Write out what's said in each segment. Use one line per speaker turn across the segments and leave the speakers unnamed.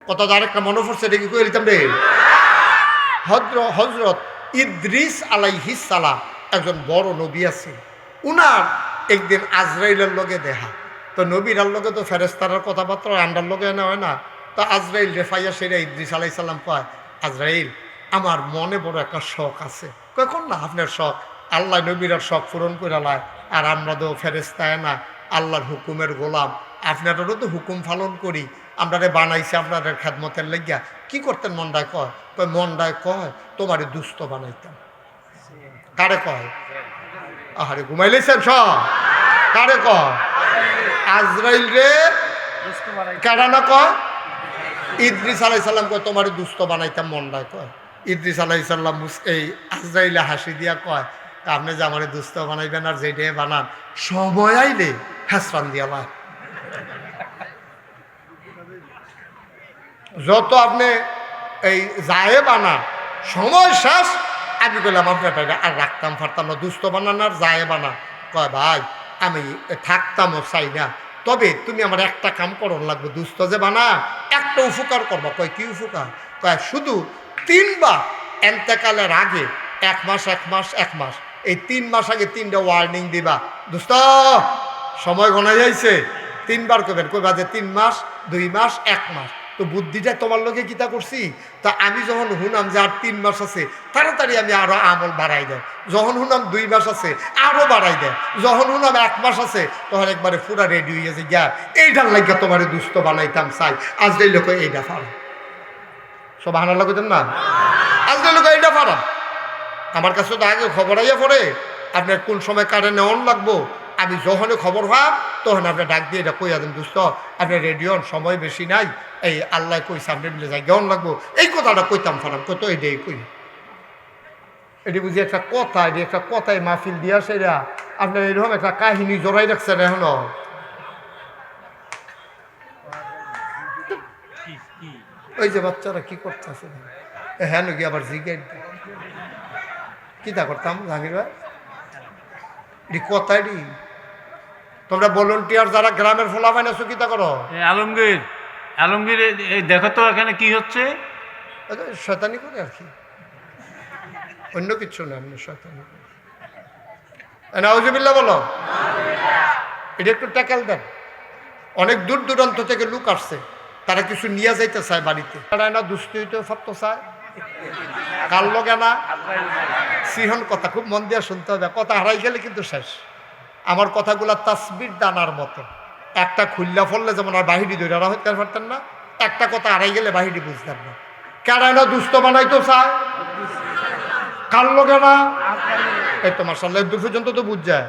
কত আরেকটা মনে পড়ছে দেখি কই দিতাম রে। হজরত ইদ্রিস আলাইহিস সালাম একজন বড় নবী আছে। উনার একদিন আজরাইলের লগে দেখা। তো নবীর লগে তো ফেরেস্তার কথাবার্তা আন্ডার লগে না হয় না। তো আজরাইল রেফাইয়া সেরা ইদ্রিস আলাইহিস সালাম কয়, আজরাইল আমার মনে বড় একটা শখ আছে। কয় কোন না আপনার শখ? আল্লাহ নবীর শখ পূরণ করে লায়, আর আমরা তো ফেরেস্তায় না, আল্লাহর হুকুমের গোলাম, আপনাদেরও তো হুকুম পালন করি, আপনারে বানাইছে আপনাদের খেদমতের লাগিয়া। কি করতেন মন্ডায় কয়? কয় মন্ডায় কয় তোমারে দুস্থ বানাইতাম। কারে কয়? আহারে ঘুমাইলেছেন সব? কারে কয়? আজরাইল রে। কারা না কয়? ইদ্রিস আলাইহিস সালাম কয় তোমারে দুস্থ বানাইতাম মন্ডায় কয়। ইদ্রিস আলাইহিস সালাম এই আজরাইলে হাসি দিয়া কয়, আপনি যে আমারে দুস্থ বানাইবেন আর যেটাই বানান সময় আইলে হাসরান দিয়া লায়। যত আপনি এই যায় বানান সময় শেষ আমি বললাম আপনার আর রাখতাম পারতাম না, দুস্থ বানান আর যায় বানান। কয় ভাই আমি থাকতামও চাই না, তবে তুমি আমার একটা কাম করন লাগবে, দুস্থ যে বানা একটা উপকার করবা। কয় কি উপকার? কয় শুধু 3 বার এন্তেকালের আগে 1 মাস 1 মাস 1 মাস এই 3 মাস আগে 3টা ওয়ার্নিং দিবা, দোস্ত সময় গণাই যাইছে, 3 বার করবেন। কইবা যে 3 মাস 2 মাস 1 মাস। তো বুদ্ধিটা তোমার লোকে কিতা করছি, তা আমি যখন শুনাম যে আর 3 মাস আছে তাড়াতাড়ি আমি আরো আমল বাড়াই দেয়, যখন শুনাম 2 মাস আছে আরো বাড়াই দেয়, যখন শুনাম 1 মাস আছে তখন একবারে পুরা রেডি হয়ে গেছে গিয়া এইটার লাগে তোমার দুস্থ বানাইতাম চাই। আজ এই লোক এইটা পারা সব হানার লাগতেন না, আজ এই লোক এইটা পারা। আমার কাছে তো আগে খবর আইয়া পড়ে আপনার কোন সময় কারে নেওয়ান লাগবো, আমি যখনই খবর হয় তখন আপনি ডাক দিয়ে এটা কইয়া দেন, দুস্থ আপনি রেডিওর সময় বেশি নাই, এই আল্লাহ কইছে আপনি মিলে যাই গেন লাগবো, এই কথাটা কইতাম ফারাম কত এটাই কই। এটি বুঝি একটা কথা, এটি একটা কথায় মাহফিল দিয়া সেরা আপনার এরকম একটা কাহিনী জড়াই রাখছেন এখনো। ওই যে বাচ্চারা কি করতেছে হ্যাঁ নাকি আবার জিজ্ঞেস কিতা করতাম জাহাঙ্গীর ভাই এটি কথাই তোমরা ভলান্টিয়ার যারা গ্রামের ফোলা পাই না কিতা করো?
আলমগীর আলমগীর দেখো তো এখানে কি হচ্ছে।
শয়তানি করে আর কি, অন্য কিছু না, এমনি শয়তানি করে। নাউজুবিল্লাহ বলো। এটা একটু ট্যাকেল দেন। অনেক দূর দূরান্ত থেকে লোক আসছে, তারা কিছু নিয়ে যাইতে চায় বাড়িতে, তারা না দুষ্ট হইতে ফাটতে চায়, কাল লগে না সিহন কথা খুব মন দিয়ে শুনতে হবে, কথা হারাই গেলে কিন্তু শেষ। আমার কথাগুলা তাসবির দানার মতো, একটা খুল্লা ফললে যেমন আর বাহিরি ধরে হইতে পারতেন না, একটা কথা হারাই গেলে বাহিরি বুঝতেন না। কেডা না দুস্থ বানাইতো চায়, কাল লগে না এই তো মাশাআল্লাহ দূর পর্যন্ত তো বুঝ যায়।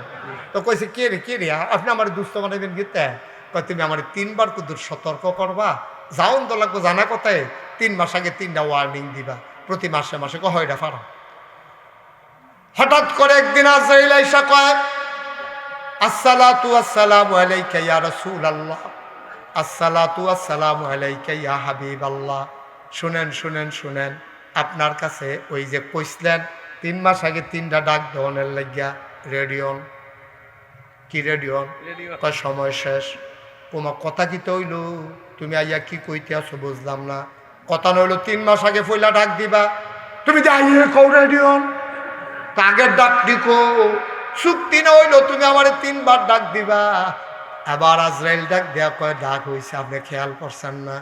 তো কইছে কে রে আপনি আমার দুস্থ বানাইবেন গীতে? কয় তুমি আমার 3 বার কুদুর সতর্ক করবা, যাওন তো লাগবো জানা কথায় 3 মাস আগে 3টা ওয়ার্নিং দিবা, প্রতি মাসে মাসে কয় এটা পারো। হঠাৎ করে একদিন আজরাইল আইসা কয় আসসালাতু আসসালামু আলাইকা ইয়া রাসূলুল্লাহ, আসসালাতু আসসালামু আলাইকা ইয়া হাবিবাল্লাহ। শুনেন শুনেন শুনেন, আপনার কাছে ওই যে কইছিলেন 3 মাস আগে 3টা ডাক দেওয়ানের লাগিয়া রেডিওন, কি রেডিওন? কয় সময় শেষ। তোমার কথা কি তো হইল, তুমি আইয়া কি কইতে আছো বুঝলাম না। কথা নইল 3 মাস আগে পয়লা ডাক দিবা, তুমি যে আইয়ে কও রেডিওন, আগের ডাক দিকো চুক্তি না হইল তুমি আমার 3 বার ডাক দিবা। আবার আজরাইল ডাক দেয়া কয় ডাক হয়েছে আপনি খেয়াল করছেন না।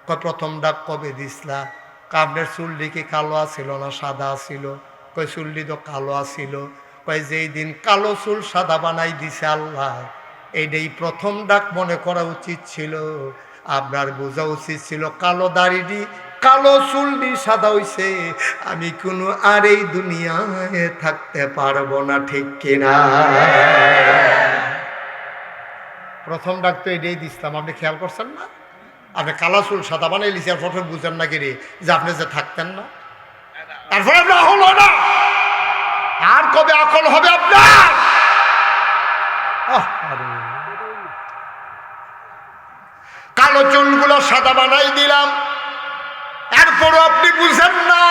কয় প্রথম ডাক কবে দিসলা? আপনার চুল্লি কি কালো আছিল না সাদা ছিল? কয় চুল্লি তো কালো আছিল। কয় যেই দিন কালো চুল সাদা বানাই দিছে আল্লাহ, এইটাই প্রথম ডাক মনে করা উচিত ছিল। আপনার বোঝা উচিত ছিল কালো দাড়ি কালো চুল্লি সাদা হইছে, আমি কোনো আর এই দুনিয়ায় থাকতে পারবো না, ঠিক কিনা? প্রথম ডাক তো এটাই দিছিলাম, আপনি খেয়াল করছেন না? আপনি কালা চুল সাদা বানাই লিছি, আর প্রথমে বুঝেন না কিরে যে আপনি যে থাকতেন না, তারপরে আপনার হলো না। আর কবে আকল হবে আপনার? কালো চুলগুলো সাদা বানাই দিলাম, এরপরও আপনি বুঝেন না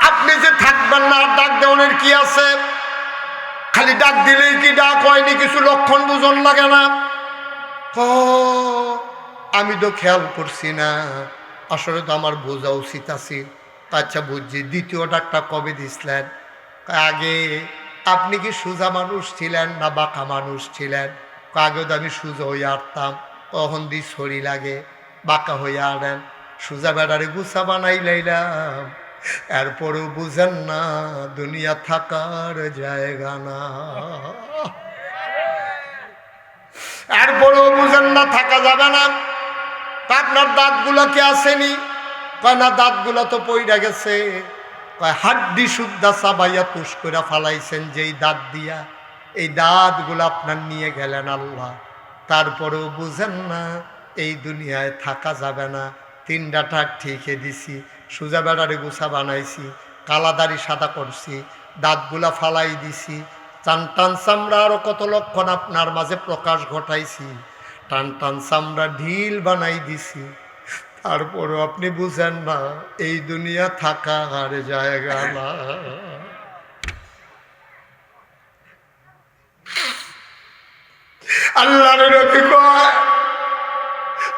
আপনি যে থাকবেন না। ডাক দেওয়ানের কি আছে? খালি ডাক দিলেই কি ডাক হয়নি? কিছু লক্ষণ বুঝন লাগে না? আমি তো খেয়াল করছি না, আসলে তো আমার বোঝা উচিত আছে। আচ্ছা বুঝছি, দ্বিতীয় ডাকটা কবে দিছিলেন? আগে আপনি কি সোজা মানুষ ছিলেন না বাঁকা মানুষ ছিলেন? আগে তো আমি সোজা হয়ে আরতাম, তখন দি ছড়ি লাগে, বাঁকা হয়ে আনেন, সোজা বেড়ারে গুছা বানাই লাইলাম। এরপরেও বুঝেন না দুনিয়া থাকার জায়গা না, এরপরেও বুঝেন না থাকা যাবে না। তা আপনার দাঁতগুলো কি আসেনি? কয় না, দাঁতগুলো তো পইড়া গেছে। কয় হাড্ডি শুদ্ধা চাবাইয়া তুষ করে ফালাইছেন যেই দাঁত দিয়া, এই দাঁতগুলো আপনার নিয়ে গেলেন আল্লাহ। তারপরেও বুঝেন না এই দুনিয়ায় থাকা যাবে না। তিনটা ঠাক ঠিকই দিছি, সোজা বেড়ারে গুছা বানাইছি, কালাদারি সাদা করছি, দাঁতগুলা ফালাই দিছি, টান টান চামড়া আরো কত লক্ষণ আপনার মাঝে প্রকাশ ঘটাইছি, টান টান চামড়া ঢিল বানাই দিছি। তারপরও আপনি বুঝেন না এই দুনিয়া থাকার জায়গা না। আল্লাহর নবী কয়,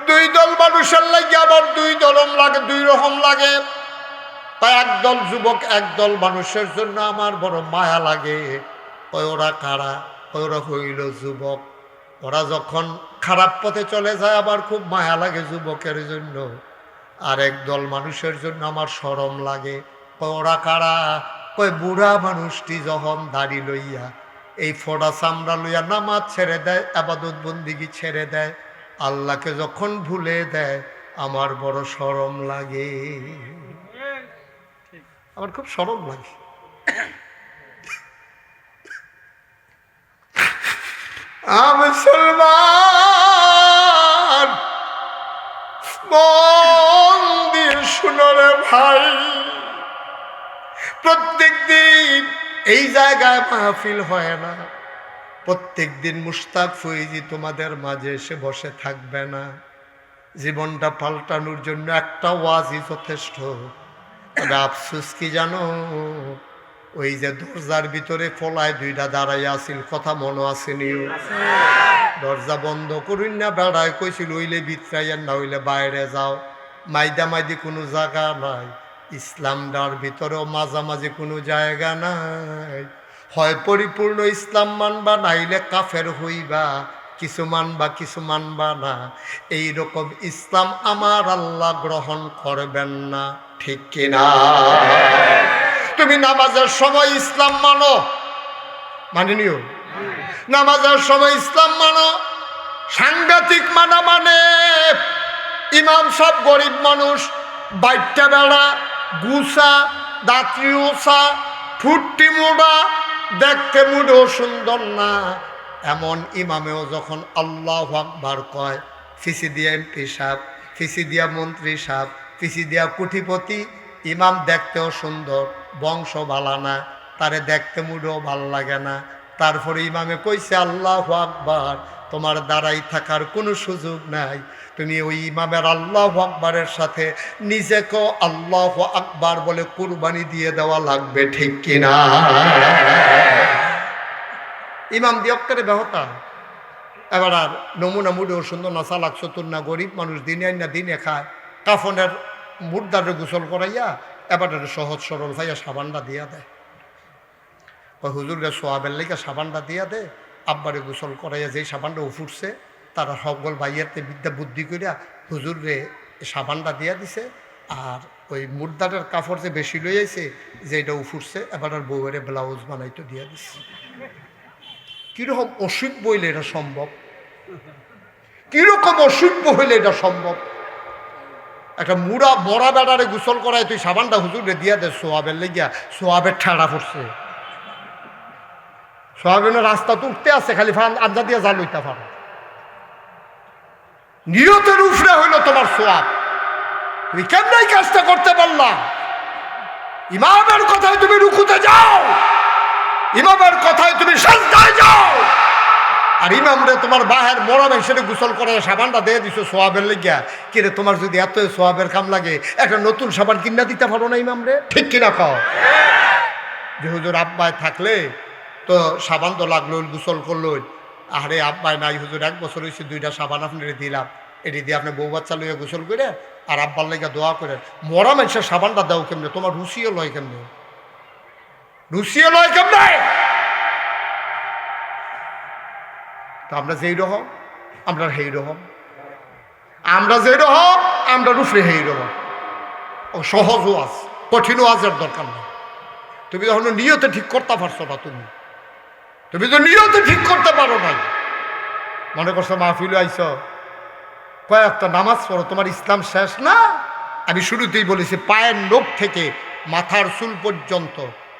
দুই দল মানুষের লাগে আবার দুই রকম লাগে। তাই একদল যুবক, একদল মানুষের জন্য আমার বড় মায়া লাগে। ওরা কারা? ওরা হইল যুবক। ওরা যখন খারাপ পথে চলে যায় আবার খুব মায়া লাগে যুবকের জন্য। আর একদল মানুষের জন্য আমার শরম লাগে। ওরা কারা? ওই বুড়া মানুষটি যখন দাড়ি লইয়া, এই ফোড়া চামড়া লইয়া নামাজ ছেড়ে দেয়, আবাদত বন্দিগি ছেড়ে দেয়, আল্লাহকে যখন ভুলে দেয়, আমার বড় শরম লাগে। আমার খুব শরম লাগে। মুসলমান মন দিয়ে শুনো রে ভাই, প্রত্যেক দিন এই জায়গায় মাহফিল হয় না। প্রত্যেক দিন মুশতাক ফৈজি তোমাদের মাঝে এসে বসে থাকবে না। জীবনটা পাল্টানোর জন্য একটা ওয়াজই যথেষ্ট। তবে আফসোস কি জানো, ওই যে দরজার ভিতরে ফলায় দুইটা দাঁড়াই আছিল, কথা মনে আসেনিও? দরজা বন্ধ করুন না, বেড়ায় কইছিল হইলে ভিতরাইয়ার না হইলে বাইরে যাও। মাইদা মাইদি কোনো জায়গা নাই, ইসলামটার ভিতরেও মাঝামাঝি কোনো জায়গা নাই। হয় পরিপূর্ণ ইসলাম মানবা, নাইলে কাফের হইবা, কিছু মানবা কিছু মানবা না। এই রকম ইসলাম আমার আল্লাহ গ্রহণ করবেন না, ঠিক কিনা? তুমি নামাজের সময় ইসলাম মানো, মানিনিও? নামাজের সময় ইসলাম মানো, সাংঘাতিক মানা মানে ইমাম সব গরিব মানুষ, বাইটটা বেড়া, গুসা, দাত্রী ওসা, ফুটটি মোড়া, দেখতে মুডও সুন্দর না, এমন ইমামেও যখন আল্লাহু আকবার কয়, ফিসি দিয়া এমপি সাহেব, ফিসি দিয়া মন্ত্রী সাহেব, ফিসি দিয়া কোটিপতি, ইমাম দেখতেও সুন্দর, বংশ ভালা না, তারে দেখতে মুডও ভাল লাগে না। তারপরে ইমামে কইছে আল্লাহু আকবার, তোমার দাঁড়াই থাকার কোনো সুযোগ নাই। তুমি ওই ইমামের আল্লাহু আকবারের সাথে নিজেকেও আল্লাহু আকবার বলে কুরবানি দিয়ে দেওয়া লাগবে, ঠিক কিনা? ইমাম দিয়ক্কারে বেহতা। এবার আর নমুনা মুডেও সুন্দর না, চালাক চতুর না, গরিব মানুষ, দিনে আইন না দিনে খায়, কাফনের মুর্দারে গোসল করাইয়া এবার সহজ সরল ভাইয়া সাবানটা দিয়া দেয়। ওই হুজুরে সোয়াবের লেগে সাবানটা দিয়া দেয়, আব্বারে গোসল করাইয়া যেই সাবানটা উফুরছে, তারা সকল ভাইয়াতে বিদ্যা বুদ্ধি করিয়া হুজুরে সাবানটা দিয়া দিছে। আর ওই মুর্দারের কাপড় যে বেশি লইয়াছে, যে এটা উফুরছে, এবার আর বউয়ের ব্লাউজ বানাইতে দিয়া দিছে। কিরকম অসভ্য হইলে এটা সম্ভব? কিরকম অসভ্য হইলে এটা সম্ভব? একটা মরা বেড়ারে গোসল করায় তুই সাবানটা হুজুরে দিয়া দে সোয়াবের লেগিয়া, সোয়াবের ঠাড়া পড়ছে। সোয়াবিনের রাস্তা তো উঠতে আছে, খালি আঞ্জা দিয়া যা লইতে পারো। নিয়তের উফরে হইল তোমার সোয়াব, তুমি কেমন কাজটা করতে পারলাম? ইমামের কথায় তুমি রুকুতে যাও, ইমামের কথায় তুমি সাজদায় যাও, আর ইমামরে তোমার বাহের মরম হিসেবে গোসল করে সাবানটা দিয়ে দিছো সোয়াবের লেগিয়া। কিরে, তোমার যদি এত সোয়াবের কাম লাগে, একটা নতুন সাবান কিনা দিতে পারো না ইমামরে, ঠিক কিনা খাও? যে হুজুর আব্বায় থাকলে তো সাবান তো লাগলো, গোসল করলো, আরে আব্বায় নাই হুজুর, 1 বছর হয়েছে 2টা সাবান আপনারে দিলাম, এটি দিয়ে আপনি বউ বাচ্চা লইয়া গোসল করে আর আব্বার লেগে দোয়া করে মরা মানুষের সাবানটা দাও কেমনে, তোমার রুচিও লয় কেমনে, রুচিও লয় কেমনে। তো আমরা যেই রকম আমরা সেই রকম, আমরা যেই রকম আমরা রুফরে সেই রকম। ও সহজও আছে, কঠিনও আজের দরকার নেই। তুমি যখন নিয়তে ঠিক করতে পারছো না, তুমি তো নিয়তে ঠিক করতে পারো নাই। মনে করছো মাহফিল আইছ, কয়েকটা নামাজ পড়ো, তোমার ইসলাম শেষ না। আমি শুরুতেই বলেছি পায়ের নখ থেকে মাথার চুল পর্যন্ত,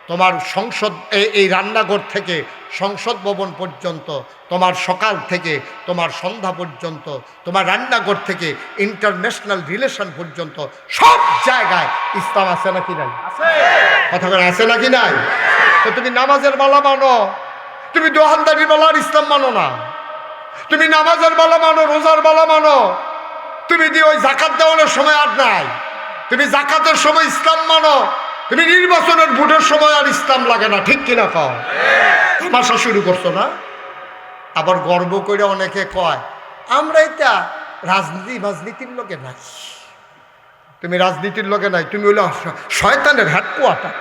তোমার সংসদ এই রান্নাঘর থেকে সংসদ ভবন পর্যন্ত, তোমার সকাল থেকে তোমার সন্ধ্যা পর্যন্ত, তোমার রান্নাঘর থেকে ইন্টারন্যাশনাল রিলেশন পর্যন্ত সব জায়গায় ইসলাম আছে নাকি নাই? কথা বলে আছে নাকি নাই? তো তুমি নামাজের মালা মানো, তুমি দোহানদারির মালার ইসলাম মানো না। তুমি নামাজের মালা মানো, রোজার মালা মানো, তুমি দিয়ে ওই জাকাত দেওয়ানোর সময় আর নাই। তুমি জাকাতের সময় ইসলাম মানো, তুমি নির্বাচনের ভোটের সময় আর ইসলাম লাগে না। ঠিক কিনা কও? তামাশা শুরু করছো না? আবার গর্ব করে অনেকে কয় আমরা এটা রাজনীতির লোকে নাই। তুমি রাজনীতির লোকে নাই, তুমি হইলে শয়তানের হেডকোয়ার্টার।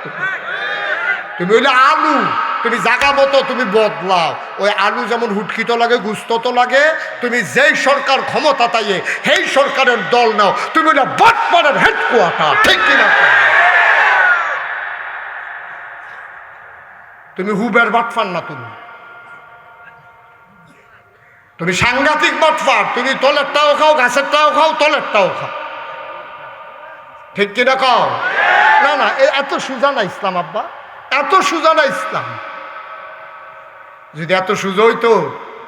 তুমি হইলে আলু, তুমি জাগা মতো তুমি বদলাও। ওই আলু যেমন হুটকিত লাগে, গুস্ত তো লাগে। তুমি যেই সরকার ক্ষমতা তাইয়ে সেই সরকারের দল নাও, তুমি হইলে বাটপাড়ের হেডকোয়ার্টার। ঠিক কিনা? তুমি হুবের বাটফার না, তুমি সাংঘাতিক বাটফার। তুমি তলেরটাও খাও, গাছেরটাও খাও, তলেরটাও খাও। ঠিক কিনা কও? না না, এত সোজা না ইসলাম আব্বা, এত সোজা না ইসলাম। যদি এত সোজা হইতো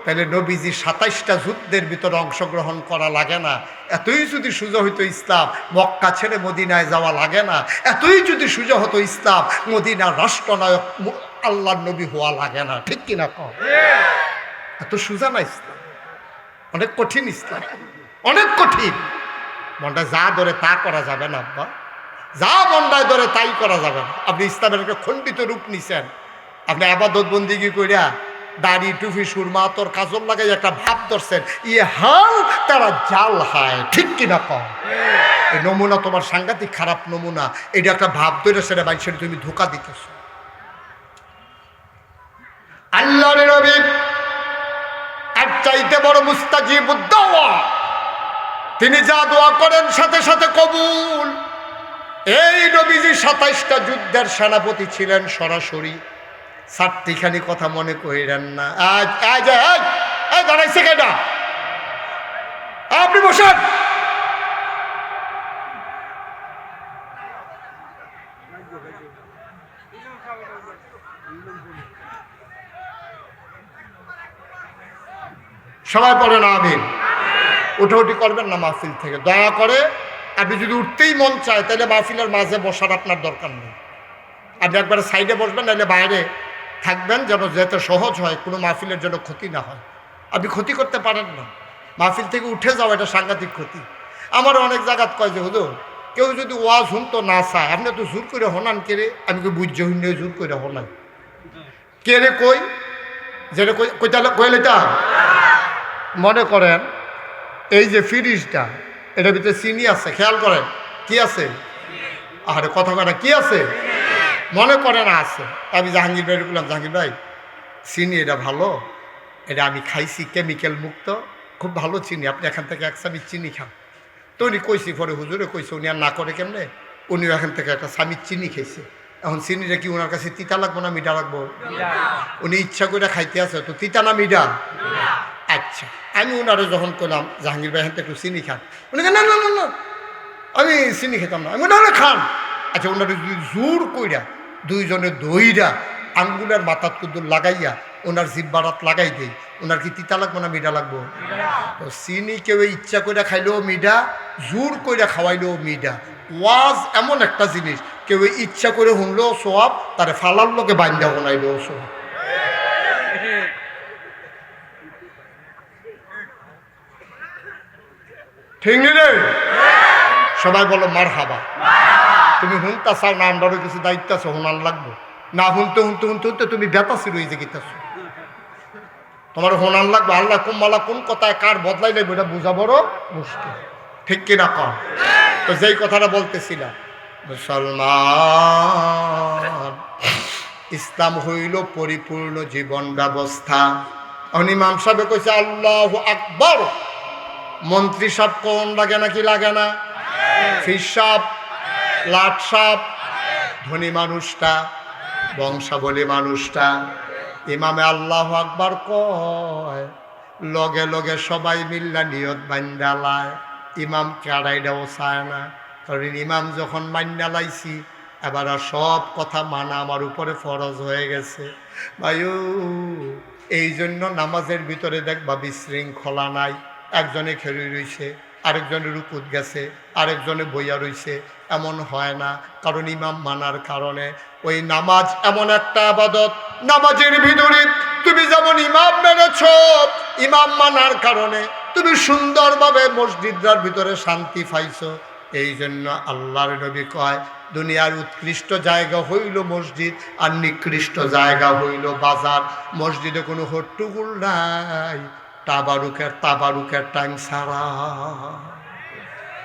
তাহলে নবীজি 27টা যুদ্ধের ভিতরে অংশগ্রহণ করা লাগে না। এতই যদি সোজা হইতো ইসলাম, মক্কা ছেড়ে মদিনায় যাওয়া লাগে না। এতই যদি সোজা হতো ইসলাম, মদিনার রাষ্ট্রনায়ক আল্লাহর নবী হওয়া লাগে না। ঠিক কিনা কও? এত সোজা না ইসলাম, অনেক কঠিন ইসলাম, অনেক কঠিন। মনটা যা ধরে তা করা যাবে না আব্বা, যা মনটায় ধরে তাই করা যাবে না। আপনি ইসলামের একটা খণ্ডিত রূপ নিছেন। আপনি আবাদত বন্দিগি কইরা দাড়ি টুপি সুরমা তোর কাজল লাগাই একটা ভাব ধরছেন, ইয়ে হাল তারা জাল হায়। ঠিক কিনা কম? এই নমুনা তোমার সাংঘাতিক খারাপ নমুনা। এটা একটা ভাব ধরে সেটা মানুষের তুমি ধোকা দিতেছ। আল্লাহর নবী আর চাইতে বড় মুস্তাজিবুদ দাওয়া, তিনি যা দোয়া করেন সাথে সাথে কবুল। এই নবীজি 27টা যুদ্ধের সেনাপতি ছিলেন সরাসরি। 4টিখানি কথা মনে করিলেন না। দাঁড়াইছে কেনা? আপনি বসেন। সবাই পড়েন আমিন। উঠোউঠি করবেন না মাহফিল থেকে, দয়া করে। আপনি যদি উঠতেই মন চায় তাহলে মাহফিলের মাঝে বসার আপনার দরকার নেই। আপনি একবারে সাইডে বসবেন, নাহলে বাইরে থাকবেন, যেন যেতে সহজ হয়, কোনো মাহফিলের জন্য ক্ষতি না হয়। আপনি ক্ষতি করতে পারেন না, মাহফিল থেকে উঠে যাওয়া এটা সাংঘাতিক ক্ষতি। আমার অনেক জায়গাত কয় যে হুজুর কেউ যদি ওয়াজ শুনতো না চায়, আপনি তো জোর করে হনান কে রে? আমি কি বুঝ হইলে জোর করে হনান কে রে? কই যেটা কইলে তা মনে করেন এই যে ফ্রিজটা, এটার ভিতরে চিনি আছে, খেয়াল করেন কি আছে? আরে কথা কথা কি আছে? মনে করেন আছে। আমি জাহাঙ্গীর ভাই বললাম, জাহাঙ্গীর ভাই চিনি এটা ভালো, এটা আমি খাইছি কেমিক্যাল মুক্ত, খুব ভালো চিনি, আপনি এখান থেকে 1 চামচ চিনি খান। তো উনি কইছি, পরে হুজুরে কইছে, উনি আর না করে কেমনে, উনিও এখান থেকে 1 চামচ চিনি খাইছে। এখন চিনিটা কি ওনার কাছে তিতা লাগবো না মিঠা লাগবো? উনি ইচ্ছা করে খাইতে আছে, তো তিতা না মিঠা? আচ্ছা, আমি ওনারে যখন করলাম জাহাঙ্গীর ভাই এখান থেকে একটু চিনি খান, উনি না না না না আমি চিনি খেতাম না। আমি ওনারা খান। আচ্ছা, ওনারা যদি জোর কইরা দুইজনে দইরা আঙ্গুলের মাথার কুদুর লাগাইয়া ওনার জিব্বারাত লাগাই দেই, ওনার কি তিতা লাগবো না মিঠা লাগবো? তো চিনি কেউ ইচ্ছা করে খাইলেও মিঠা, জোর করে খাওয়াইলেও মিঠা। ওয়াজ এমন একটা জিনিস, কেউ ইচ্ছা করে শুনলেও সোয়াব, তারে ফালার লোকে বান্ধা বানাইলেও সোয়াব। ঠিক রে? সবাই বলো মার হাবা। তুমি হুনতা চাও না, আমরারও কিছু দায়িত্ব আছে, হুনান লাগবো না। হুনতে হুনতে হুনতে হুনতে তুমি বেতাসি রয়ে যে গেতেছ। তোমার হোনান লাগবে আল্লাহ কুম্মালা কোন কথায় কার বদলাই লাগবে এটা বোঝা বড় মুশকিল, ঠিক কিনা কর? তো যেই কথাটা বলতেছিলাম, মুসলমান ইসলাম হইল পরিপূর্ণ জীবন ব্যবস্থা। ইমাম সাহেব কইছে আল্লাহু আকবার, মন্ত্রী সাহেব কোন লাগে নাকি লাগে না? ফির সাহেব, লাট সাহেব, ধনী মানুষটা, বংশাবলী মানুষটা, ইমামে আল্লাহু আকবার কয়, লগে লগে সবাই মিল্লা নিয়ত বান্দালায়। ইমাম কারাইটাও চায় না, কারণ ইমাম যখন মান্না লাইছি এবার আর সব কথা মানা আমার উপরে ফরজ হয়ে গেছে। ভাইও এই জন্য নামাজের ভিতরে দেখবা বিশৃঙ্খলা নাই, একজনে খেলে রইছে, আরেকজনে রুকুত গেছে, আরেকজনে বইয়া রইছে, এমন হয় না। কারণ ইমাম মানার কারণে ওই নামাজ এমন একটা আবাদত, নামাজের ভিতরে তুমি যেমন ইমাম মেনেছ, ইমাম মানার কারণে তুমি সুন্দরভাবে মসজিদটার ভিতরে শান্তি পাইছো। এই জন্য আল্লাহর নবী কয় দুনিয়ার উৎকৃষ্ট জায়গা হইল মসজিদ আর নিকৃষ্ট জায়গা হইল বাজার। মসজিদে কোনো হট্টগোল নাই, তাবারুকের টাইম ছাড়া।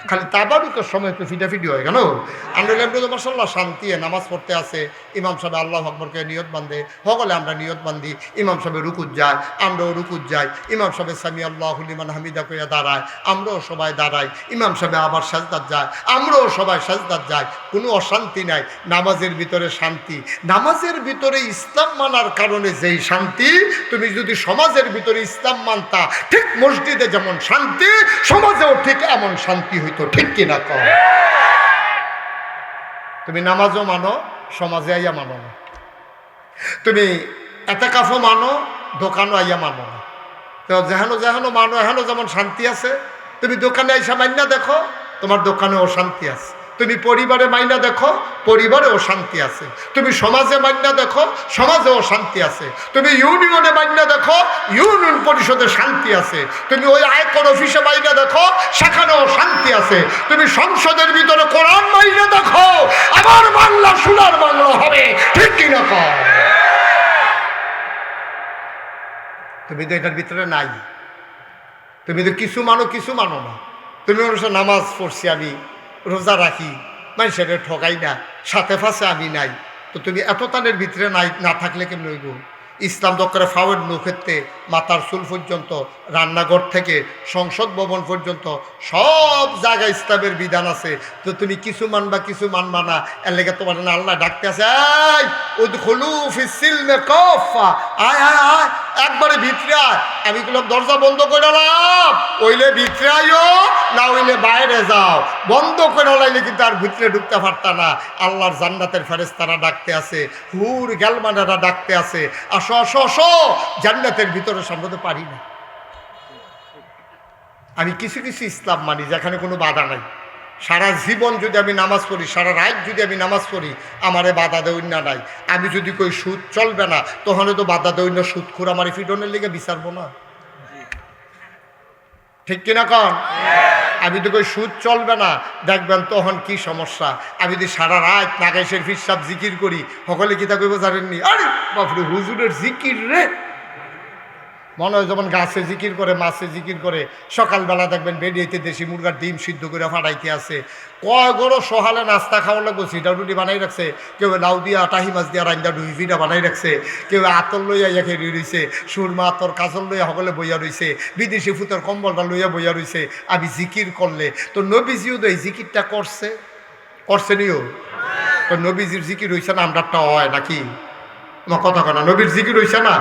খালি তাবারুকের সময় একটু ফিটাফিটি হয় কেন? আমরা তো মাশাআল্লাহ শান্তি নামাজ পড়তে আসে, ইমাম সাহেব আল্লাহু আকবরকে নিয়ত বান্ধে, সকলে আমরা নিয়ত বান্ধি, ইমাম সাহেব রুকুত যায়, আমরাও রুকুত যাই, ইমাম সাহেব সামি আল্লাহু লিমান হামিদা কইয়া দাঁড়ায়, আমরাও সবাই দাঁড়াই, ইমাম সাহেব আবার সাজদাত যায়, আমরাও সবাই সাজদাত যাই, কোনো অশান্তি নাই। নামাজের ভিতরে শান্তি, নামাজের ভিতরে ইসলাম মানার কারণে যেই শান্তি, তুমি যদি সমাজের ভিতরে ইসলাম মানতা, ঠিক মসজিদে যেমন শান্তি, সমাজেও ঠিক এমন শান্তি হইতো, ঠিক কিনা কর? তুমি নামাজও মানো, সমাজে আইয়া মানো না। তুমি এতেকাফও মানো, দোকানও আইয়া মানো না। তো যেহানো মানো, এহানো যেমন শান্তি আছে, তুমি দোকানে আইসা মাইনা দেখো, তোমার দোকানেও শান্তি আছে। তুমি পরিবারে মাইনা দেখো, পরিবারেও শান্তি আছে। তুমি সমাজে মাইনা দেখো, সমাজেও শান্তি আছে। তুমি ইউনিয়নে মাইনা দেখো, ইউনিয়ন পরিষদে শান্তি আছে। তুমি ওই আয়কর অফিসে মাইনা দেখো, সেখানেও শান্তি আছে। তুমি সংসদের ভিতরে কোরআন মাইনা দেখো, আবার বাংলা সোনার বাংলা হবে, ঠিক কিনা কর? তুমি তো এটার ভিতরে নাই। তুমি তো কিছু মানো, কিছু মানো না। তুমি অবশ্য নামাজ পড়ছি, আমি রোজা রাখি, মানুষের ঠকাই না, সাথে ফাঁসে আমি নাই, তো তুমি এত তানের ভিতরে নাই না থাকলে কেমন হইব? ইসলাম দক্করে ফাওয়ের নৌক্ষেত্রে মাথার চুল পর্যন্ত, রান্নাঘর থেকে সংসদ ভবন পর্যন্ত সব জায়গায় ইসলামের বিধান আছে। তো তুমি কিছু মানবা, কিছু মানবা না, এর লেগে তোমার না আল্লাহ ডাকতে আছে, আয় উদখুলু ফিস সিলমে কাফা, আয় আয় আয়, একবারে ভিতরে আয়। আমি বললাম দরজা বন্ধ করে নাও, ওইলে ভিতরে আইও, না হইলে বাইরে যাও। বন্ধ করে লাইলে কিন্তু আর ভিতরে ঢুকতে পারতা না। আল্লাহর জান্নাতের ফেরেশতারা ডাকতে আছে, হুর গেলমানেরা ডাকতে আছে, আসো আসো আসো জান্নাতের ভিতরে। সামনে পারি না। আমি কিছু কিছু ইসলাম মানি যেখানে কোনো বাধা নাই। সারা জীবন যদি আমি নামাজ পড়ি, সারা রাত যদি আমি নামাজ পড়ি, আমারে বাধা দেওয়ার না নাই। আমি যদি কই সুদ চলবে না, তখন তো বাধা দেওয়ার না, সুদখোর আমার ফিডনের লিগে বিচারবো না, ঠিক কিনা কন? আমি তো কই সুদ চলবে না, দেখবেন তখন কি সমস্যা। আমি যদি সারা রাত নাগাইশের ফিরসাব জিকির করি, সকলে কি তা কইব জানেননি, আরে বাপরে হুজুরের জিকির রে, মনে হয় যেমন গাছে জিকির করে, মাছে জিকির করে। সকালবেলা দেখবেন বেরিয়েতে দেশি মুরগার ডিম সিদ্ধ করে ফাটাইতে আছে, কয় গরো সহালে নাস্তা খাওয়া লাগবো, সিটা রুটি বানাই রাখছে, কেউ লাউ দিয়া টাহি মাছ দিয়া রান্দা ডুইভিটা বানাই রাখছে, কেউ আতর লইয়া ইয়াকে রইছে, সুরমা আতর কাজল লইয়া সকলে বইয়া রইছে, বিদেশি ফুতের কম্বলটা লইয়া বইয়া রইছে। আমি জিকির করলে তো নবীজিও তো এই জিকিরটা করছে নিও, তো নবীজির জিকির হইছে না, আমরাটা হয় নাকি? আমার কথা কনা, নবীর জিকির হইছে না?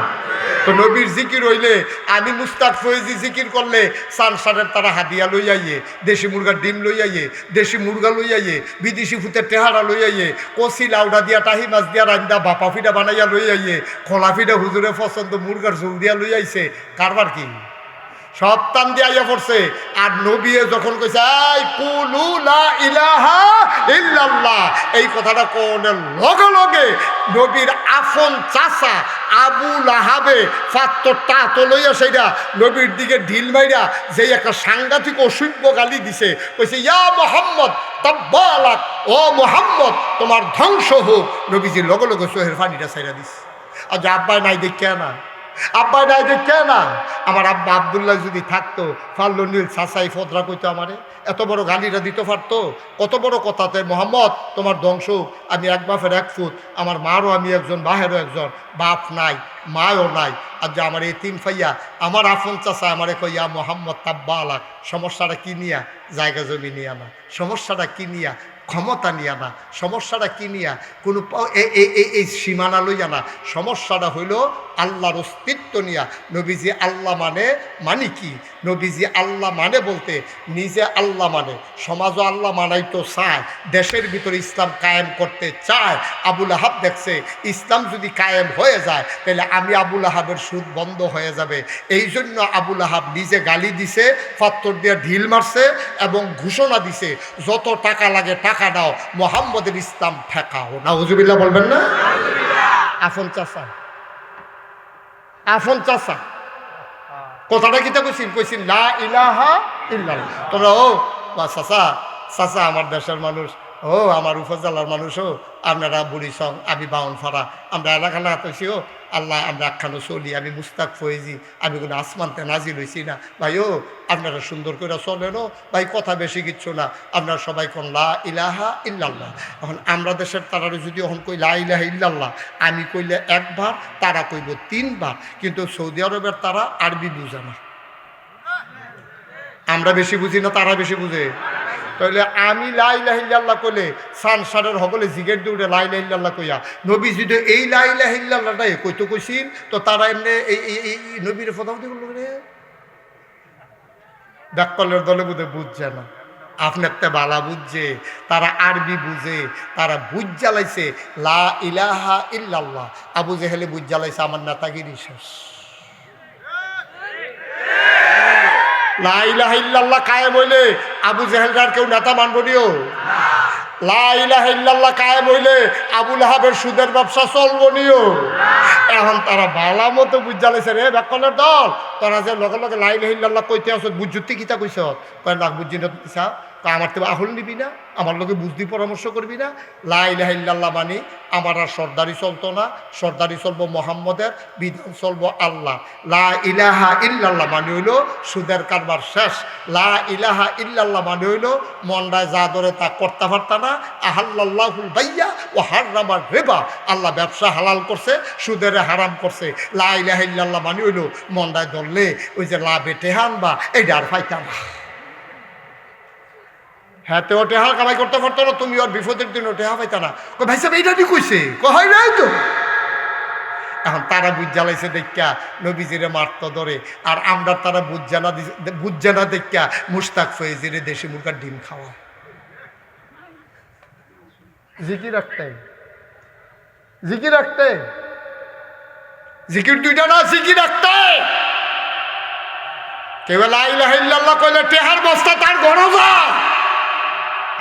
তো নবীর জিকির হইলে আমি মুস্তাক ফয়েজি জিকির করলে সানসারের তারা হাদিয়া লই আইয়ে, দেশি মুরগার ডিম লই আইয়ে, দেশি মুরগা লই আইয়ে, বিদেশি ফুতের টেহারা লই আইয়ে, কচি লাউডা দিয়া টাহি মাছ দিয়া রান্দা বাপা ফিডা বানাইয়া লই আইয়ে, খোলা ফিডা হুজুরে পছন্দ মুরগার ঝোল দিয়া লই আইছে। কারবার কি সব টান দিয়ে আইয়া পড়ছে। আর নবী যখন কইছে আই কুলু লা ইলাহা ইল্লাল্লাহ, এই কথাটা কোনের লগে লগে নবীর আফন চাচা আবু লাহাবে ফাত্তরটা তো লইয়া সেইটা নবীর দিকে ঢিল মাইরা যেই একটা সাংঘাতিক অসভ্য গালি দিছে, কইছে ইয়া মুহাম্মদ তাব্বালাক, ও মুহাম্মদ তোমার ধ্বংস হোক। নবীজির লগে লগে চোখের পানিটা ছাইরা দিছে। আর যে আব্বাই নাই দেখে না, আব্বা নাই দেখে না, আমার আব্বা আবদুল্লাহ যদি থাকতো ফাল্লু নীল সাসাই ফদরা কইতো আমারে, এত বড় গালিটা দিতে পারতো। কত বড় কথাতে মোহাম্মদ তোমার ধ্বংস, আমি এক বাপের এক ফুট, আমার মারও আমি একজন, বাহেরও একজন, বাপ নাই মাও নাই, আর যে আমার এই তিন ফাইয়া আমার আফন চাষা আমারে কইয়া মোহাম্মদ তাব্বা আলাক। সমস্যাটা কি নিয়া? জায়গা জমি নিয়ে না। সমস্যাটা কি নিয়া? ক্ষমতা নিয়া না। সমস্যাটা কি নিয়া? কোনো এই সীমানা লইয়া না। সমস্যাটা হইল আল্লাহর অস্তিত্ব নিয়া। নবীজি আল্লাহ মানে কি? নবীজি আল্লাহ মানে বলতে নিজে আল্লাহ মানে, সমাজও আল্লাহ মানাইতো চায়, দেশের ভিতরে ইসলাম কায়েম করতে চায়। আবুল আহাব দেখছে ইসলাম যদি কায়েম হয়ে যায় তাহলে আমি আবুল আহাবের সুদ বন্ধ হয়ে যাবে। এই জন্য আবুল আহাব নিজে গালি দিছে, পাথর দিয়ে ঢিল মারছে এবং ঘোষণা দিছে যত টাকা লাগে টাকা দাও, মোহাম্মদের ইসলাম ঠেকাও। নাউজুবিল্লাহ বলবেন না? আফন চাষা, আফন চাষা কথাটা কিতা কইছিন লা ইলাহা ইল্লাল্লাহ। তোমরা ও বা চাচা, চাচা আমার দেশের মানুষ, ও আমার উপজেলার মানুষ, ও আপনারা বুড়ি সং, আমি বাউন ফাড়া, আমরা এলাকা না কইছি, ও আল্লাহ আমরা একখানো চলি, আমি মুস্তাক ফয়েজি, আমি কোনো আসমানতে নাজিল হইছি না ভাই। ও আপনারা সুন্দর করে চলেন, ও ভাই কথা বেশি কিচ্ছু না, আপনারা সবাই কোন লা ইলাহা ইল্লাল্লাহ। এখন আমরা দেশের তারারে যদি এখন কই লা ইলাহা ইল্লাল্লাহ, আমি কইলে একবার, তারা কইব 3 বার, কিন্তু সৌদি আরবের তারা আরবি বুঝে না। আমরা বেশি বুঝি না, তারা বেশি বুঝে। তাহলে আমি লা ইলাহা ইল্লাল্লাহ কইলে সানসারের হগলে জিগের দৌড়ে লা ইলাহা ইল্লাল্লাহ কইয়া, নবী যদি এই লা ইলাহা ইল্লাল্লাহটাই কইতো কইছিন, তো তারা এমনি এই নবীর ফদাফদি করলো রে। ডাক্কলের দলে বুঝে বুঝছে না, আপনার তে বালা বুঝছে, তারা আরবি বুঝে, তারা বুঝ জ্বালাইছে লা ইলাহা ইল্লাল্লাহ। আবু জেহেলে বুঝ জ্বালাইছে আমার নেতাগিরি শেষ। লা ইলাহা ইল্লাল্লাহ কায়েম হইলে আবু জেহেলটার কেউ নেতা মানব নিও। লা ইলাহা ইল্লাল্লাহ কায়েম হইলে আবুল আহাবের সুদের ব্যবসা চলব নিও। এখন তারা ভালো মতো বুঝ জ্বালাইছে রে ব্যাকলের দল, তোরা যে লগে লগে লা ইলাহা ইল্লাল্লাহ কইতে আসত, বুঝতে কিতা কইছ? কয় না বুঝছি না তুই চা, আমার তো আহুল নিবি না, আমার লোকে বুঝতে পরামর্শ করবি না। লা ইলাহা ইল্লাল্লাহ মানে আমার আর সর্দারি চলতো না, সর্দারি চলবো মোহাম্মদের, বিধান চলবো আল্লাহ। লা ইলাহা ইল্লাল্লাহ মানে হইল সুদের কারবার শেষ। লা ইলাহা ইল্লাল্লাহ মানে হইল মন্ডায় যা ধরে তা করতে পারতা না। আহাল্লাল্লাহুল বাইয়া ও হারামার রিবা, আল্লাহ ব্যবসা হালাল করছে, সুদের হারাম করছে। লা ইলাহা ইল্লাল্লাহ মানে হইল মন্ডায় ধরলে ওই যে লাভে টেহান বা এইটা আর পাইতা না। হ্যাঁ তো টেহা কামাই করতে পারতো না, তুমি ওর বিপদের দিন টেহা পাইতা না। ভাই সাহেব এইটা ঠিক কইছে, হয় নাই তো। এখন তারা বুঝ জ্বালাইছে দেখা নবীজিরে মারত ধরে, আর আমরা তারা বুঝছে না দেখা মুস্তাক ফয়েজিরে দেশি মুরগার ডিম খাওয়া। জিকির রাখতে, জিকির রাখতে, জিকির দুইটা না, জিকির রাখতে। কেউ লা ইলাহা ইল্লাল্লাহ কইলে টেহার বস্তা তার ঘরে যা,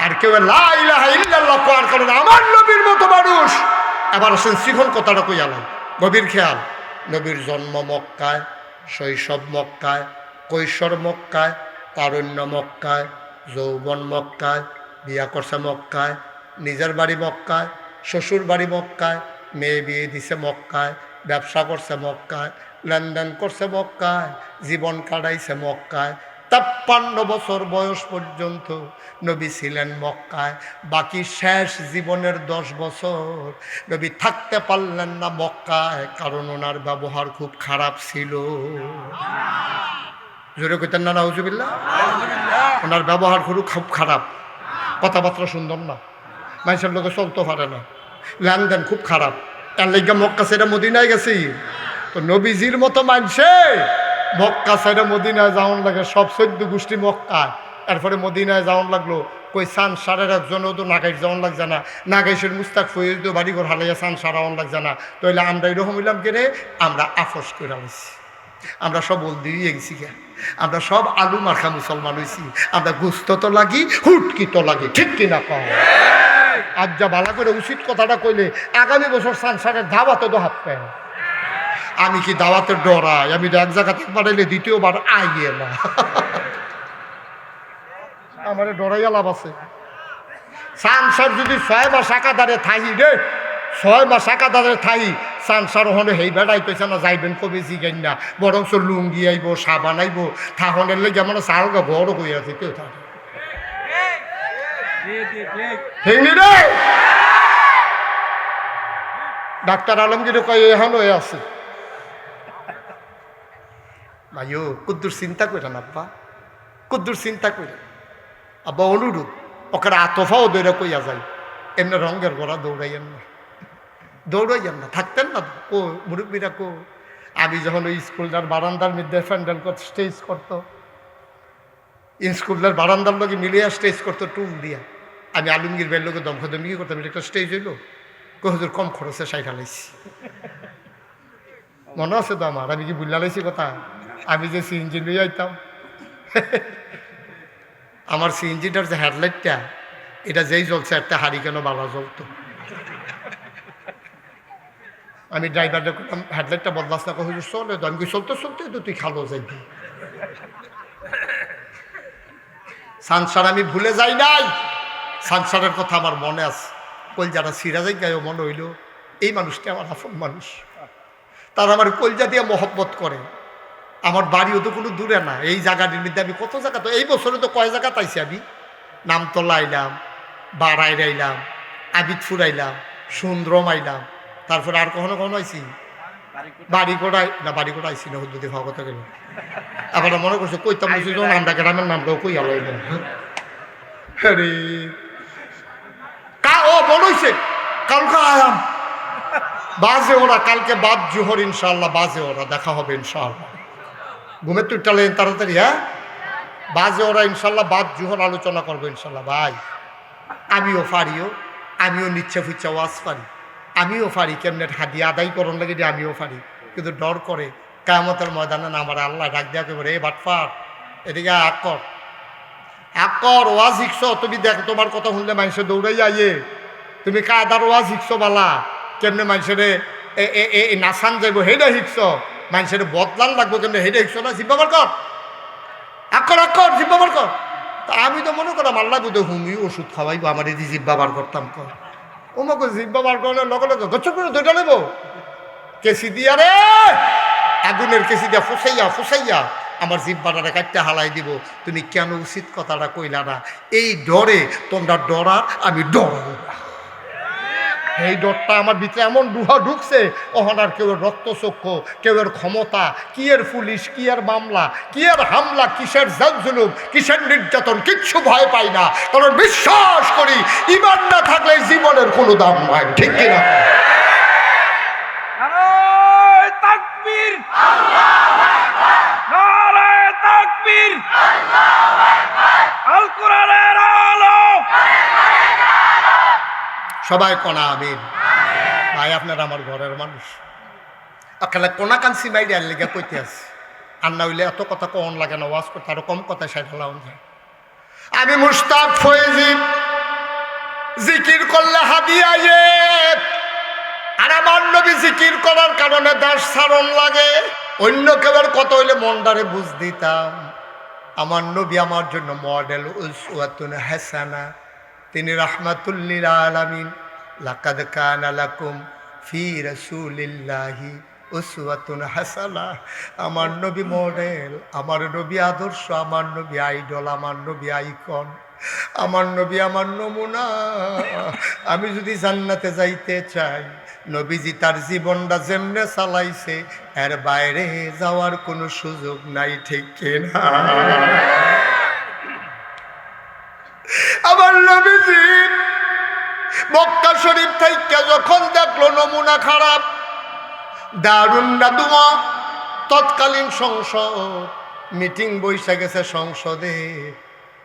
আর কেউ লা ইলাহা ইল্লাল্লাহ কোয়ার কারণে আমার নবীর মতো মানুষ। এবার আসেন শিখন কথাটা কইয়ালাম, গভীর খেয়াল। নবীর জন্ম মক্কায়, শৈশব মক্কায়, কৈশোর মক্কায়, তারুণ্য মক্কায়, যৌবন মক্কায়, বিয়া করছে মক্কায়, নিজের বাড়ি মক্কায়, শ্বশুর বাড়ি মক্কায়, মেয়ে বিয়ে দিছে মক্কায়, ব্যবসা করছে মক্কায়, লেনদেন করছে মক্কায়, জীবন কাটাইছে মক্কায়। 53 বছর বয়স পর্যন্ত নবী ছিলেন মক্কায়। বাকি শেষ জীবনের 10 বছর নবী থাকতে পারলেন না মক্কায়, কারণ ওনার ব্যবহার খুব খারাপ ছিল। জোরে কইতেন না নাউজুবিল্লাহ? ওনার ব্যবহার খুব খারাপ, কথাবার্তা সুন্দর না, মানুষের লোকে চলতে পারে না, লেনদেন খুব খারাপ। এর লেগে মক্কা ছেড়ে মদিনায় গেছি। তো নবীজির মতো মানুষে মক্কা ছেড়ে মদিনায় যাওয়ান লাগে, সব 14 গোষ্ঠী মক্কায়। এরপরে মদিনায় যাওয়ান লাগলো, কই সান সারের একজনও তো নাগাইশ যাওয়ান লাগছে না, নাগাইশের মুস্তাক ফয়েজ তো বাড়িঘর হালাইয়া সান সারাওয়ান লাগছে না। তাইলে আমরা এরকম হইলাম কেনে, আমরা আফস করে আলাইছি, আমরা সব বল দিয়ে গেছি কে, আমরা সব আলু মার্খা মুসলমান হয়েছি, আমরা গুস্ত তো লাগি, হুটকি তো লাগে, ঠিক কিনা কম। আজ যা ভালো করে উচিত কথাটা কইলে আগামী বছর সান সারের ধাবাতে তো হাত পায়। আমি কি দাওয়াতের ডরাই? আমি এক জায়গা থেকে পাঠাইলে দ্বিতীয়বার আইয়ে না, আমার ডরাইয়া লাভ আছে। সানসার যদি 6 মাস একাধারে থাই রে, 6 মাস একাধারে থাই, সানসার হনে হেই বেড়াইতেছে না যাইবেন কবে জিগাইন না বরঞ্চ লুঙ্গি আইব সাবান আইব থাহনের লেগে মানে চালগা বড় হয়ে আছে কেউ থাকে রে ডাক্তার আলমগীর কয় এখন হয়ে আছে ভাইও কুদ্দুর চিন্তা করে না আব্বা কুদ্দুর চিন্তা করে আব্বা অনুরোধ ওকে আতফাও দৌড়া কইয়া যায় এমনি রঙের গোড়া দৌড়াইয়েন না দৌড়াইয়েন না থাকতেন না কো মুরব্বীরা কো আমি যখন ওই স্কুলটার বারান্দার মধ্যে প্যান্ডেল স্টেজ করতো স্কুলের বারান্দার লোকে মিলিয়ে স্টেজ করতো টুল দিয়া আমি আলমগীর বের লোকে দমখদমি কি করতাম এটা একটা স্টেজ হইলো হুজুর কম খরচে সাইড হালাইছি মনে আছে তো আমার আমি কি বুঝলা লাইছি কথা আমি যে সিএনজি লইয়া আইতাম আমার সিএনজিটার যে হেডলাইটটা এটা যেই জ্বলছে একটা হাড়ি কেন বালা জ্বলতো আমি ড্রাইভারটা করতাম হেডলাইটটা বদলাস না হুজুর চলে তো আমি চলতে চলতে তো তুই খালো যাইবি সানসার আমি ভুলে যাই নাই সানসারের কথা আমার মনে আছে কলজাটা সিরাজাই গায়েও মনে হইল এই মানুষটা আমার আপন মানুষ তারা আমার কলজা দিয়ে মহব্বত করে আমার বাড়িও তো কোনো দূরে না এই জায়গাটির মধ্যে আমি কত জায়গা তো এই বছরে তো কয় জায়গা পাইছি আমি নামতলা আইলাম বাড়াইর আইলাম আবিদপুর আইলাম সুন্দরম আইলাম তারপরে আর কখনো কখনো আইছি বাড়িকোড়াই না বাড়িকোড়া আইসি না হুদ্দুদি খাওয়া কথা গেল আবার মনে করছো কইতাম নামটা গ্রামের নামটাও কই আলাইলাম আরে ও মনে হয়েছে কালকে আয়াম বাজে ওরা কালকে বাদ জোহর ইনশাল্লাহ বাজে ওরা দেখা হবে ইনশাল্লাহ ঘুমের তুই টালেন তাড়াতাড়ি হ্যাঁ বাজে ওরা ইনশাল্লাহ বাদ জোহর আলোচনা করবো ইনশাল্লাহ ভাই আমিও পারিও আমিও নিচ্ছে ফুচ্ছে ওয়াজ পারি আমিও পারি কেমনে হাদিয়া আদায় করন লাগে আমিও পারি কিন্তু ডর করে কিয়ামতের ময়দানে না আমার আল্লাহ ডাক দেওয়া কেবল এই বাটফার এদিকে আকর ওয়াজ শিখছ তুমি দেখ তোমার কথা শুনলে মানুষে দৌড়াই আইয়ে তুমি কায়দার ওয়াজ শিখছ বালা কেমনে মানুষের নাচান যাইব সেইটা শিখছ মানুষের বদলান লাগবো কেমনে সেইটা শিখছ না জিব্বাবার কর আকর জিব্বাবার কর তা আমি তো মনে করলাম আল্লাহ বোধ হুমি ওষুধ খাওয়াইব আমার এই জিব্বা বার করতাম কর ওমাকে জিব্বা বার করলে লগে লগে গচ্ছ করে দুইটা নেব কেসি দিয়া রে আগুনের কেসি দিয়া ফুসাইয়া আমার জিব্বাটারে কাটতে হালাই দিব তুমি কেন উচিত কথাটা কইলা না এই ডরে তোমরা ডরার আমি ডরাবো এই ডরটা আমার ভিতরে এমন ডুহা ঢুকছে ওহনার কেউ রক্তচক্ষু কেউ ক্ষমতা কি এর পুলিশ কি এর মামলা কি এর হামলা কিসের জুলুম কিসের নির্যাতন কিচ্ছু ভয় পাই না কারণ বিশ্বাস করি ঈমান না থাকলে জীবনের কোনো দাম নাই ঠিক কিনা
তাকবীর নারায়ে তাকবীর আল কোরআনের আলো
সবাই কোনা আমিন ভাই আপনার আমার ঘরের মানুষ আকালে কোনা কানসি মাইডি আর লেগে কইতে আছে আর না হইলে এত কথা কন লাগে না ওয়াজ করতে আরো কম কথা সাইডালাম যায় আমি মুশতাক ফয়েজি জিকির করলে হাদিয়া আর আমার নবী জিকির করার কারণে দাস সারণ লাগে অন্য কেউর কত হইলে মনটারে বুঝ দিতাম আমার নবী আমার জন্য মডেল উসওয়াতুন হাসানা তিনি রাহমাতুল লিল আলামিন লাকাদ কানা লাকুম ফি রাসূলিল্লাহি উসওয়াতুন হাসানা আমার নবী মডেল আমার নবী আদর্শ আমার নবী আইডল আমার নবী আইকন আমার নবী আমার নমুনা আমি যদি জান্নাতে যাইতে চাই নবীজি তার জীবনটা যেমনে চালাইছে এর বাইরে যাওয়ার কোনো সুযোগ নাই ঠিক কিনা আমার নবীজি মক্কা শরীফ থেকে যখন দেখলো নমুনা খারাপ দারুন নাদুয়া তৎকালীন সংসদ মিটিং বইসা গেছে সংসদে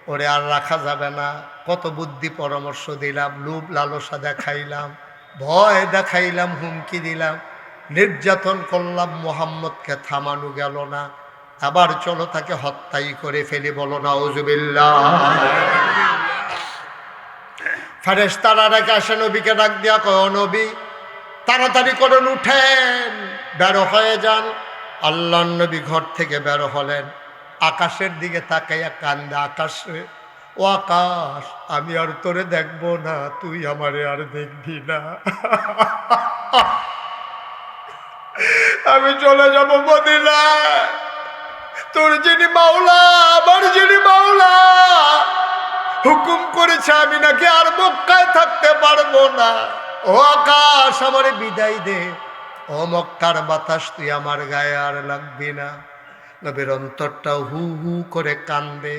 ওরে আর রাখা যাবে না কত বুদ্ধি পরামর্শ দিলাম লোভ লালসা দেখাইলাম ভয় দেখাইলাম হুমকি দিলাম নির্যাতন করলাম মোহাম্মদকে থামানো গেল না আবার চলো তাকে হত্যাই করে ফেলি বলো না আউযুবিল্লাহ ফেরেশতারা রেখে আসে নবীকে ডাক দিয়া কয় নবী তাড়াতাড়ি করেন উঠেন বের হয়ে যান আল্লাহর নবী ঘর থেকে বের হলেন আকাশের দিকে তাকাইয়া কান্দে আকাশে ও আকাশ আমি আর তোরে দেখবো না তুই আমারে আর দেখবি না আমি চলে যাব মদিনায়। তোর যিনি মাওলা, আমার যিনি মাওলা হুকুম করেছে আমি নাকি আর মক্কায় থাকতে পারবো না। ও আকাশ আমারে বিদায় দে, ও মক্কার বাতাস তুই আমার গায়ে আর লাগবি না। নবীর অন্তরটা হু হু করে কান্দে।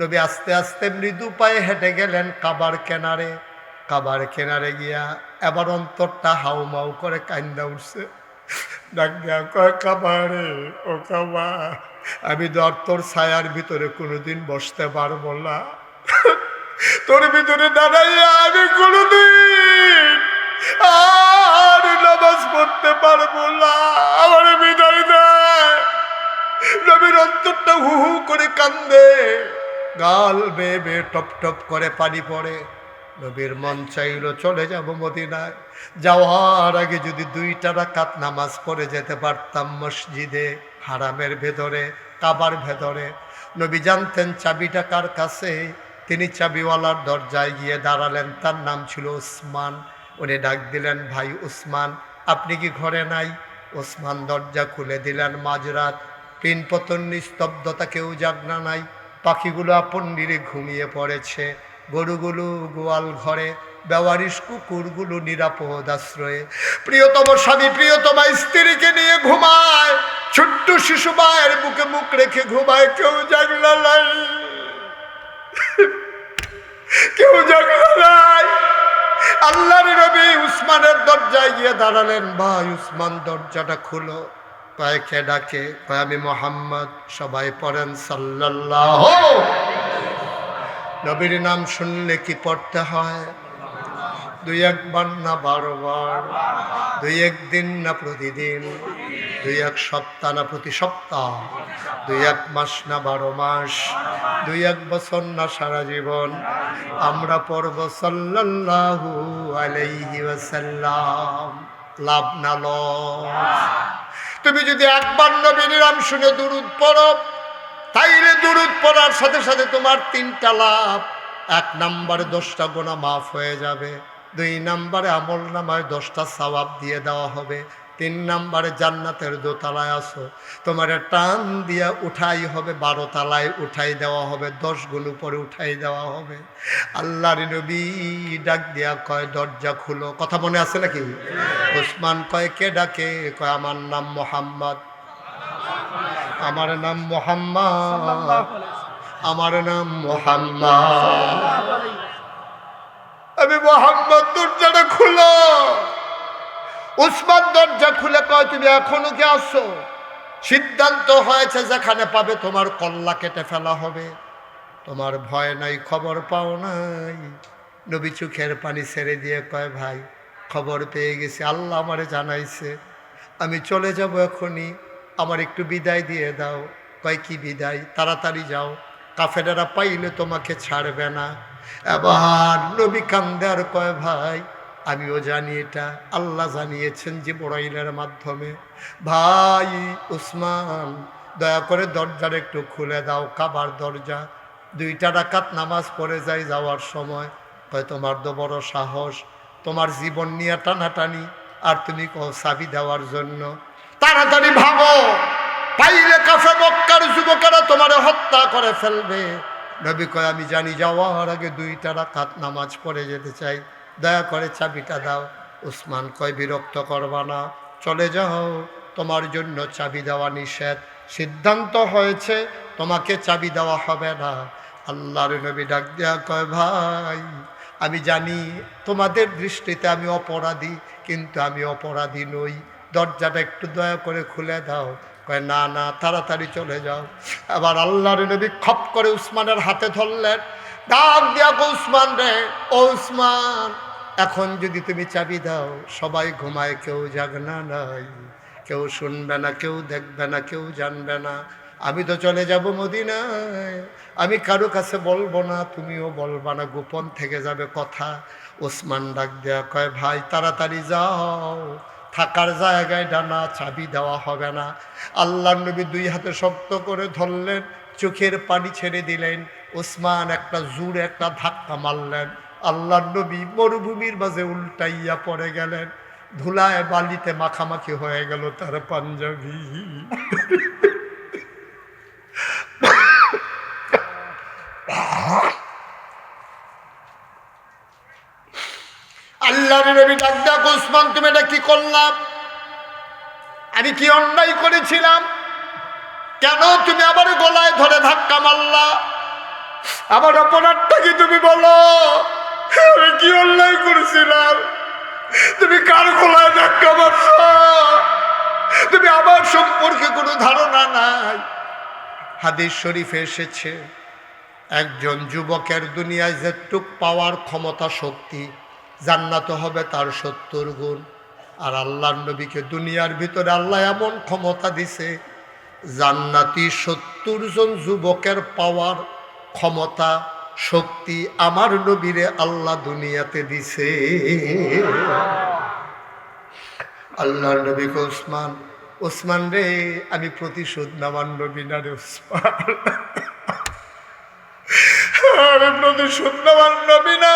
নবী আস্তে আস্তে মৃদু পায়ে হেঁটে গেলেন কাবার কেনারে। কাবার কেনারে গিয়া এবার অন্তরটা হাউমাউ করে কান্দা উঠছে। ডাক দেয়া কয়, কাবারে ও কাবা, আমি তো আর তোর ছায়ার ভিতরে কোনোদিন বসতে পারবো না। তোর ভিতরে দাঁড়াইয়া আমি কোনোদিন আর নামাজ পড়তে পারবো না, আমার বিদায় দেয়। নবীর অন্তরটা হু হু করে কান্দে, গাল বেয়ে বেয়ে টপ টপ করে পানি পড়ে। নবীর মন চাইল চলে যাব মদিনায়। যাওয়ার আগে যদি 2 রাকাত নামাজ পড়ে যেতে পারতাম মসজিদে হারামের ভেতরে, কাবার ভেতরে। নবী জানতেন চাবিটা কার কাছে। তিনি চাবিওয়ালার দরজায় গিয়ে দাঁড়ালেন। তার নাম ছিল ওসমান। উনি ডাক দিলেন, ভাই ওসমান, আপনি কি ঘরে নাই? ওসমান দরজা খুলে দিলেন। মাঝরাত, পিনপতন, নিস্তব্ধতা, কেউ জাগনা নাই। পাখিগুলো আপন নিরে ঘুমিয়ে পড়েছে। গরুগুলো গোয়াল ঘরে, বেওয়ারিশ কুকুরগুলো নিরাপদ আশ্রয়ে। প্রিয়তম স্বামী প্রিয়তমা স্ত্রীকে নিয়ে ঘুমায়। ছোট্ট শিশু মায়ের বুকে মুখ রেখে ঘুমায়। কেউ জাগলা নাই, কেউ জাগলা নাই। আল্লাহর নবী উসমানের দরজায় গিয়ে দাঁড়ালেন। ভাই উসমান দরজাটা খুলো। কয়, কে ডাকে? কয়, আমি মোহাম্মদ। সবাই পড়েন সাল্লাল্লাহু। নবীর নাম শুনলে কি পড়তে হয়? 2-1 বার না 12 বার? 2-1 দিন না প্রতিদিন? 2-1 সপ্তাহ না প্রতি সপ্তাহ? 2-1 মাস না 12 মাস? 2-1 বছর না সারা জীবন? আমরা পড়ব সাল্লাল্লাহু আলাইহি ওয়াসাল্লাম। লাভ না লস? তুমি যদি একবার নবীর নাম শুনে দুরূদ পড়ো, তাইলে দুরূদ পড়ার সাথে সাথে তোমার 3টা লাভ। 1 নম্বরে 10টা গুনাহ মাফ হয়ে যাবে। 2 নম্বরে আমল নামায় 10টা সওয়াব দিয়ে দেওয়া হবে। 3 নম্বরে জান্নাতের দোতলায় আসো, তোমার টান দিয়া উঠাই হবে, 12 তলায় উঠাই দেওয়া হবে, 10 গুণ উপরে উঠাই দেওয়া হবে। আল্লাহর নবী ডাক দিয়া কয়, দরজা খুলো। কথা মনে আছে নাকি? ওসমান কয়, কে ডাকে? কয়, আমার নাম মোহাম্মদ। আমার নাম মোহাম্মদ, আমার নাম মোহাম্মদ, আমি মোহাম্মদ। দরজাটা খুলো। উসমান দরজা খুলে কয়, তুমি এখনো কি আসো? সিদ্ধান্ত হয়েছে যেখানে পাবে তোমার কল্লা কেটে ফেলা হবে। তোমার ভয় নাই, খবর পাও নাই? নবী চোখের পানি ছেড়ে দিয়ে কয়, ভাই খবর পেয়ে গেছি, আল্লাহ আমারে জানাইছে, আমি চলে যাব এখনই, আমার একটু বিদায় দিয়ে দাও। কয়, কি বিদায়? তাড়াতাড়ি যাও, কাফেরেরা পাইলে তোমাকে ছাড়বে না। এবার নবী কান্দে আর কয়, ভাই আমিও জানি এটা আল্লাহ জানিয়েছেন জিবরাইলের মাধ্যমে। ভাই উসমান, দয়া করে দরজার একটু খুলে দাও, কাবার দরজা। 2 রাকাত নামাজ পড়ে যাই যাওয়ার সময়। কয়, তোমার তো বড় সাহস, তোমার জীবন নিয়ে টানাটানি, আর তুমি কও চাবি দেওয়ার জন্য। তাড়াতাড়ি ভাগো, পাইলে কাফে মক্কার যুবকেরা তোমার হত্যা করে ফেলবে। নবী কয়, আমি জানি, যাওয়ার আগে 2 রাকাত নামাজ পড়ে যেতে চাই, দয়া করে চাবিটা দাও। উসমান কয়, বিরক্ত করবা না, চলে যাও, তোমার জন্য চাবি দেওয়া নিষেধ। সিদ্ধান্ত হয়েছে তোমাকে চাবি দেওয়া হবে না। আল্লাহর নবী ডাক দেয়া কয়, ভাই আমি জানি তোমাদের দৃষ্টিতে আমি অপরাধী, কিন্তু আমি অপরাধী নই, দরজাটা একটু দয়া করে খুলে দাও। কয়, না না, তাড়াতাড়ি চলে যাও। আবার আল্লাহর নবী খপ করে উসমানের হাতে ধরলেন। ডাক দিয়া কো, উসমান রে, ও উসমান, এখন যদি তুমি চাবি দাও, সবাই ঘুমায়, কেউ জাগনা নাই, কেউ শুনবে না, কেউ দেখবে না, কেউ জানবে না। আমি তো চলে যাব মদিনায়, আমি কারো কাছে বলবো না, তুমিও বলবা না, গোপন থেকে যাবে কথা। ওসমান ডাক দেয়া কয়, ভাই তাড়াতাড়ি যাও, থাকার জায়গায় ডানা, চাবি দেওয়া হবে না। আল্লাহর নবী 2 হাতে শক্ত করে ধরলেন, চোখের পানি ছেড়ে দিলেন। ওসমান একটা জোরে একটা ধাক্কা মারলেন। আল্লাহর নবী মরুভূমির মাঝে উল্টাইয়া পড়ে গেলেন। ধুলায় বালিতে মাখামাখি হয়ে গেল তার পাঞ্জাবি। আল্লাহর নবী ডাক ডাক, ওসমান তুমি এটা কি করলাম? আমি কি অন্যায় করেছিলাম? কেন তুমি আমার গলায় ধরে ধাক্কা মারলা? আমার অপরাধটা কি তুমি বলো? আমি কি অন্যায় করেছিলাম? তুমি কার গলায় ধাক্কা মারছ? তুমি আমার সম্পর্কে কোনো ধারণা নাই। হাদিস শরীফে এসেছে, একজন যুবকের দুনিয়ায় যেটুক পাওয়ার ক্ষমতা শক্তি, জান্নাত হবে তার 70 গুণ। আর আল্লাহর নবীকে দুনিয়ার ভিতরে আল্লাহ এমন ক্ষমতা দিছে, জান্নাতি 70 জন যুবকের পাওয়ার ক্ষমতা শক্তি আমার নবীরে আল্লাহ দুনিয়াতে দিছে। আল্লাহর নবীকে ওসমান, ওসমান রে আমি প্রতিশোধ নেওয়ার নবী না রে ওসমান, আমি প্রতিশোধ নেওয়ার নবী না।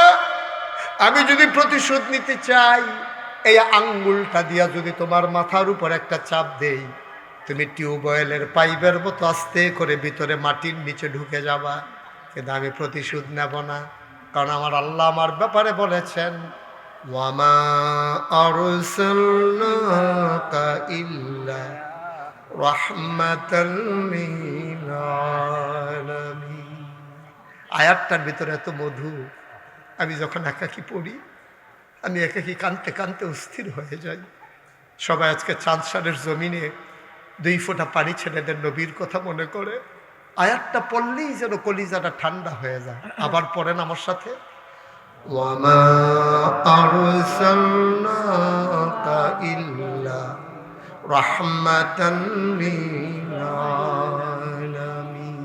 আমি যদি প্রতিশোধ নিতে চাই, এই আঙ্গুলটা দিয়া যদি তোমার মাথার উপর একটা চাপ দেই, তুমি টিউবওয়েলের পাইপের মতো আস্তে করে ভিতরে মাটির নিচে ঢুকে যাবা। কিন্তু আমি প্রতিশোধ নেব না, কারণ আমার আল্লাহ আমার ব্যাপারে বলেছেন, ওয়ামা আরসালনাকা ইল্লা রাহমাতাল লিল আলামিন। আয়াতটার ভিতরে এত মধু, আমি যখন একাকি পড়ি, আমি একাকি কানতে কানতে অস্থির হয়ে যাই। সবাই আজকে চাঁদসারের জমিনে 2 ফোঁটা পানি ছেড়ে দেন, নবীর কথা মনে করে। আয়াতটা পড়লেই যেন কলিজাটা ঠান্ডা হয়ে যায়। আবার পড়েন আমার সাথে, ওয়ামা আরসালনাকা ইল্লা রাহমাতাল লিল আলামিন।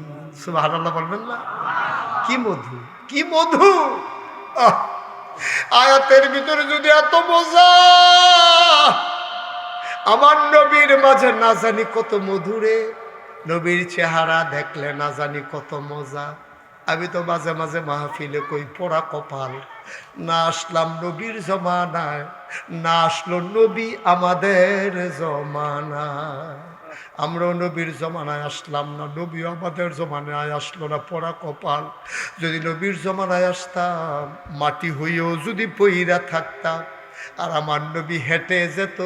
সুবহানাল্লাহ বলবেন না? কি মধু, কি মধু! আয়াতের ভিতরে যদি এত মজা, আমার নবীর মাঝে না জানি কত মধুরে, নবীর চেহারা দেখলে না জানি কত মজা। আমি তো মাঝে মাঝে মাহফিলে কই, পোড়া কপাল, না আসলাম নবীর জমানায়, না আসলো নবী আমাদের জমানায়। আমরাও নবীর জমানায় আসলাম না, নবীও আমাদের জমানায় আসলো না, পোড়া কপাল। যদি নবীর জমানায় আসতাম, মাটি হইয়েও যদি পইরা থাকতাম, আর আমার নবী হেঁটে যেত,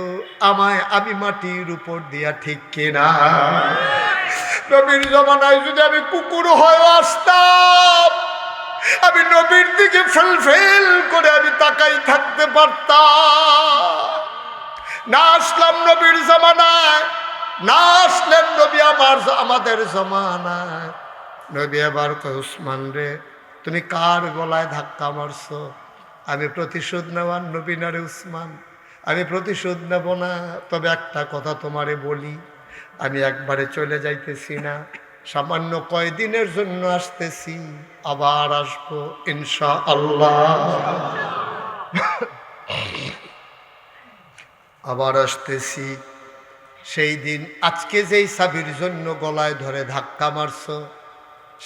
আমি মাটির উপর দিয়া, ঠিক কিনা? নবীর জমানায় যদি আমি কুকুর হয়ে আসতাম, আমি নবীর দিকে ফেল ফেল করে আমি তাকাই থাকতে পারতাম। না আসলাম নবীর জমানায়, না আসলেন নবী আমাদের জমানায়। নবী এবার কয়, ওসমান রে তুমি কার গলায় ধাক্কা মারছো? আমি প্রতিশোধ নেওয়ার নবী না রে ওসমান, আমি প্রতিশোধ নেব না। তবে একটা কথা তোমারে বলি, আমি একবারে চলে যাইতেছি না, সামান্য কয়দিনের জন্য আসতেছি, আবার আসবো ইনশাআল্লাহ। আবার আসতেছি। সেই দিন, আজকে যেই চাবির জন্য গলায় ধরে ধাক্কা মারছো,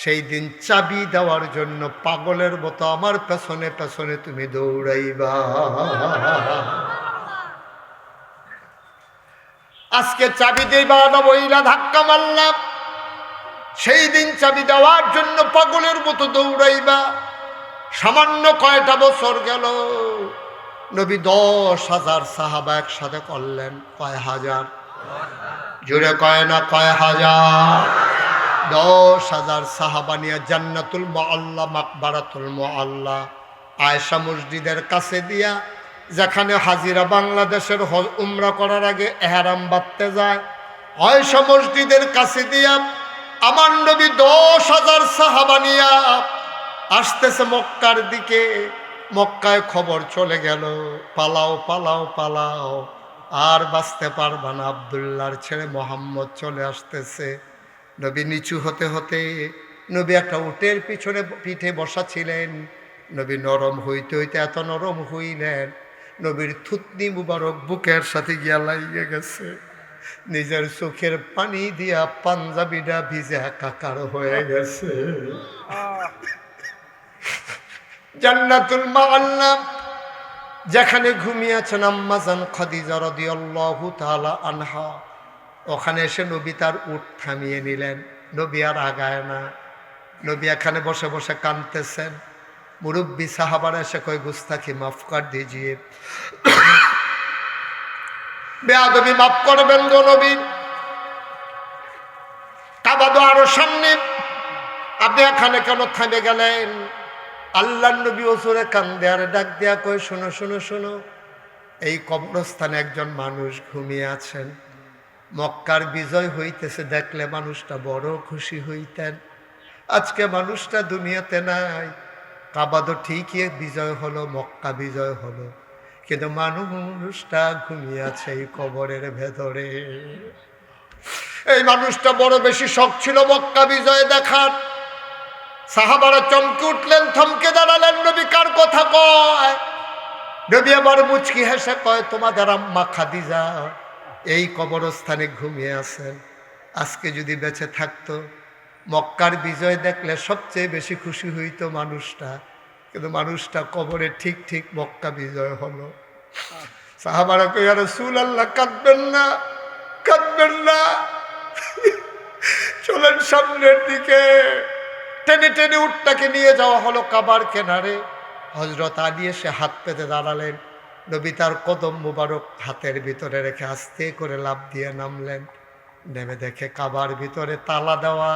সেই দিন চাবি দেওয়ার জন্য পাগলের মতো আমার পেছনে পেছনে তুমি দৌড়াইবা। আজকে চাবি দেবা না বইলা ধাক্কা মারলাম, সেই দিন চাবি দেওয়ার জন্য পাগলের মতো দৌড়াইবা। সামান্য কয়টা বছর গেল, নবী 10,000 সাহাবা একসাথে করলেন। কয় হাজার? জোরে কয় না কয় হাজার? 10,000 সাহাবা নিয়ে জান্নাতুল মুআল্লা, মাকবারাতুল মুআল্লা, আয়েশা মসজিদের কাছে দিয়া, যেখানে হাজিরা বাংলাদেশের উমরা করার আগে এহরাম বাঁধতে যায়, আয়েশা মসজিদের কাছে দিয়া আমার নবী 10,000 সাহাবা নিয়া আসতেছে মক্কার দিকে। মক্কায় খবর চলে গেল, পালাও পালাও পালাও, আর বাঁচতে পারবা না, আব্দুল্লাহর ছেলে মোহাম্মদ চলে আসতেছে। নবী নিচু হতে হতে, নবী একটা উটের পিঠে বসা ছিলেন, নবী নরম হইতে হইতে এত নরম হইলেন, নবীর থুতনি মুবারক বুকের সাথে গিয়া লাগিয়ে গেছে। নিজের চোখের পানি দিয়া পাঞ্জাবিটা ভিজে একাকার হয়ে গেছে। জান্নাতুল মুআল্লা যেখানে ঘুমিয়েছেন আম্মা জান খাদিজা রাদিয়াল্লাহু তাআলা আনহা, ওখানে এসে নবী তার উট থামিয়ে নিলেন। নবী আর আগায় না, নবী এখানে বসে বসে কাঁদতেছেন। মুরব্বী সাহাবারা এসে কয় গুস্তাখি মাফ কর দিজিয়ে, বেয়াদবি মাফ করবেন গো নবী, কাবা তো আরো সামনে, আপনি এখানে কেন থামে গেলেন? আল্লাহর নবী ওসরে কান্দে আর ডাক দেয়া কয় শোনো শোনো শোনো, এই কবরস্থানে একজন মানুষ ঘুমিয়ে আছেন। মক্কার বিজয় হইতেছে দেখলে মানুষটা বড় খুশি হইতেন, আজকে মানুষটা দুনিয়াতে নাই। কাবা তো ঠিকই বিজয় হলো, মক্কা বিজয় হলো, কিন্তু মানুষটা ঘুমিয়ে আছে এই কবরের ভেতরে। এই মানুষটা বড় বেশি শখ ছিল মক্কা বিজয় দেখার। সাহাবারা চমকে উঠলেন, থমকে দাঁড়ালেন। নবী কার কথা কয়? নবী আবার মুচকি হেসে কয় তোমাদের আম্মা খাদিজা এই কবরস্থানে ঘুমিয়ে আছেন। আজকে যদি বেঁচে থাকতো, মক্কার বিজয় দেখলে সবচেয়ে বেশি খুশি হইতো মানুষটা, কিন্তু মানুষটা কবরে ঠিক ঠিক মক্কা বিজয় হলো। সাহাবারা কই ইয়া রাসূলুল্লাহ কাঁদবেন না, কাঁদবেন না, চলেন সামনের দিকে। টেনে টেনে উটটাকে নিয়ে যাওয়া হলো কাবার কেনারে। হযরত আলী এসে হাত পেতে দাঁড়ালেন। নবী তার কদম মুবারক হাতের ভিতরে রেখে আস্তে করে লাফ দিয়ে নামলেন। নেমে দেখে কাবার ভিতরে তালা দেওয়া,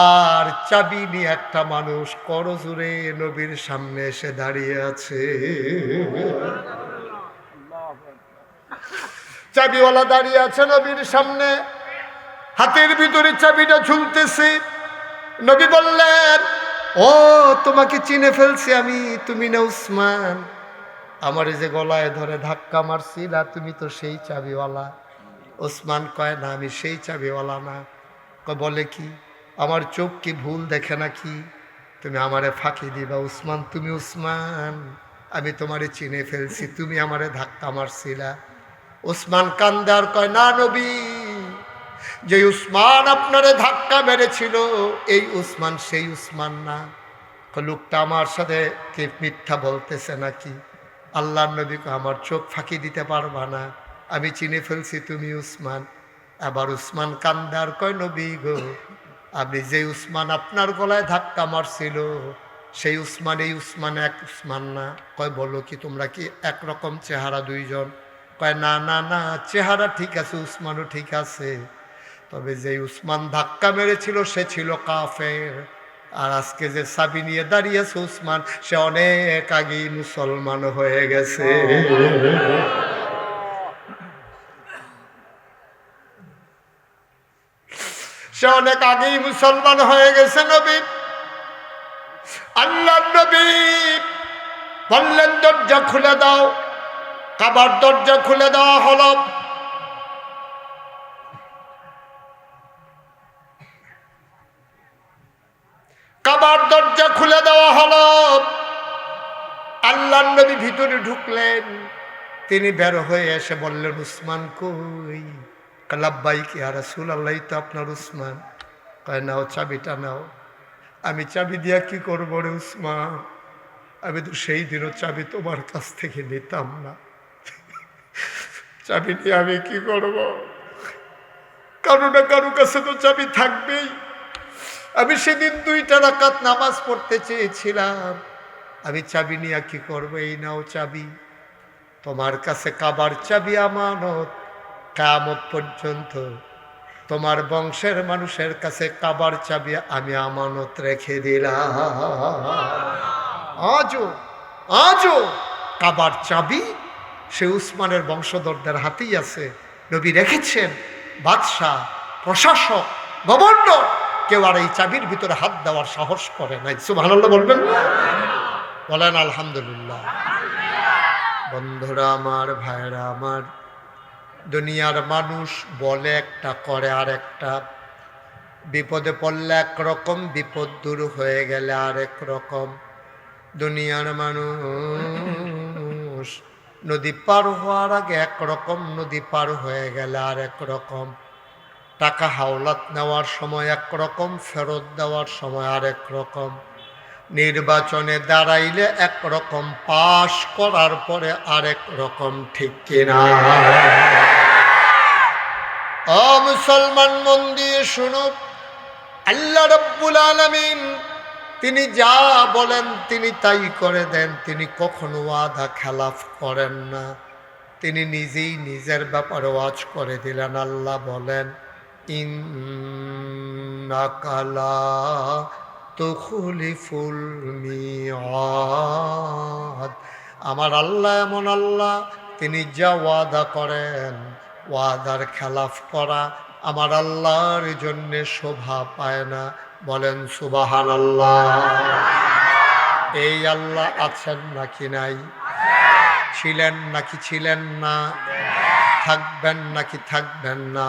আর চাবি নিয়ে একটা মানুষ করজোরে নবীর সামনে এসে দাঁড়িয়ে আছে। চাবিওয়ালা দাঁড়িয়ে আছে নবীর সামনে, হাতের ভিতরে চাবিটা ঝুলতেছে। নবী বললেন ও তোমাকে চিনে ফেলছি আমি, তুমি না উসমান? আমার যে গলায় ধরে ধাক্কা মারছিলা তুমি তো সেই চাবিওয়ালা। উসমান কয় না, আমি সেই চাবিওয়ালা না। বলে কি আমার চোখ কি ভুল দেখে নাকি? তুমি আমারে ফাঁকি দিবা? উসমান তুমি উসমান, আমি তোমারে চিনে ফেলছি, তুমি আমারে ধাক্কা মারছিলা। উসমান কান্দে আর কয় না নবী, যে উসমান আপনারে ধাক্কা মেরেছিল এই উসমান সেই উসমান না। লোকটা আমার সাথে কি মিথ্যা বলতেছে নাকি? আল্লাহর নবী কয় আমার চোখ ফাঁকি দিতে পারবা না, আমি চিনে ফেলছি তুমি উসমান। আবার উসমান কান্দে আর কয় নবী গো, আপনি যে উসমান আপনার গলায় ধাক্কা মারছিল সেই উসমান এই উসমান এক উসমান না। কয় বলো কি তোমরা কি একরকম চেহারা দুইজন? কয় না না না, চেহারা ঠিক আছে, উসমানও ঠিক আছে, তবে যে উসমান ধাক্কা মেরেছিল সে ছিল কাফের, আর আজকে যে চাবি নিয়ে দাঁড়িয়েছে উসমান সে অনেক আগেই মুসলমান হয়ে গেছে। সে অনেক আগেই মুসলমান হয়ে গেছে। নবী আল্লাহ নবী বললেন দরজা খুলে দাও। কাবার দরজা খুলে দেওয়া হলো। কাবার দরজা খুলে দেওয়া হলো। আল্লাহর নবী ভিতরে ঢুকলেন। তিনি বের হয়ে এসে বললেন উসমান কই? লাব্বাইক ইয়া রাসূলুল্লাহ, তো আপনার উসমান। কয় নাও চাবিটা নাও। আমি চাবি দিয়া কি করবো রে উসমান? আমি তো সেই দিনও চাবি তোমার কাছ থেকে নিতাম না, চাবি দিয়ে আমি কি করব? কারো না কারো কাছে তো চাবি থাকবেই। আমি সেদিন 2টা রাকাত নামাজ পড়তে চেয়েছিলাম, আমি চাবি নিয়ে কি করবো? এই নাও চাবি, তোমার কাছে কাবার চাবি আমানত, কিয়ামত পর্যন্ত তোমার বংশের মানুষের কাছে কাবার চাবি আমি আমানত রেখে দিলাম। আজও আজও কাবার চাবি সে উসমানের বংশধরদের হাতেই আছে। নবী রেখেছেন। বাদশাহ, প্রশাসক, গভর্নর কেউ আর এই চাবির ভিতরে হাত দেওয়ার সাহস করে নাই। সুবহানাল্লাহ বলবেন, বলেন আলহামদুলিল্লাহ। বন্ধুরা আমার, ভাইরা আমার, দুনিয়ার মানুষ বলে একটা করে আর একটা। বিপদে পড়লে একরকম, বিপদ দূর হয়ে গেলে আরেক রকম। দুনিয়ার মানুষ নদী পার হওয়ার আগে একরকম, নদী পার হয়ে গেলে আরেক রকম। টাকা হাওলাত নেওয়ার সময় একরকম, ফেরত দেওয়ার সময় আরেক রকম। নির্বাচনে দাঁড়াইলে একরকম, পাশ করার পরে আরেক রকম, ঠিক কিনা? ও মুসলমান, মন দিয়ে শুনো, আল্লাহ রাব্বুল আলামিন তিনি যা বলেন তিনি তাই করে দেন। তিনি কখনো ওয়াদা খেলাফ করেন না। তিনি নিজেই নিজের ব্যাপারে ওয়াজ করে দিলেন। আল্লাহ বলেন, ইন্নাকা লা তুখলিফুল মিআদ। আমার আল্লাহ এমন আল্লাহ, তিনি যা ওয়াদা করেন, ওয়াদার খেলাফ করা আমার আল্লাহর জন্যে শোভা পায় না। বলেন সুবহানাল্লাহ। এই আল্লাহ আছেন নাকি নাই? ছিলেন নাকি ছিলেন না? থাকবেন নাকি থাকবেন না?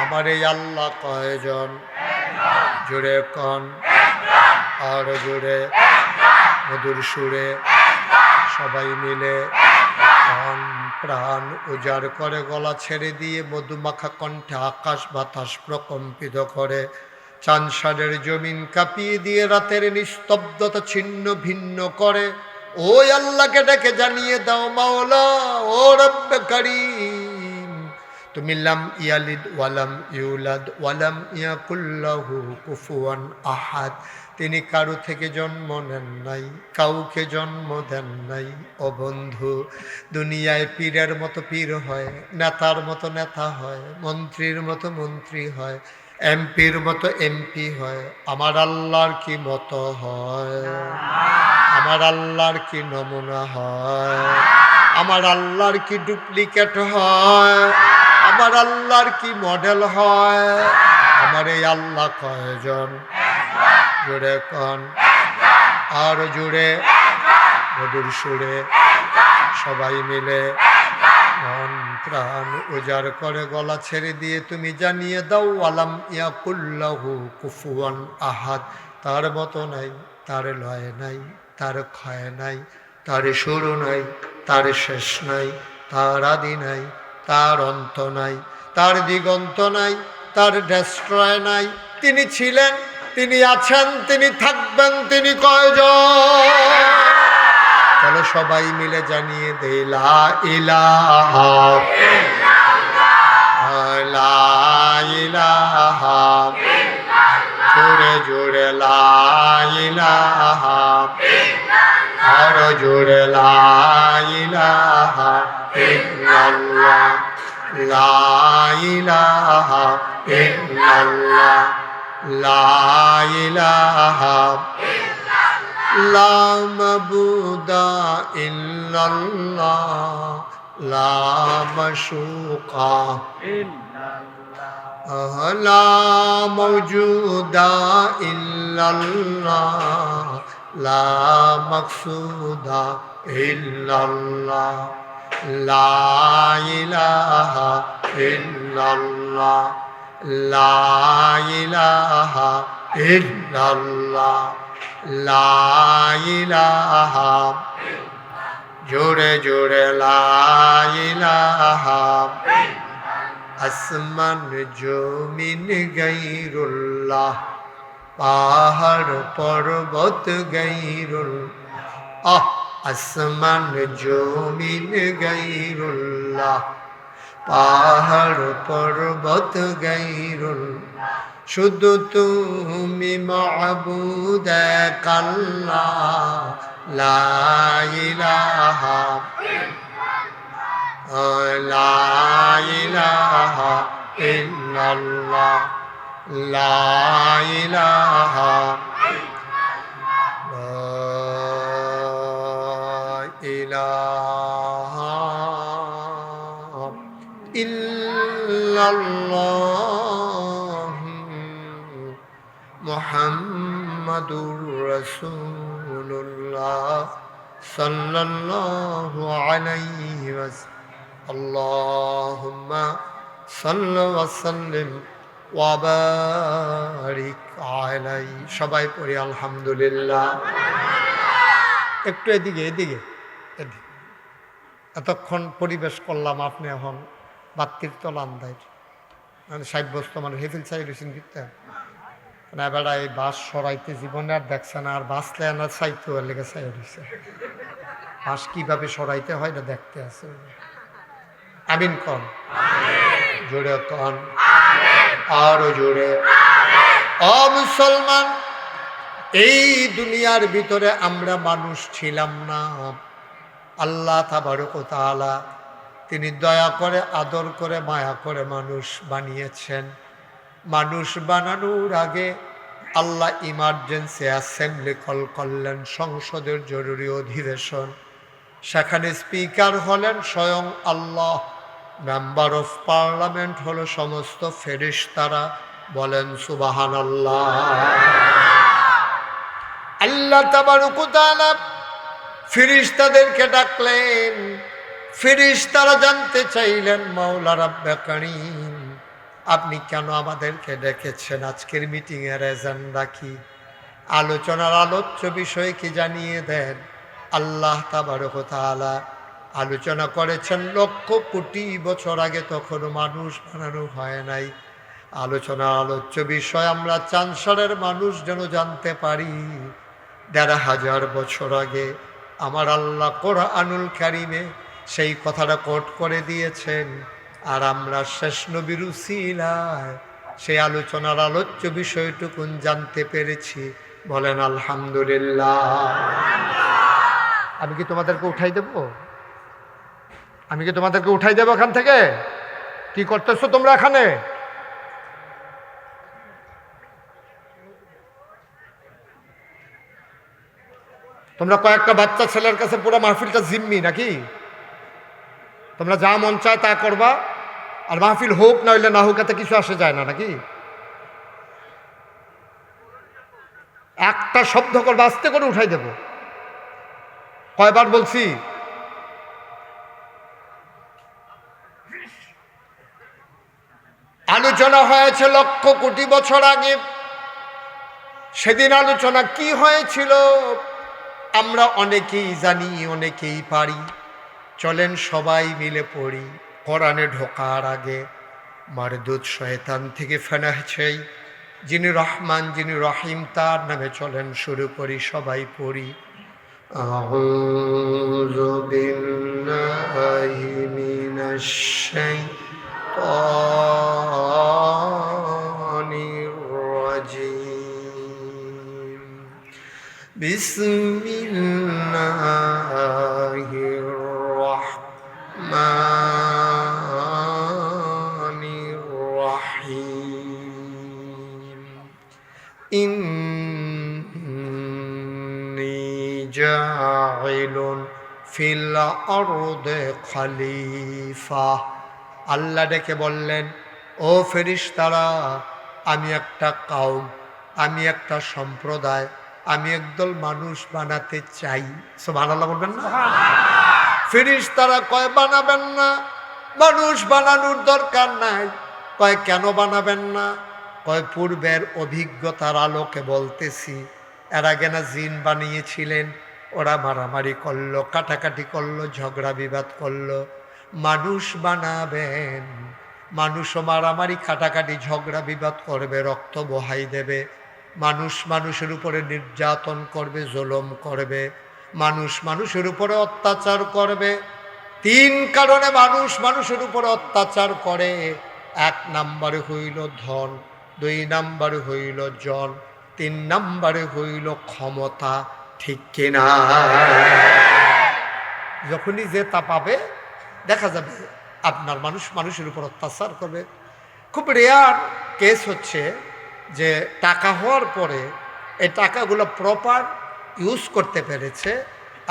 আমার এই আল্লাহ কয়জন? জুড়ে কন, আর জুড়ে, মধুর সুরে সবাই মিলে মন প্রাণ উজাড় করে, গলা ছেড়ে দিয়ে মধুমাখা কণ্ঠে আকাশ বাতাস প্রকম্পিত করে, চাঁদসারের জমিন কাঁপিয়ে দিয়ে রাতের নিস্তব্ধতা ছিন্ন ভিন্ন করে। ওই আল্লাহকে ডেকে জানিয়ে দাও, মাওলা ও রব্বে কারীম, তুমি লাম ইয়ালিদ ওয়ালাম ইউলাদ ওয়ালাম ইয়াকুল্লাহু কুফুয়ান আহাদ। তিনি কারো থেকে জন্ম নেন নাই, কাউকে জন্ম দেন নাই। ও বন্ধু, দুনিয়ায় পীরের মতো পীর হয়, নেতার মতো নেতা হয়, মন্ত্রীর মতো মন্ত্রী হয়, এমপির মতো এমপি হয়। আমার আল্লাহর কি মতো হয়? আমার আল্লাহর কি নমুনা হয়? আমার আল্লাহর কি ডুপ্লিকেট হয়? আমার আল্লাহর কি মডেল হয়? আমার এই আল্লাহ কয়জন? জুড়ে কন, আর জুড়ে, মধুর সুরে সবাই মিলে মন প্রাণ উজাড় করে গলা ছেড়ে দিয়ে তুমি জানিয়ে দাও, আলাম ইয়াকুল্লাহু কুফুয়ান আহাদ। তার মতো নাই, তার লয় নাই, তার ক্ষয় নাই, তার শুরু নাই, তার শেষ নাই, তার আদি নাই, তার অন্ত নাই, তার দিগন্ত নাই, তার ডেস্ট্রয় নাই। তিনি ছিলেন, তিনি আছেন, তিনি থাকবেন, তিনি কয়জন? চলো সবাই মিলে জানিয়ে দেই, লা ইলাহা ইল্লাল্লাহ, লা ইলাহা ইল্লাল্লাহ, জোরে জোরে লা ইলাহা ইল্লাল্লাহ, আর জোরে লা ইলাহা ইল্লাল্লাহ, লা ইলাহা ইল্লাল্লাহ, লা ইলাহা লা মাবুদা ইল্লাল্লাহ, লা মাশুকা ইল্লাল্লাহ, লা মাওজুদা ইল্লাল্লাহ, লা মাকসুদা ইল্লাল্লাহ, লা ইলাহা ইল্লাল্লাহ, লা ইলাহা ইল্লাল্লাহ, লা ইলাহা, জোরে জোরে লা ইলাহা। আসমান জমিন গায়রুল্লাহ, পাহাড় পর্বত গায়রুল্লাহ, আসমান জমিন গায়রুল্লাহ, পাহাড় পর্বত গায়রুল্লাহ, শুধু তুমি মাবুদ এক আল্লাহ, লা ইলাহা লা ইলাহা ইল্লাল্লাহ, লা ইলাহা লা ইলাহা ইল্লাল্লাহ, মুহাম্মাদুর রাসূলুল্লাহ সাল্লাল্লাহু আলাইহি ওয়াসাল্লাম। আল্লাহুম্মা সাল্লি ওয়া সাল্লিম ওয়া বারিক আলাইহি। সবাই পড়ি আলহামদুলিল্লাহ। একটু এদিকে এদিকে এদিকে। এতক্ষণ পরিবেশ করলাম, আপনি এখন বাত্তির তলান দেয় মানে সাব্যস্ত মানে হেফিল চাই রয়েছেন কিনতে না বেড়া এই বাস সরাইতে জীবনে আর দেখছে না, আর বাসলে না চাইতে লেগে চাই দিছে। বাস কিভাবে সরাইতে হয় না দেখতে আছে। আমিন কন, জোরে কন, আরো জোরে। ও মুসলমান, এই দুনিয়ার ভিতরে আমরা মানুষ ছিলাম না। আল্লাহ তাবারক ওয়া তাআলা তিনি দয়া করে, আদর করে, মায়া করে মানুষ বানিয়েছেন। মানুষ বানানোর আগে আল্লাহ ইমার্জেন্সি অ্যাসেম্বলি কল করলেন, সংসদের জরুরি অধিবেশন। সেখানে স্পিকার হলেন স্বয়ং আল্লাহ, মেম্বার অফ পার্লামেন্ট হলো সমস্ত ফেরেশতারা। বলেন সুবহানাল্লাহ। আল্লাহ তাবারক ওয়া তাআলা ফেরেশতাদেরকে ডাকলেন। ফেরেশতারা জানতে চাইলেন, মাওলা রাব্বে কারীম, আপনি কেন আমাদেরকে ডেকেছেন? আজকের মিটিং এর এজেন্ডা কি? আলোচনার আলোচ্য বিষয় কি জানিয়ে দেন। আল্লাহ তাবারক ওয়া তাআলা আলোচনা করেছেন লক্ষ কোটি বছর আগে, তখনও মানুষ বানানো হয় নাই। আলোচনার আলোচ্য বিষয় আমরা চাঁদশারের মানুষ যেন জানতে পারি। ১,৫০০ বছর আগে আমার আল্লাহ কোরআনুল কারীমে সেই কথাটা কোট করে দিয়েছেন। আর আমরা শেষ নবীর উসিলায় সেই আলোচনার আলোচ্য বিষয়টুকুন জানতে পেরেছি। বলেন আলহামদুলিল্লাহ। আমি কি তোমাদেরকে উঠাই দেব? আমি কি তোমাদেরকে উঠাই দেবো এখান থেকে? কি করতেছো তোমরা এখানে? তোমরা কয়েকটা বাচ্চা ছেলের কাছে পুরো মাহফিলটা জিম্মি নাকি? তোমরা যা মন চায় তা করবা, আর মাহফিল হোক না হইলে না হোক এতে কিছু আসে যায় না নাকি? একটা শব্দ করবা, আস্তে করে উঠাই দেব। কয়বার বলছি? আলোচনা হয়েছে লক্ষ কোটি বছর আগে। সেদিন আলোচনা কি হয়েছিল আমরা অনেকেই জানি, অনেকেই পারি। চলেন সবাই মিলে পড়ি। কোরআনে ঢোকার আগে মারদুদ শয়তান থেকে ফেনাহ চাই। যিনি রহমান, যিনি রহিম, তার নামে চলেন শুরু করি, সবাই পড়ি। আউযু বিল্লাহি মিনাশ শাইতানির রাজীম। বিসমিল্লাহির রাহমানির রাহিম। ইন্নী জাইলুন ফিল আরদি খলিফা। আল্লাহ ডেকে বললেন, ও ফেরেশতারা, আমি একটা কওম, আমি একটা সম্প্রদায়, আমি একদল মানুষ বানাতে চাই। সুবহানাল্লাহ বলবেন না? ফেরেশতারা কয় বানাবেন না, মানুষ বানানোর দরকার নাই। কয় কেন বানাবেন না? কয় পূর্বের অভিজ্ঞতার আলোকে বলতেছি। এর আগে না জিন বানিয়েছিলেন, ওরা মারামারি করলো, কাটাকাটি করলো, ঝগড়া বিবাদ করলো। মানুষ বানাবেন, মানুষও মারামারি কাটাকাটি ঝগড়া বিবাদ করবে, রক্ত বহাই দেবে। মানুষ মানুষের উপরে নির্যাতন করবে, জুলুম করবে, মানুষ মানুষের উপরে অত্যাচার করবে। 3 কারণে মানুষ মানুষের উপরে অত্যাচার করে। 1 নম্বরে হইল ধন, 2 নম্বরে হইল জন, 3 নম্বরে হইল ক্ষমতা। ঠিক কিনা? যখনই যে তা পাবে দেখা যাবে আপনার মানুষ মানুষের উপর অত্যাচার করবে। খুব রেয়ার কেস হচ্ছে যে টাকা হওয়ার পরে এই টাকাগুলো প্রপার ইউজ করতে পেরেছে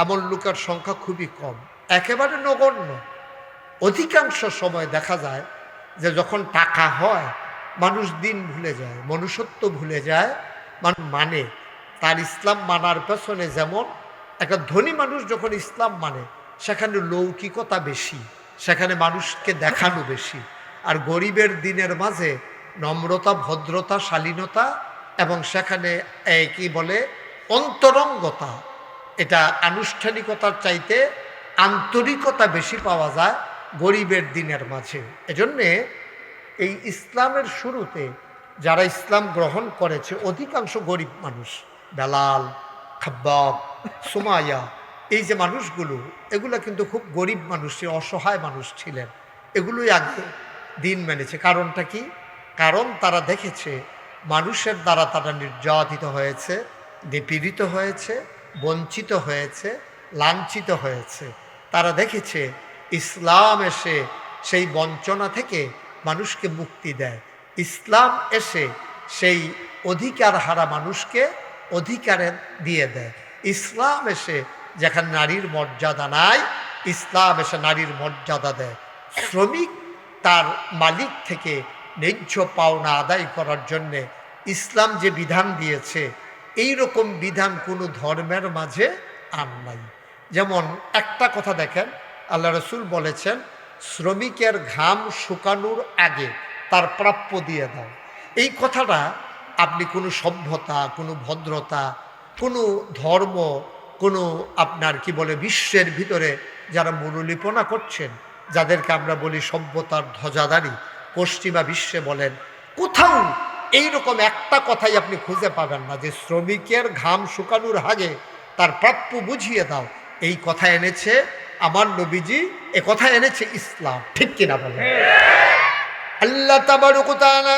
এমন লোকের সংখ্যা খুবই কম, একেবারে নগণ্য। অধিকাংশ সময় দেখা যায় যে যখন টাকা হয় মানুষ দিন ভুলে যায়, মনুষ্যত্ব ভুলে যায়। মানে তার ইসলাম মানার পেছনে যেমন একটা ধনী মানুষ যখন ইসলাম মানে সেখানে লৌকিকতা বেশি, সেখানে মানুষকে দেখানো বেশি। আর গরিবের দিনের মাঝে নম্রতা, ভদ্রতা, শালীনতা এবং সেখানে কি বলে অন্তরঙ্গতা, এটা আনুষ্ঠানিকতার চাইতে আন্তরিকতা বেশি পাওয়া যায় গরিবের দিনের মাঝে। এজন্যে এই ইসলামের শুরুতে যারা ইসলাম গ্রহণ করেছে অধিকাংশ গরিব মানুষ। বেলাল, খাব্বাব, সুমাইয়া, এই যে মানুষগুলো, এগুলো কিন্তু খুব গরিব মানুষ, অসহায় মানুষ ছিলেন। এগুলোই আগে দিন মেনেছে। কারণটা কি? কারণ তারা দেখেছে মানুষের দ্বারা তারা নির্যাতিত হয়েছে, নিপীড়িত হয়েছে, বঞ্চিত হয়েছে, লাঞ্ছিত হয়েছে। তারা দেখেছে ইসলাম এসে সেই বঞ্চনা থেকে মানুষকে মুক্তি দেয়। ইসলাম এসে সেই অধিকার হারা মানুষকে অধিকারে দিয়ে দেয়। ইসলাম এসে যেখানে নারীর মর্যাদা নাই, ইসলাম এসে নারীর মর্যাদা দেয়। শ্রমিক তার মালিক থেকে ন্যায্য পাওনা আদায় করার জন্যে ইসলাম যে বিধান দিয়েছে, এই রকম বিধান কোনো ধর্মের মাঝে আর নাই। যেমন একটা কথা দেখেন, আল্লাহ রসুল বলেছেন শ্রমিকের ঘাম শুকানোর আগে তার প্রাপ্য দিয়ে দাও। এই কথাটা আপনি কোনো সভ্যতা, কোনো ভদ্রতা, কোনো ধর্ম, কোনো আপনার কি বলে বিশ্বের ভিতরে যারা মনোলিপনা করছেন, যাদেরকে আমরা বলি সভ্যতার ধ্বজাধারী, পশ্চিমা বিশ্বে বলেন, কোথাও এইরকম একটা কথাই আপনি খুঁজে পাবেন না যে শ্রমিকের ঘাম শুকানোর আগে তার প্রাপ্য বুঝিয়ে দাও। এই কথা এনেছে আমার নবীজি, এ কথা এনেছে ইসলাম। ঠিক কিনা বলেন? আল্লাহ তাবারক ওয়া তাআলা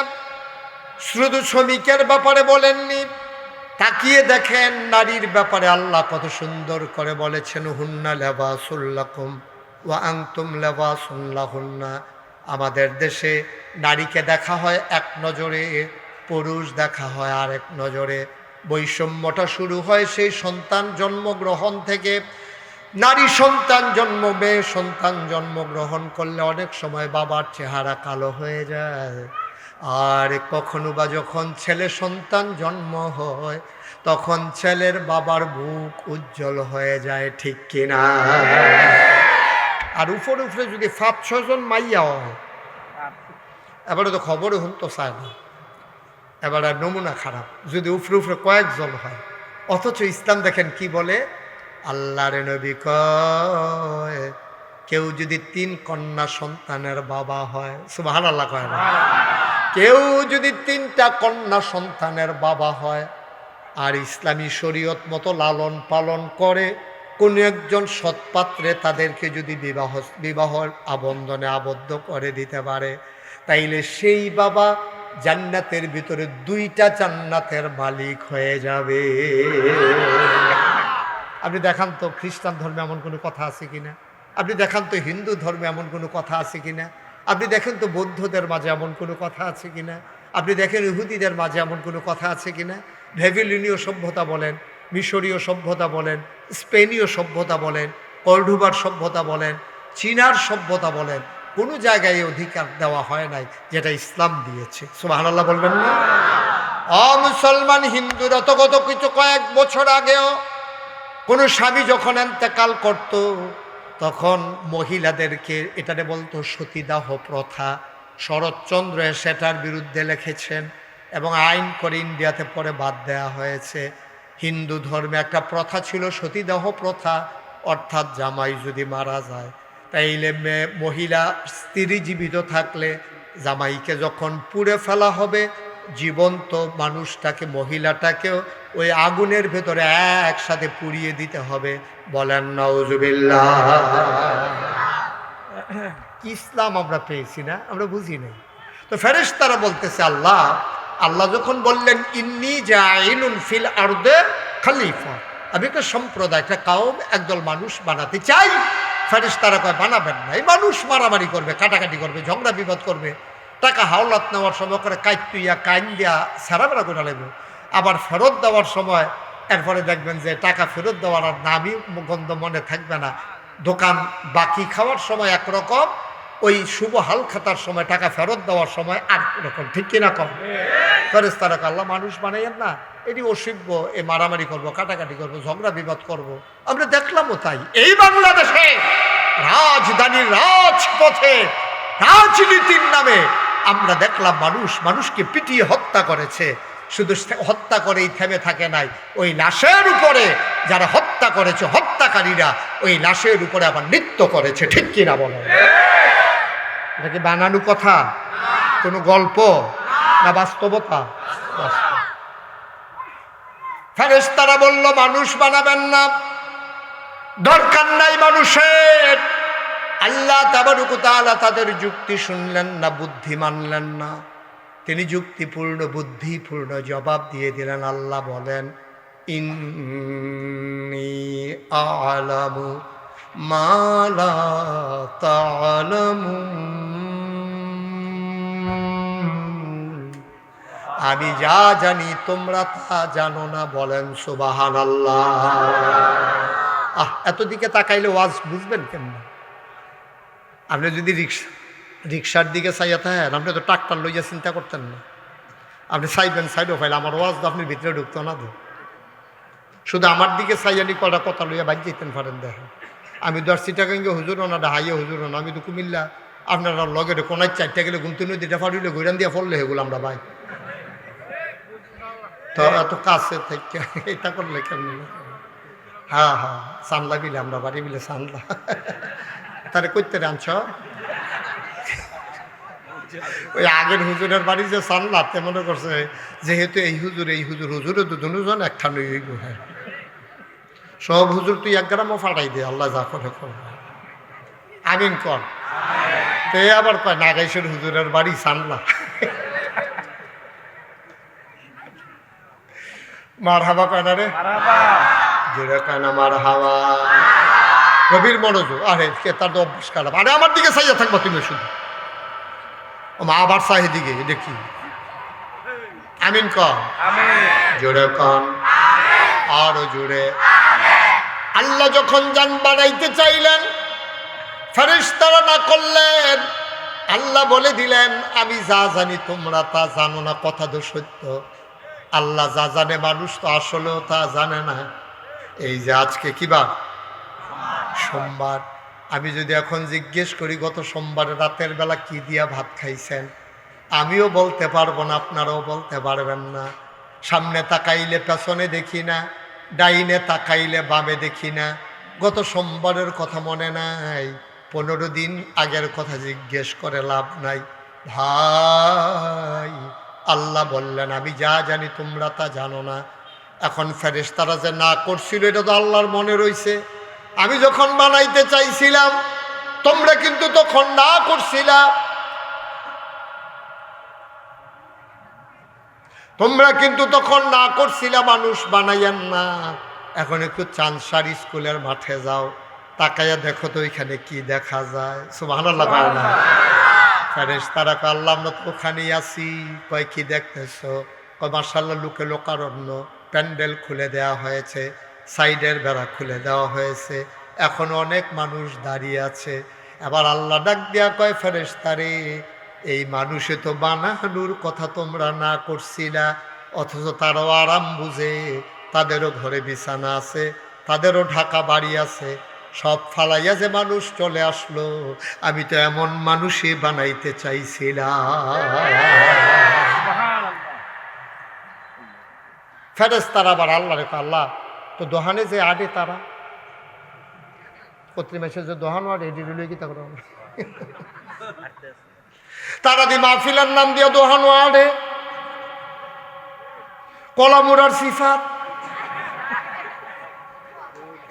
শুধু শ্রমিকের ব্যাপারে বলেননি, তাকিয়ে দেখেন নারীর ব্যাপারে আল্লাহ কত সুন্দর করে বলেছেন, হুন্না লিবাসুল লাকুম ওয়া আনতুম লিবাসুন লাহুন্না। আমাদের দেশে নারীকে দেখা হয় এক নজরে, পুরুষ দেখা হয় আরেক নজরে। বৈষম্যটা শুরু হয় সেই সন্তান জন্মগ্রহণ থেকে। নারী সন্তান মেয়ে সন্তান জন্মগ্রহণ করলে অনেক সময় বাবার চেহারা কালো হয়ে যায়, আর কখনো বা যখন ছেলে সন্তান জন্ম হয় তখন ছেলের বাবার মুখ উজ্জ্বল হয়ে যায়। ঠিক কিনা? আর উপরে উপরে যদি 5-6 জন মাইয়া হয়, এবারে তো খবরে হুন তো চায় না, এবারে নমুনা খারাপ যদি উপরে উপরে কয়েকজন হয়। অথচ ইসলাম দেখেন কি বলে, আল্লাহর নবী কয় কেউ যদি 3 কন্যা সন্তানের বাবা হয়, সুবহানাল্লাহ কয় না, কেউ যদি 3টা কন্যা সন্তানের বাবা হয় আর ইসলামী শরীয়ত মতো লালন পালন করে কোনো একজন সৎপাত্রে তাদেরকে যদি বিবাহর আবন্ধনে আবদ্ধ করে দিতে পারে, তাইলে সেই বাবা জান্নাতের ভিতরে 2টা জান্নাতের মালিক হয়ে যাবে। আপনি দেখান তো খ্রিস্টান ধর্মে এমন কোনো কথা আছে কিনা? আপনি দেখান তো হিন্দু ধর্মে এমন কোনো কথা আছে কিনা? আপনি দেখেন তো বৌদ্ধদের মাঝে এমন কোনো কথা আছে কিনা? আপনি দেখেন ইহুদিদের মাঝে এমন কোনো কথা আছে কিনা? ভেভিলিনীয় সভ্যতা বলেন, মিশরীয় সভ্যতা বলেন, স্পেনীয় সভ্যতা বলেন, কর্ডোবার সভ্যতা বলেন, চীনার সভ্যতা বলেন, কোনো জায়গায় অধিকার দেওয়া হয় নাই যেটা ইসলাম দিয়েছে। সুবহানাল্লাহ বলবেন না? মুসলমান হিন্দুরা তো গত কিছু কয়েক বছর আগেও কোনো স্বামী যখন ইন্তেকাল করত তখন মহিলাদেরকে এটারে বলতো সতীদাহ প্রথা। শরৎচন্দ্র সেটার বিরুদ্ধে লিখেছেন এবং আইন করে ইন্ডিয়াতে পরে বাদ দেওয়া হয়েছে। হিন্দু ধর্মে একটা প্রথা ছিল সতীদাহ প্রথা, অর্থাৎ জামাই যদি মারা যায় তাইলে মহিলা স্ত্রী জীবিত থাকলে জামাইকে যখন পুড়ে ফেলা হবে, জীবন্ত মানুষটাকে মহিলাটাকেও ওই আগুনের ভেতরে একসাথে পুড়িয়ে দিতে হবে। বলেন নাউজুবিল্লাহ। ইসলাম আমরা পেয়েছি না? আমরা বুঝি নাই তো। ফেরেশতারা বলতেছে আল্লাহ যখন বললেন ইন্নী জাইলুন ফিল আরদে খলিফা, আমি একটা সম্প্রদায়, একটা কাউম, একদল মানুষ বানাতে চাই। ফেরেশতারা কয় বানাবেন না, এই মানুষ মারামারি করবে, কাটাকাটি করবে, ঝগড়া বিবাদ করবে, টাকা হাওলাত নেওয়ার সময় করে কাইতুইয়া কাইন দিয়া সারাবেড়া করে লাগবে, আবার ফেরত দেওয়ার সময় এরপরে দেখবেন যে টাকা ফেরত দেওয়ার আর নামই গন্ধ মনে থাকবে না। দোকান বাকি খাওয়ার সময় একরকম, ওই শুভ হাল খাতার সময় টাকা ফেরত দেওয়ার সময় আর রকম। ঠিক কিনা কম? ফেরেশতারা আল্লাহ মানুষ বানাইয়েন না, এটি অসভ্য, এ মারামারি করবো, কাটাকাটি করবো, ঝগড়া বিবাদ করবো। আমরা দেখলামও তাই। এই বাংলাদেশে রাজধানীর রাজপথে রাজনীতির নামে আমরা দেখলাম মানুষকে পিটিয়ে হত্যা করেছে। শুধু হত্যা করেই থেমে থাকে নাই, ওই লাশের উপরে যারা হত্যা করেছে হত্যাকারীরা ওই লাশের উপরে আবার নৃত্য করেছে। ঠিক কিনা বলো? এটা কি বানানো কথা? কোনো গল্প? না বাস্তবতা? ফেরেশতারা বলল মানুষ বানাবেন না, দরকার নাই মানুষের। আল্লাহ তাবারক ওয়া তাআলা তাদের যুক্তি শুনলেন না, বুদ্ধি মানলেন না। তিনি যুক্তিপূর্ণ বুদ্ধিপূর্ণ জবাব দিয়ে দিলেন। আল্লাহ বলেন, ইন্নী আ'লামু মা লা তা'লামুন, আমি যা জানি তোমরা তা জানো না। বলেন সুবহানাল্লাহ। এত দিকে তাকাইলে ওয়াজ বুঝবেন কেমন? আপনি যদি রিক্সার দিকে চাইয়া থাকেন, আপনি তো ট্রাক্টর লইয়া চিন্তা করতেন না। আপনি চাইবেন সাইডও ফাইলে, আমার ওয়াজ তো আপনি ভিতরে ঢুকতো না তো। শুধু আমার দিকে চাইয়ানি কটা কথা লইয়া বাদ যেতেন পারেন। দেখেন আমি 10 চিটাগাঙ্গে হুজুর না, হাইয়া হুজুর না, আমি তো কুমিল্লা। আপনারা লগের কোনায় 4টা গেলে গুনতে নদীটা ফাড়িলে গৈরান দিয়া ফললে হেগুলো আমরা ভাই। তো এত কাছে থেকে এটা করলে কেমন? হ্যাঁ হ্যাঁ, চান্দা বিলে আমরা বাড়ি বিলে চান্দা তারে করতে আনছ। ওই আগের হুজুরের বাড়ি যে চান্দা মনে করছে যেহেতু এই হুজুর হুজুরে দুজন একখানে হ্যাঁ, সব হুজুর তুই 1 গ্রামও ফাটাই দে, আল্লাহ যা করে করবে। আমিন কর। তো আবার কয় নাগাইশের হুজুরের বাড়ি চান্দা। মার হাবা কয় না রে, জোরে কয় না মার হাওয়া। গভীর মনোযোগ। আরে তার তো অভ্যাস খারাপ। আরে আমার দিকে চাইয়া থাকবো তুমি শুধু। মা আবার চাহি দিকে দেখি। আমিন কন, জোরে কন, আরো জোরে। আল্লাহ যখন জান বানাইতে চাইলেন, ফেরেশতারা না করলেন। আল্লাহ বলে দিলেন, আমি যা জানি তোমরা তা জানো না। কথা তো সত্য। আল্লাহ যা জানে মানুষ তো আসলেও তা জানে না। এই যে আজকে কি বার? সোমবার। আমি যদি এখন জিজ্ঞেস করি গত সোমবারে রাতের বেলা কি দিয়া ভাত খাইছেন, আমিও বলতে পারবো না, আপনারাও বলতে পারবেন না। সামনে তাকাইলে পেছনে দেখি না, ডাইনে তাকাইলে বামে দেখি না। গত সোমবারের কথা মনে নাই, 15 দিন আগের কথা জিজ্ঞেস করে লাভ নাই ভাই। আল্লাহ বললেন, আমি যা জানি তোমরা তা জানো না। এখন ফেরেশতারা যে না করছিল এটা তো আল্লাহর মনে রইছে। আমি যখন বানাইতে চাইছিলাম তোমরা কিন্তু তখন না করছিলা। তোমরা কিন্তু তখন না করছিলা মানুষ বানাইয়েন না। এখন একটু চাঁদসারি স্কুলের মাঠে যাও, তাকাইয়া দেখো তো ওইখানে কি দেখা যায়। সুবহানাল্লাহ। ফেরেশতারা কয়, আল্লাহ আমরা তো ওখানেই আছি। কয় কি দেখতেছো? কয় মাশাআল্লাহ, লোকে লোকারণ্য, প্যান্ডেল খুলে দেওয়া হয়েছে, সাইডের বেড়া খুলে দেওয়া হয়েছে, এখন অনেক মানুষ দাঁড়িয়ে আছে। এবার আল্লাহ ডাক দিয়া কয়, ফেরেশতারে এই মানুষে তো বানানোর কথা তোমরা না করছিলা, অথচ তারাও আরাম বুঝে, তাদেরও ঘরে বিছানা আছে, তাদেরও ঢাকা বাড়ি আছে, সব ফালাইয়া যে মানুষ চলে আসলো। আমি তো এমন মানুষই বানাইতে চাইছিলাম। ফেরেশতারা আবার আল্লাহ রেখা, আল্লাহ তো দোহানে যে আডে তারা প্রতি মাসে যে দোহান আডে এটি কি তা তারা দি মাহফিলের নাম দিয়া দোহান আডে কলামুরার সিফাত।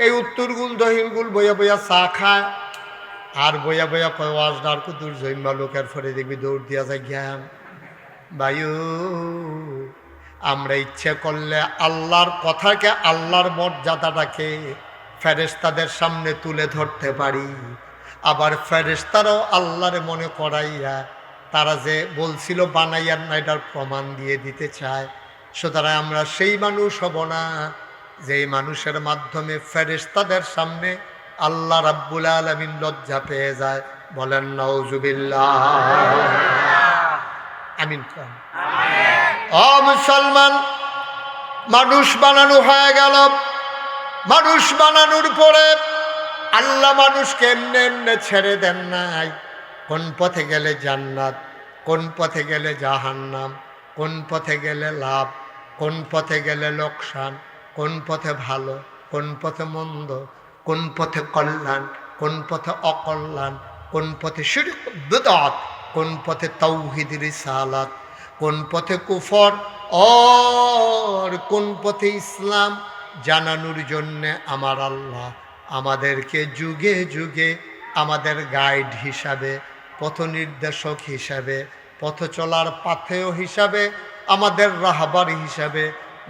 এই উত্তর গুল দহিন গুল বইয়া বইয়া চা খায় আর বইয়া বইয়া কয় ওয়াজ ডার কুতুর জৈমা লোকের ফরে দেখবি দৌড় দিয়া যায় জ্ঞান। বায়ু আমরা ইচ্ছে করলে আল্লাহর কথাকে, আল্লাহর মর্যাদাটাকে ফেরেশতাদের সামনে তুলে ধরতে পারি। আবার ফেরেশতারাও আল্লাহরে মনে করাইয়া তারা যে বলছিল বানাইয়ার না, এটার প্রমাণ দিয়ে দিতে চায়। সুতরাং আমরা সেই মানুষ হব না যেই মানুষের মাধ্যমে ফেরেশতাদের সামনে আল্লাহ রাব্বুল আলামিন লজ্জা পেয়ে যায়। বলেন নাউজুবিল্লাহ। আমিন। ও মুসলমান, মানুষ বানানো হয়ে গেল। মানুষ বানানোর পরে আল্লাহ মানুষকে এমনি এমনি ছেড়ে দেন নাই। কোন পথে গেলে জান্নাত, কোন পথে গেলে জাহান্নাম, কোন পথে গেলে লাভ, কোন পথে গেলে লোকসান, কোন পথে ভালো, কোন পথে মন্দ, কোন পথে কল্যাণ, কোন পথে অকল্যাণ, কোন পথে শিরক বিদআত, কোন পথে তাওহীদ রিসালাত। কোন পথে কুফর আর কোন পথে ইসলাম জানানোর জন্যে আমার আল্লাহ আমাদেরকে যুগে যুগে আমাদের গাইড হিসাবে, পথ নির্দেশক হিসাবে, পথ চলার পাথেয় হিসাবে, আমাদের রাহবার হিসাবে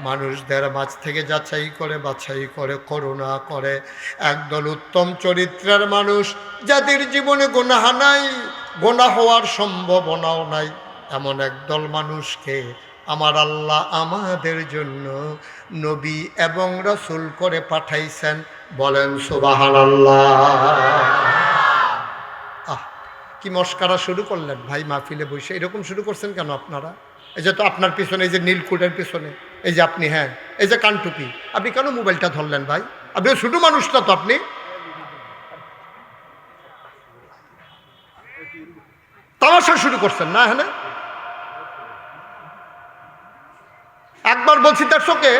মানুষদের মাঝ থেকে যাচাই করে বাছাই করে করুণা করে একদল উত্তম চরিত্রের মানুষ, যাদের জীবনে গুনাহ নাই, গুনাহ হওয়ার সম্ভাবনাও নাই, এমন একদল মানুষকে আমার আল্লাহ আমাদের জন্য নবী এবং রাসূল করে পাঠাইছেন। বলেন সুবহানাল্লাহ। কি মস্কারা শুরু করলেন ভাই মাহফিলে বসে, এরকম শুরু করছেন কেন আপনারা? এই যে তো আপনার পিছনে, এই যে নীলকুটের পিছনে, এই যে আপনি, হ্যাঁ এই যে কানটুপি, আপনি কেন মোবাইলটা ধরলেন ভাই? আপনি ছোট মানুষটা তো, আপনি তামাশা শুরু করছেন না? হ্যাঁ, একবার বলছি তার চোখে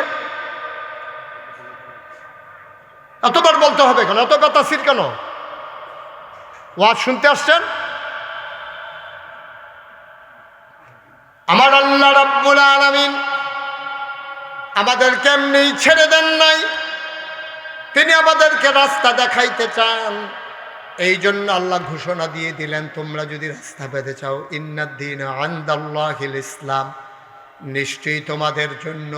এতবার বলতে হবে কেন? এত বেতাসির কেন? ওয়াজ শুনতে আসছেন? আমার আল্লাহ রাব্বুল আলামিন আমাদেরকে এমনি ছেড়ে দেন নাই, তিনি আমাদেরকে রাস্তা দেখাইতে চান। এই জন্য আল্লাহ ঘোষণা দিয়ে দিলেন, তোমরা যদি রাস্তা পেতে চাও, ইন্নাদ-দীনা ইনদাল্লাহিল ইসলাম, নিশ্চয়ই তোমাদের জন্য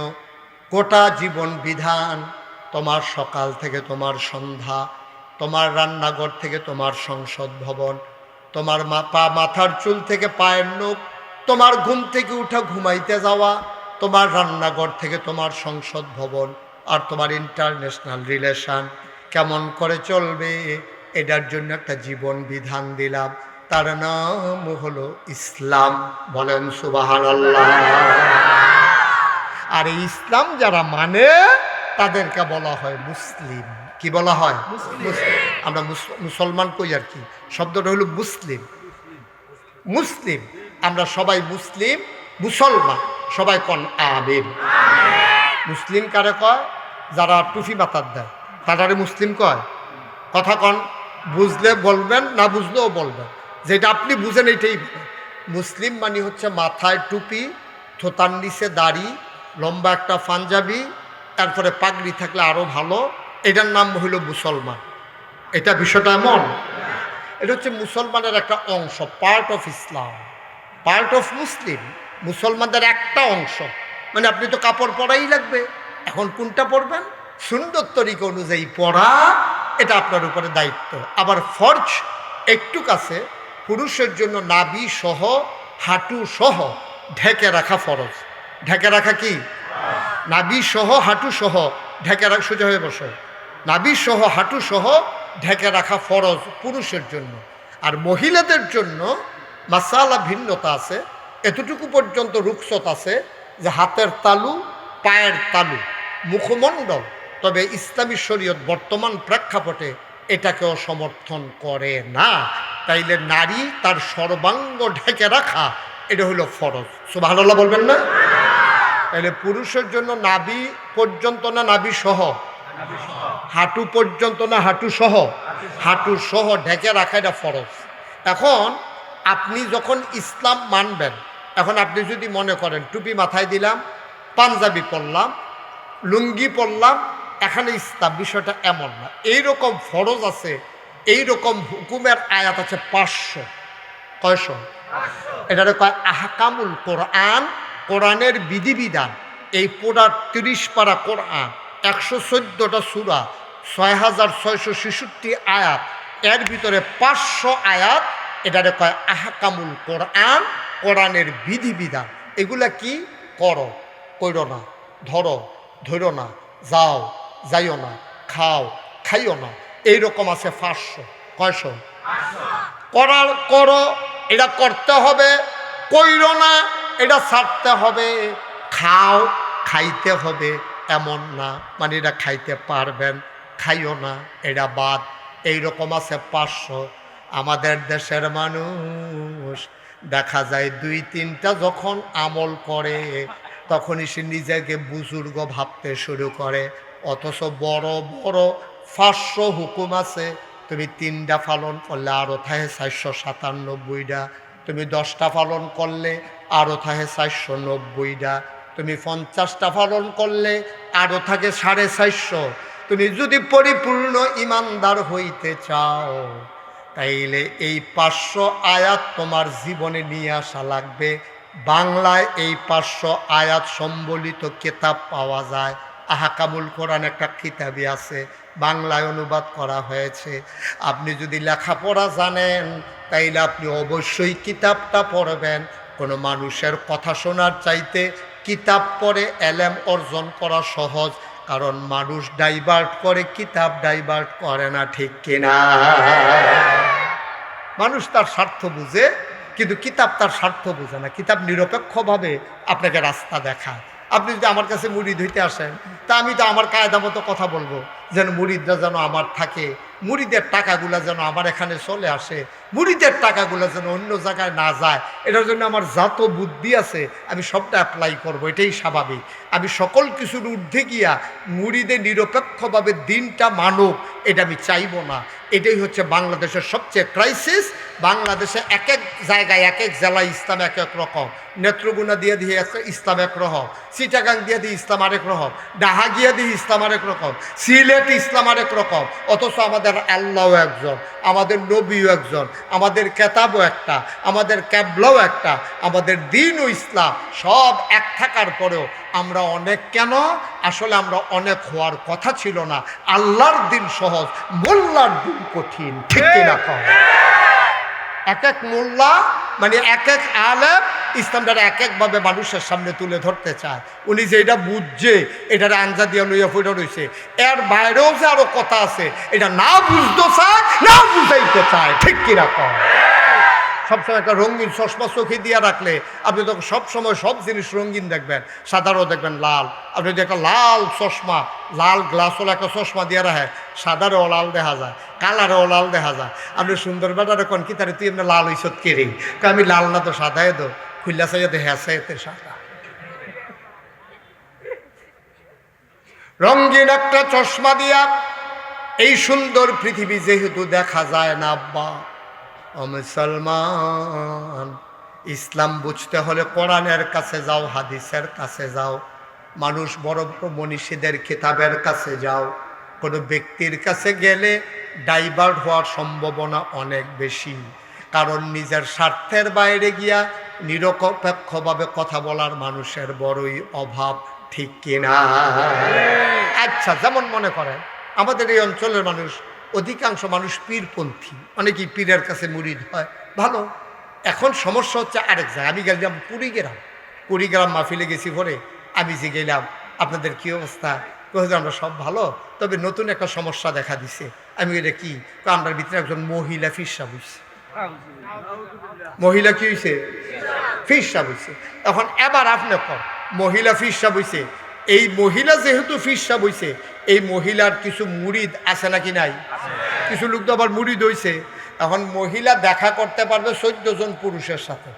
গোটা জীবন বিধান, তোমার সকাল থেকে তোমার সন্ধ্যা, তোমার রান্নাঘর থেকে তোমার সংসদ ভবন, তোমার মাথার চুল থেকে পায়ের নখ, তোমার ঘুম থেকে উঠা ঘুমাইতে যাওয়া, তোমার রান্নাঘর থেকে তোমার সংসদ ভবন, আর তোমার ইন্টারন্যাশনাল রিলেশন কেমন করে চলবে, এটার জন্য একটা জীবন বিধান দিলাম, তার নাম হলো ইসলাম। বলেন সুবহানাল্লাহ। আর এই ইসলাম যারা মানে তাদেরকে বলা হয় মুসলিম। কি বলা হয়? মুসলিম। আমরা মুসলমান কই আর কি, শব্দটা হলো মুসলিম। মুসলিম, আমরা সবাই মুসলিম, মুসলমান সবাই কন আমিন। মুসলিম কারে কয়? যারা টুপি মাথার দেয় তারারে মুসলিম কয়। কথা কন, বুঝলে বলবেন, না বুঝলেও বলবেন, যেটা আপনি বুঝেন এইটাই বলেন। মুসলিম মানে হচ্ছে মাথায় টুপি, থোতার নিচে দাড়ি, লম্বা একটা পাঞ্জাবি, তারপরে পাগড়ি থাকলে আরও ভালো, এটার নাম হইল মুসলমান। এটা বিষয়টা এমন, এটা হচ্ছে মুসলমানের একটা অংশ, part of Islam, part of Muslim, মুসলমানদের একটা অংশ। মানে আপনি তো কাপড় পরাই লাগবে, এখন কোনটা পরবেন সুন্দর তরিকা অনুযায়ী পরা, এটা আপনার উপরে দায়িত্ব। আবার ফরজ একটু কাছে, পুরুষের জন্য নাভি সহ হাঁটু সহ ঢেকে রাখা ফরজ। ঢেকে রাখা কি? নাভি সহ হাঁটু সহ ঢেকে রাখা, সোজা হয়ে বসে, নাভি সহ হাঁটু সহ ঢেকে রাখা ফরজ পুরুষের জন্য। আর মহিলাদের জন্য মাসালা ভিন্নতা আছে, এতটুকু পর্যন্ত রুখসত আছে যে হাতের তালু, পায়ের তালু, মুখমণ্ডল, তবে ইসলামী শরীয়ত বর্তমান প্রেক্ষাপটে এটাকেও সমর্থন করে না। তাইলে নারী তার সর্বাঙ্গ ঢেকে রাখা এটা হলো ফরজ। সুবহানাল্লাহ বলবেন না? তাহলে পুরুষের জন্য নাভি পর্যন্ত না নাভি সহ, হাঁটু পর্যন্ত না হাঁটু সহ, হাঁটু সহ ঢেকে রাখা এটা ফরজ। এখন আপনি যখন ইসলাম মানবেন, এখন আপনি যদি মনে করেন টুপি মাথায় দিলাম, পাঞ্জাবি পরলাম, লুঙ্গি পরলাম, এখানে ইসলাম, বিষয়টা এমন না। এইরকম ফরজ আছে, এইরকম হুকুমের আয়াত আছে 500। কয়শো? এটারে কয় আহকামুল কোরআন, কোরআনের বিধিবিধান। এই পুরা 30 পারা কোরআন, 114টা সূরা, 6666 আয়াত, এর ভিতরে 500 আয়াত, এটারে কয় আহকামুল কোরআন, কোরআনের বিধিবিধান। এগুলা কি? করো, কইরো না, ধরো, ধরো না, যাও, যাইও না, খাও, খাইও না, এইরকম আছে 500। কয়শো? করার করো, এটা করতে হবে, কইরো না, এটা ছাড়তে হবে, খাও, খাইতে হবে, এমন না মানে এটা খাইতে পারবেন, খাইও না, এটা বাদ, এইরকম আছে 500। আমাদের দেশের মানুষ দেখা যায় 2-3টা যখন আমল করে তখনই সে নিজেকে বুজুর্গ ভাবতে শুরু করে, অথচ বড় বড় 500 হুকুম আছে, তুমি 3টা পালন করলে আরও থাকে 497টা, তুমি 10টা পালন করলে আরও থাকে 490টা, তুমি 50টা পালন করলে আরও থাকে 450। তুমি যদি পরিপূর্ণ ইমানদার হইতে চাও তাইলে এই 500 আয়াত তোমার জীবনে নিয়ে আসা লাগবে। বাংলায় এই 500 আয়াত সম্বলিত কিতাব পাওয়া যায়। আহকামুল কোরআন একটা কিতাবই আছে, বাংলায় অনুবাদ করা হয়েছে। আপনি যদি লেখাপড়া জানেন তাইলে আপনি অবশ্যই কিতাবটা পড়বেন। কোনো মানুষের কথা শোনার চাইতে কিতাব পড়ে এলেম অর্জন করা সহজ, কারণ মানুষ ডাইভার্ট করে, কিতাব ডাইভার্ট করে না, ঠিক কিনা? মানুষ তার স্বার্থ বুঝে, কিন্তু কিতাব তার স্বার্থ বুঝে না। কিতাব নিরপেক্ষভাবে আপনাকে রাস্তা দেখায়। আপনি যদি আমার কাছে মুরিদ হইতে আসেন, তা আমি তো আমার কায়দা মতো কথা বলবো, যেন মুরিদরা যেন আমার থাকে, মুরিদের টাকাগুলা যেন আমার এখানে চলে আসে, মুরিদের টাকাগুলা যেন অন্য জায়গায় না যায়। এটার জন্য আমার যত বুদ্ধি আছে আমি সবটা অ্যাপ্লাই করব, এটাই স্বাভাবিক। আমি সকল কিছুর ঊর্ধ্বে গিয়া মুরিদে নিরপেক্ষভাবে দিনটা মানব, এটা আমি চাইব না। এটাই হচ্ছে বাংলাদেশের সবচেয়ে ক্রাইসিস। বাংলাদেশে এক এক জায়গায় এক এক জেলায় ইসলাম এক এক রকম, নেত্রগুনা দিয়ে দিয়ে ইসলাম এক রকম, চিটাগাং দিয়ে দিয়ে ইসলাম আরেক রকম, ডাহা গিয়া দিয়ে ইসলাম আরেক রকম, সিলেট ইসলাম আরেক রকম। অথচ আমাদের আল্লাহও একজন, আমাদের নবীও একজন, আমাদের কেতাবও একটা, আমাদের ক্যাবলাও একটা, আমাদের দিনও ইসলাম। সব এক থাকার পরেও আমরা অনেক কেন? আসলে আমরা অনেক হওয়ার কথা ছিল না। আল্লাহর দিন সহজ, মোল্লার দিন কঠিন, ঠিক কিনা? এক এক মোল্লা মানে এক এক আলেম ইসলামটা এক একভাবে মানুষের সামনে তুলে ধরতে চায়। উনি যে এটা বুঝছে, এটার আঞ্জা দিয়া লইয়া ফুটে রয়েছে, এর বাইরেও যে আরো কথা আছে, এটা না বুঝতে চায়, না বুঝাইতে চায়, ঠিক কিরকম? সবসময় একটা রঙিন চশমা চোখে দিয়ে রাখলে আপনি তো সবসময় সব জিনিস রঙিন দেখবেন, সাদারও দেখবেন লাল। আপনি যদি একটা লাল চশমা, লাল গ্লাসওয়ালা একটা চশমা দিয়ে রাখে, সাদারও লাল দেখা যায়, কালারও লাল দেখা যায়। আপনি সুন্দর বেটারে কোন কি তারে তুই এমনি লাল হইসত কেড়ে, আমি লাল না তো সাদাই দো, খুললা চাইতে হ্যাঁ এতে সাদা। রঙিন একটা চশমা দিয়া এই সুন্দর পৃথিবী যেহেতু দেখা যায় না আব্বা, ও মুসলমান, ইসলাম বুঝতে হলে কোরআনের কাছে যাও, হাদিসের কাছে যাও, মানুষ বড় বড় মনীষীদের কিতাবের কাছে যাও। কোনো ব্যক্তির কাছে গেলে ডাইভার্ট হওয়ার সম্ভাবনা অনেক বেশি, কারণ নিজের স্বার্থের বাইরে গিয়া নিরপেক্ষভাবে কথা বলার মানুষের বড়ই অভাব, ঠিক কিনা? আচ্ছা, যেমন মনে করেন আমাদের এই অঞ্চলের মানুষ, অধিকাংশ মানুষ পীরপন্থী, অনেকেই পীরের কাছে মুরিদ হয়, ভালো। এখন সমস্যা হচ্ছে আরেক জায়গায়। আমি গেলাম কুড়িগ্রাম মাহফিলে গেছি, পরে আমি যে গেলাম আপনাদের কী অবস্থা, কয়ে আমরা সব ভালো, তবে নতুন একটা সমস্যা দেখা দিছে। আমি এটা কি, আমরা ভিতরে একজন মহিলা ফিরসা বুঝছে। মহিলা কি হয়েছে? ফিরসা বুঝছে। এখন এবার আপনি কর, মহিলা ফিরসা বুঝছে, এই মহিলা যেহেতু ফিরসা বুঝছে, এই মহিলার কিছু মুরিদ আছে নাকি নাই? কিছু লোক তো আবার মুরিদ হয়েছে। এখন মহিলা দেখা করতে পারবে 14 জন পুরুষের সাথে,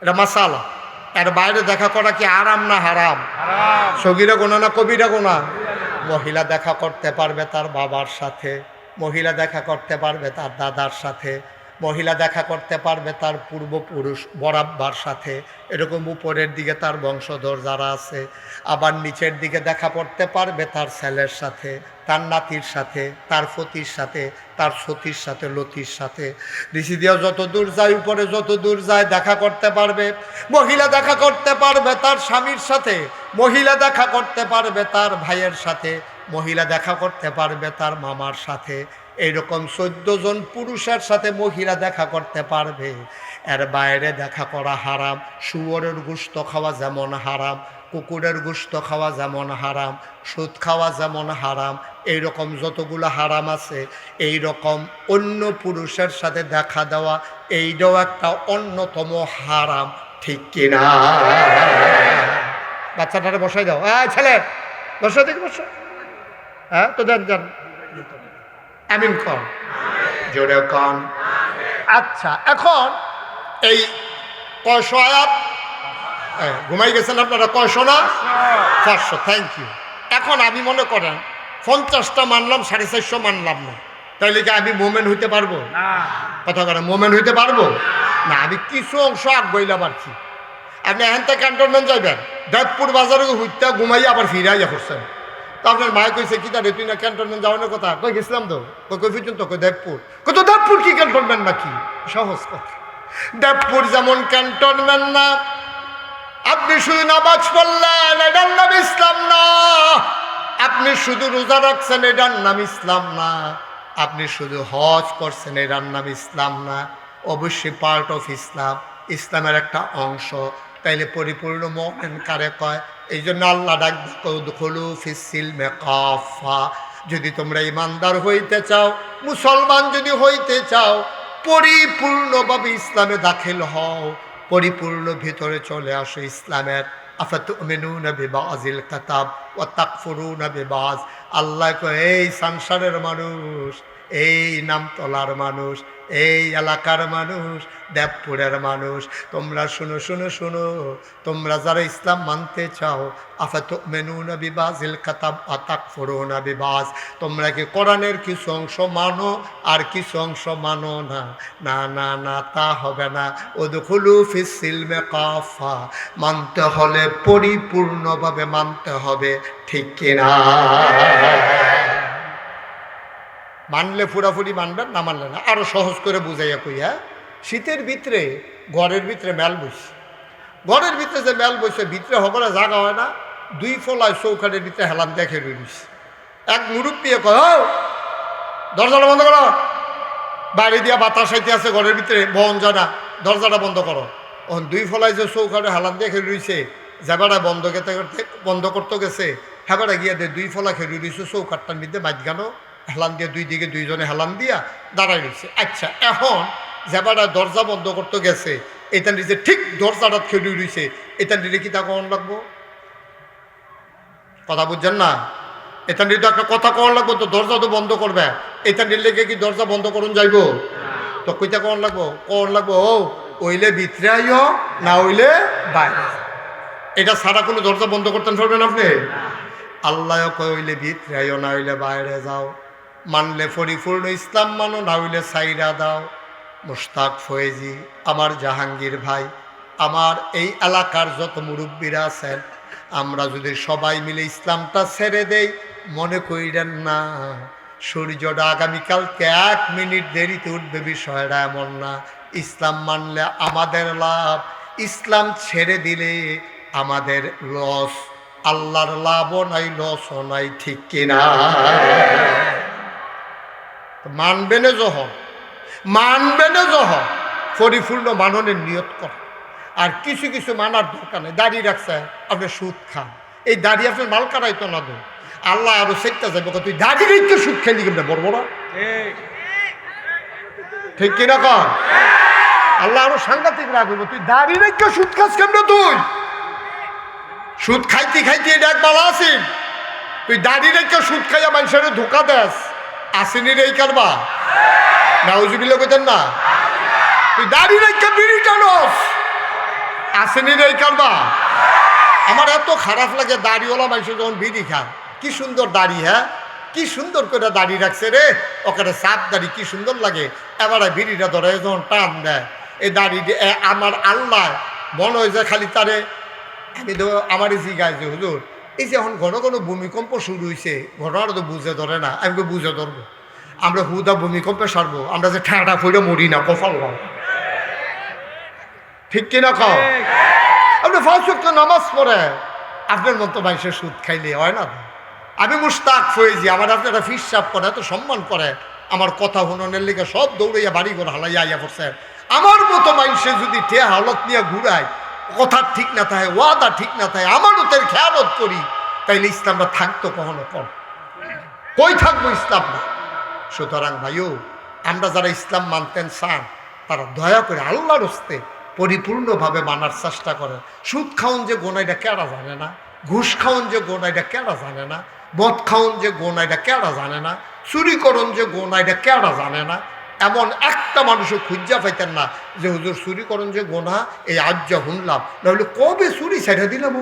এটা মাসালা। এর বাইরে দেখা করা কি আরাম না হারাম? সগীরা গোনা না কবিরা গোনা? মহিলা দেখা করতে পারবে তার বাবার সাথে, মহিলা দেখা করতে পারবে তার দাদার সাথে, মহিলা দেখা করতে পারবে তার পূর্বপুরুষ বরাব্বার সাথে, এরকম উপরের দিকে তার বংশধর যারা আছে। আবার নিচের দিকে দেখা করতে পারবে তার ছেলের সাথে, তার নাতির সাথে, তার ফতির সাথে, তার সতীর সাথে, লতির সাথে। ঋষি দিয়েও যত দূর যায়, উপরে যত দূর যায় দেখা করতে পারবে। মহিলা দেখা করতে পারবে তার স্বামীর সাথে, মহিলা দেখা করতে পারবে তার ভাইয়ের সাথে, মহিলা দেখা করতে পারবে তার মামার সাথে। এইরকম 14 জন পুরুষের সাথে মহিলা দেখা করতে পারবে। এর বাইরে দেখা করা হারাম। শুয়োরের গোশত খাওয়া যেমন হারাম, কুকুরের গোশত খাওয়া যেমন হারাম, সুদ খাওয়া যেমন হারাম, এইরকম যতগুলো হারাম আছে, এই রকম অন্য পুরুষের সাথে দেখা দেওয়া এইটাও একটা অন্যতম হারাম, ঠিক কিনা? বাচ্চাটারে বসাই দাও, ছেলে বসা, দেখি বসো। হ্যাঁ তো দেন যান, আমিন কন, জোরে কন। আচ্ছা, এখন এই কয়শো আয়াত ঘুমাই গেছেন আপনারা? কয়শো না? 400। Thank you. এখন আমি মনে করেন 50টা মানলাম, 450 মানলাম না, তাইলে কি আমি মোমেন হইতে পারবো? কথা করেন, মোমেন হইতে পারবো? না, আমি কিছু অংশ আগ বইলাম আর কি। আপনি এখান থেকে ক্যান্টনমেন্ট যাইবেন, দেবপুর বাজারে হুইতে ঘুমাইয়া আবার ফিরাইয়া করছেন। তো আপনার মায়ে কইছে কি তারে তুই না ক্যান্টনমেন্ট যাওয়ানোর কথা? কই গেছিলাম তো। কই পর্যন্ত? কই দেবপুর। কই তো দেবপুর কি ক্যান্টনমেন্ট নাকি? সহজ কথা, দেবপুর যেমন ক্যান্টনমেন্ট না। আপনি শুধু নামাজ পড়লেন, এটার নাম ইসলাম না। আপনি শুধু রোজা রাখছেন, এটার নাম ইসলাম না। আপনি শুধু হজ করছেন, এটার নাম ইসলাম না। অবশ্যই পার্ট অফ ইসলাম, ইসলামের একটা অংশ। তাইলে পরিপূর্ণ মুমিন কারে কয়? এই জন্য আল্লাহ ডাক উদখুলু ফিস সিলমি কাফা। যদি তোমরা ইমানদার হইতে চাও, মুসলমান যদি হইতে চাও, পরিপূর্ণভাবে ইসলামে দাখিল হও, পরিপূর্ণ ভিতরে চলে আসো ইসলামের। আফাতুমিনুনা বিবাযিল কিতাব ওয়া তাকফুরুনা বিবায। আল্লাহ কয়, এই সংসারের মানুষ, এই নামতলার মানুষ, এই এলাকার মানুষ, দেবপুরের মানুষ, তোমরা শুনো শুনো শুনো, তোমরা যারা ইসলাম মানতে চাও, আফাতুমিনুনা বিবাযিল কিতাব ওয়া তাকফুরুনা বিবায, তোমরা কি কোরআনের কিছু অংশ মানো আর কিছু অংশ মানো না? না না না, তা হবে না। উদখুলু ফিস সিলমি কাফা, মানতে হলে পরিপূর্ণভাবে মানতে হবে, ঠিক কিনা? মানলে পুরাপুরি মানবেন, না মানলে না। আরো সহজ করে বুঝাইয়া কইয়া, শীতের ভিতরে ঘরের ভিতরে মেল বইছে, ঘরের ভিতরে যে মেল বইছে, ভিতরে হগলে জাগা হয় না, দুই ফলায় চৌকাঠের ভিতরে হেলান দেখে রইছে। এক মুরব্বী কয়, দরজাটা বন্ধ করো, বাইরে দিয়া বাতাস আইতে আছে, ঘরের ভিতরে বহন যায় না, দরজাটা বন্ধ করো। ওখান দুই ফলায় যে চৌকাঠে হেলান দেখে রইছে, যাবারা বন্ধ করতে গেছে, হেবারা গিয়া দে দুই ফলা খেয়ে রইছে চৌকাঠটার মধ্যে মাঝখানো হেলান দিয়ে, দুই দিকে দুইজনে হেলান দিয়া দাঁড়াই রয়েছে। আচ্ছা, এখন যেবারা দরজা বন্ধ করতে গেছে, এটা নিজে ঠিক দরজাটা খেয়ে রয়েছে, এটা নিলে কি তা কখন লাগবো? কথা বুঝছেন না? এটা নিলে তো একটা কথা কখন লাগবো, তো দরজা তো বন্ধ করবে, এটা নিলে কি দরজা বন্ধ করুন যাইবো? তো কইটা কখন লাগবো? কখন লাগবো? ও ওইলে ভিতরে আইও, না হইলে বাইরে। এটা ছাড়া কোনো দরজা বন্ধ করতে পারবেন আপনি? আল্লাহ কয়, হইলে ভিতরে আইও, না হইলে বাইরে যাও। মানলে পরিপূর্ণ ইসলাম মানো, না হইলে সাইরা দাও। মুশতাক ফয়েজি, আমার জাহাঙ্গীর ভাই, আমার এই এলাকার যত মুরব্বীরা আছেন, আমরা যদি সবাই মিলে ইসলামটা ছেড়ে দেই, মনে করিলেন না সূর্যটা আগামীকালকে 1 মিনিট দেরিতে উঠবে, বিষয়টা এমন না। ইসলাম মানলে আমাদের লাভ, ইসলাম ছেড়ে দিলে আমাদের লস। আল্লাহর লাভও নাই, লসও নাই, ঠিক কিনা? মানবে না যখন, মানবে না যখন, পরিপূর্ণ মাননের নিয়ত কর। আর কিছু কিছু মানার দরকার নেই। দাড়ি রাখছে, আপনি সুদ খান, এই দাড়ি আপনার মাল কাটাইতো না তো, আল্লাহ আরো সেটা যাবে, তুই দাড়ি রেখে সুদ খেলি কেমন বড় বড়, ঠিক কিনা কর? আল্লাহ আরো সাংঘাতিক রাখবে, তুই দাড়ি রেখে সুদ খাস কেমন? তুই সুদ খাইতে খাইতে এটা এক বালা আছিস, তুই দাড়ি রেখে সুদ খাইয়া মানুষের ধোকা দেস, আসেনি রে এই কারবা? নাউজুবিল্লাহ কইতেন না? তুই দাড়ি রেখে বিড়ি টানস, আসেনি রে এই কারবা? আমার এত খারাপ লাগে দাড়িওয়ালা মানুষের যখন বিড়ি খান, কি সুন্দর দাড়ি, হ্যাঁ কি সুন্দর করে দাড়ি রাখছে রে, ওখানে সাপ দাড়ি কি সুন্দর লাগে। এবারে বিড়িটা ধরে যখন টান দেয়, এই দাড়ি আমার আল্লাহ মনে হয় যে খালি তারে, আমি তো আমারই জিগায় যে হুজুর, এই যে এখন ঘন ঘন ভূমিকম্প শুরু হয়েছে, ঘটনাটা তো বুঝে ধরে না। আমি বুঝে ধরবো, আমরা হুদা ভূমিকম্পে সারবো, আমরা যে ঠাঁটা ফুটে মরি না, কপাল ভালো, ঠিক কিনা খাও? আপনি 5 ওয়াক্ত নামাজ পড়ে আপনার মতো মানুষের সুদ খাইলে হয় না? আমি মুশতাক ফয়েজি, আমার আপনারা ফিসাব করে, এত সম্মান করে, আমার কথা হুননের লিগে সব দৌড়াইয়া বাড়ি ঘর হালাইয়া আইয়া পড়ছে। আমার মতো মানুষের যদি টে হালত নিয়ে ঘুরায়, কথা ঠিক না থাকে, ওয়াদা ঠিক না থাকে, আমানতের খেয়ালত করি, তাইলে ইসলামটা থাকতো কখনো কম? কই থাকবো ইসলাম না? সুতরাং ভাইও, আমরা যারা ইসলাম মানতেন চান, তারা দয়া করে আল্লাহর হস্তে পরিপূর্ণভাবে মানার চেষ্টা করে। সুদ খাওন যে গোনা, এটা কেডা জানে না? ঘুষ খাওন যে গোনা, এটা কেডা জানে না? মদ খাওন যে গোনা, এটা কেডা জানে না? চুরি করন যে গোনা, এটা কেডা জানে না? এমন একটা মানুষও খুঁজা পাইতেন না যে হুজুর চুরি করন যে গোনা, এই আজ যা শুনলাম, নাহলে কবে চুরি ছেড়ে দিলাম।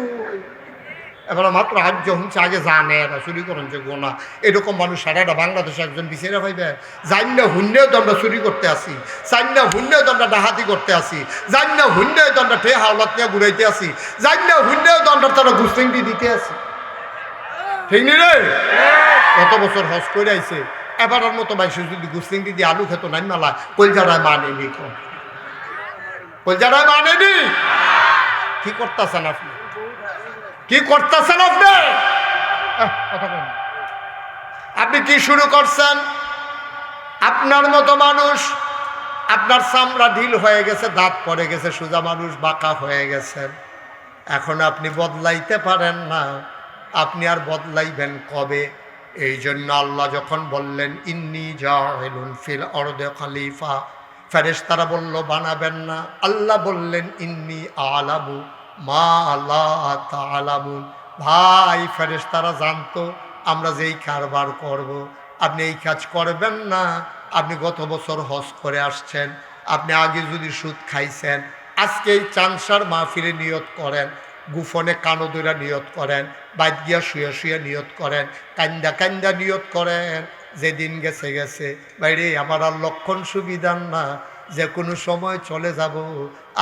এবার মাত্র আজ শুনছে আগে জানে এরা চুরি করেন যে গোনা এরকম মানুষ সারাটা বাংলাদেশে একজন বিচারে পাইবে জান না হুন্যেও তো আমরা চুরি করতে আসি জান না হুন্যেও তো আমরা ডাহাতি করতে আসি জান না হুন্যেও তো আমরা টে হাওলাত নিয়ে ঘুরাইতে আসি জান না হুন্যেও তো আমরা তারা ঘুষলিংটি দিতে আসি ঠিক নি রে কত বছর হজ করে আইছে এবারের মতো বাইশে যদি ঘুষলিংটি দিয়ে আলু খেত নাই মালা কলজারায় মানেনি কম কলজারায় মানেনি কি করতেছেন আপনি কি করতেছেন আপনি কথা বলেন আপনি কি শুরু করছেন আপনার মতো মানুষ আপনার চামড়া ঢিল হয়ে গেছে দাঁত পড়ে গেছে সোজা মানুষ বাঁকা হয়ে গেছেন এখন আপনি বদলাইতে পারেন না আপনি আর বদলাইবেন কবে এই জন্য আল্লাহ যখন বললেন ইন্নী জাইলুন ফিল আরদে খলিফা ফেরেশতারা বলল বানাবেন না আল্লাহ বললেন ইন্নী আলামু মা লা তা'লামুন ভাই ফেরেশতারা জানতো আমরা যেই কারবার করব আপনি এই কাজ করবেন না আপনি গত বছর হজ করে আসছেন আপনি আগে যদি সুদ খাইছেন আজকে এই চানসার মাহফিলে নিয়ত করেন গুফনে কানদুরা নিয়ত করেন বাইদ গিয়া শুয়ে শুয়ে নিয়ত করেন কান্দা কান্দা নিয়ত করেন যেদিন গেছে গেছে বাইরে আমার আর লক্ষণ সুবিধান না যে কোনো সময় চলে যাব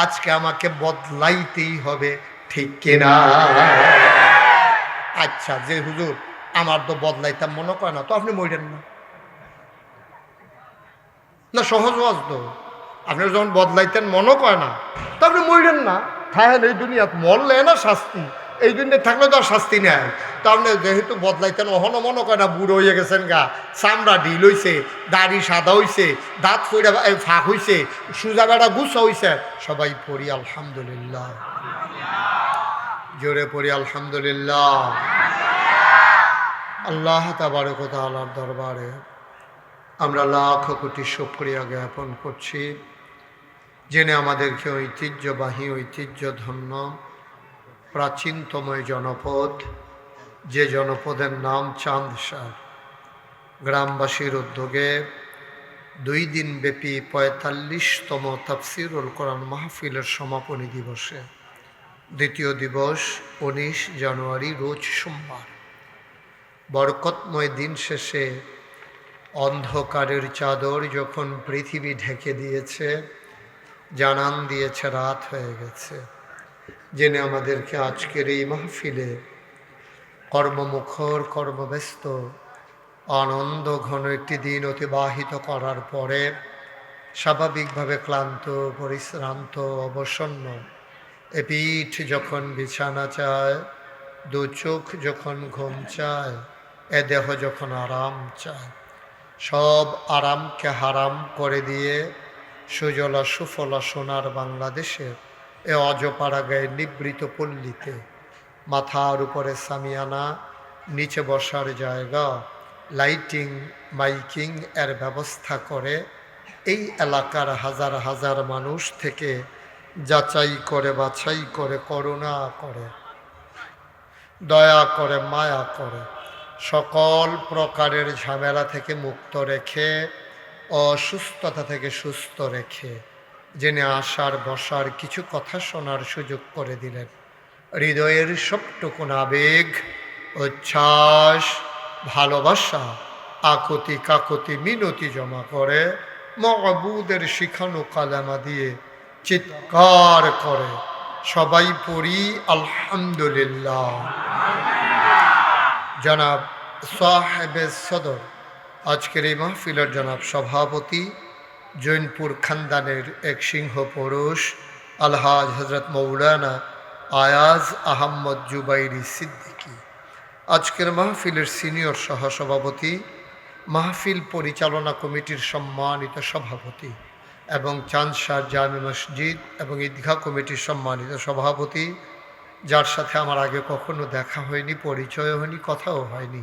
আজকে আমাকে বদলাইতেই হবে ঠিক কিনা আচ্ছা যে হুজুর আমার তো বদলাইতাম মনে করে না তো আপনি মরেন না না সহজ ওয়াজ তো আপনার যখন বদলাইতেন মনে করে না তো আপনি মরেন না থাকেন এই দুনিয়াত মরলে না শাস্তি এই দুনিয়া থাকলে তো আর শাস্তি নেয় তো আপনি যেহেতু বদলাইতেন অহনো মনে করে না বুড়ো হয়ে গেছেন গা চামড়া ঢিল হইছে দাড়ি সাদা হইছে দাঁত ফইরা ফাঁক হইছে সুজা বেড়া গুছা হইছে সবাই পড়ি আলহামদুলিল্লাহ জোরে পড়ি আলহামদুলিল্লাহ আল্লাহ তাবারক ওয়া তাআলার দরবারে আমরা লাখ কোটি শুকরিয়া জ্ঞাপন করছি জেনে আমাদেরকে ঐতিহ্যবাহী ঐতিহ্যধন্য প্রাচীনতম জনপদ যে জনপদের নাম চাঁদসার গ্রামবাসীর উদ্যোগে 2 দিনব্যাপী 45তম তাফসিরুল কোরআন মাহফিলের সমাপনী দিবসে দ্বিতীয় দিবস 19 জানুয়ারি রোজ সোমবার বরকতময় দিন শেষে অন্ধকারের চাদর যখন পৃথিবী ঢেকে দিয়েছে জানান দিয়েছে রাত হয়ে গেছে জেনে আমাদেরকে আজকের এই মাহফিলে কর্মমুখর কর্মব্যস্ত আনন্দ ঘন একটি দিন অতিবাহিত করার পরে স্বাভাবিকভাবে ক্লান্ত পরিশ্রান্ত অবসন্ন এ পিঠ যখন বিছানা চায় 2 চোখ যখন ঘুম চায় এ দেহ যখন আরাম চায় সব আরামকে হারাম করে দিয়ে সুজলা সুফলা সোনার বাংলাদেশের এ অজপাড়া গায়ে নিবৃত পল্লীতে মাথার উপরে সামিয়ানা নিচে বসার জায়গা লাইটিং মাইকিং এর ব্যবস্থা করে এই এলাকার হাজার হাজার মানুষ থেকে যাচাই করে বাছাই করে করুণা করে দয়া করে মায়া করে সকল প্রকারের ঝামেলা থেকে মুক্ত রেখে অসুস্থতা থেকে সুস্থ রেখে জেনে আসার বসার কিছু কথা শোনার সুযোগ করে দিলেন হৃদয়ের সবটুকুন আবেগ উচ্ছ্বাস ভালোবাসা আকুতি কাকুতি মিনতি জমা করে মাবুদের শিখানো কালামা দিয়ে চিৎকার করে সবাই পড়ি আলহামদুলিল্লাহ। জনাব সাহেবে সদর আজকের এই মাহফিলের জনাব সভাপতি জৈনপুর খানদানের এক সিংহ পুরুষ আলহাজ হজরত মৌলানা আয়াজ আহম্মদ জুবাইরি সিদ্দিকী, আজকের মাহফিলের সিনিয়র সহসভাপতি, মাহফিল পরিচালনা কমিটির সম্মানিত সভাপতি এবং চাঁদসার জামে মসজিদ এবং ঈদগাহ কমিটির সম্মানিত সভাপতি, যার সাথে আমার আগে কখনো দেখা হয়নি, পরিচয় হয়নি, কথাও হয়নি,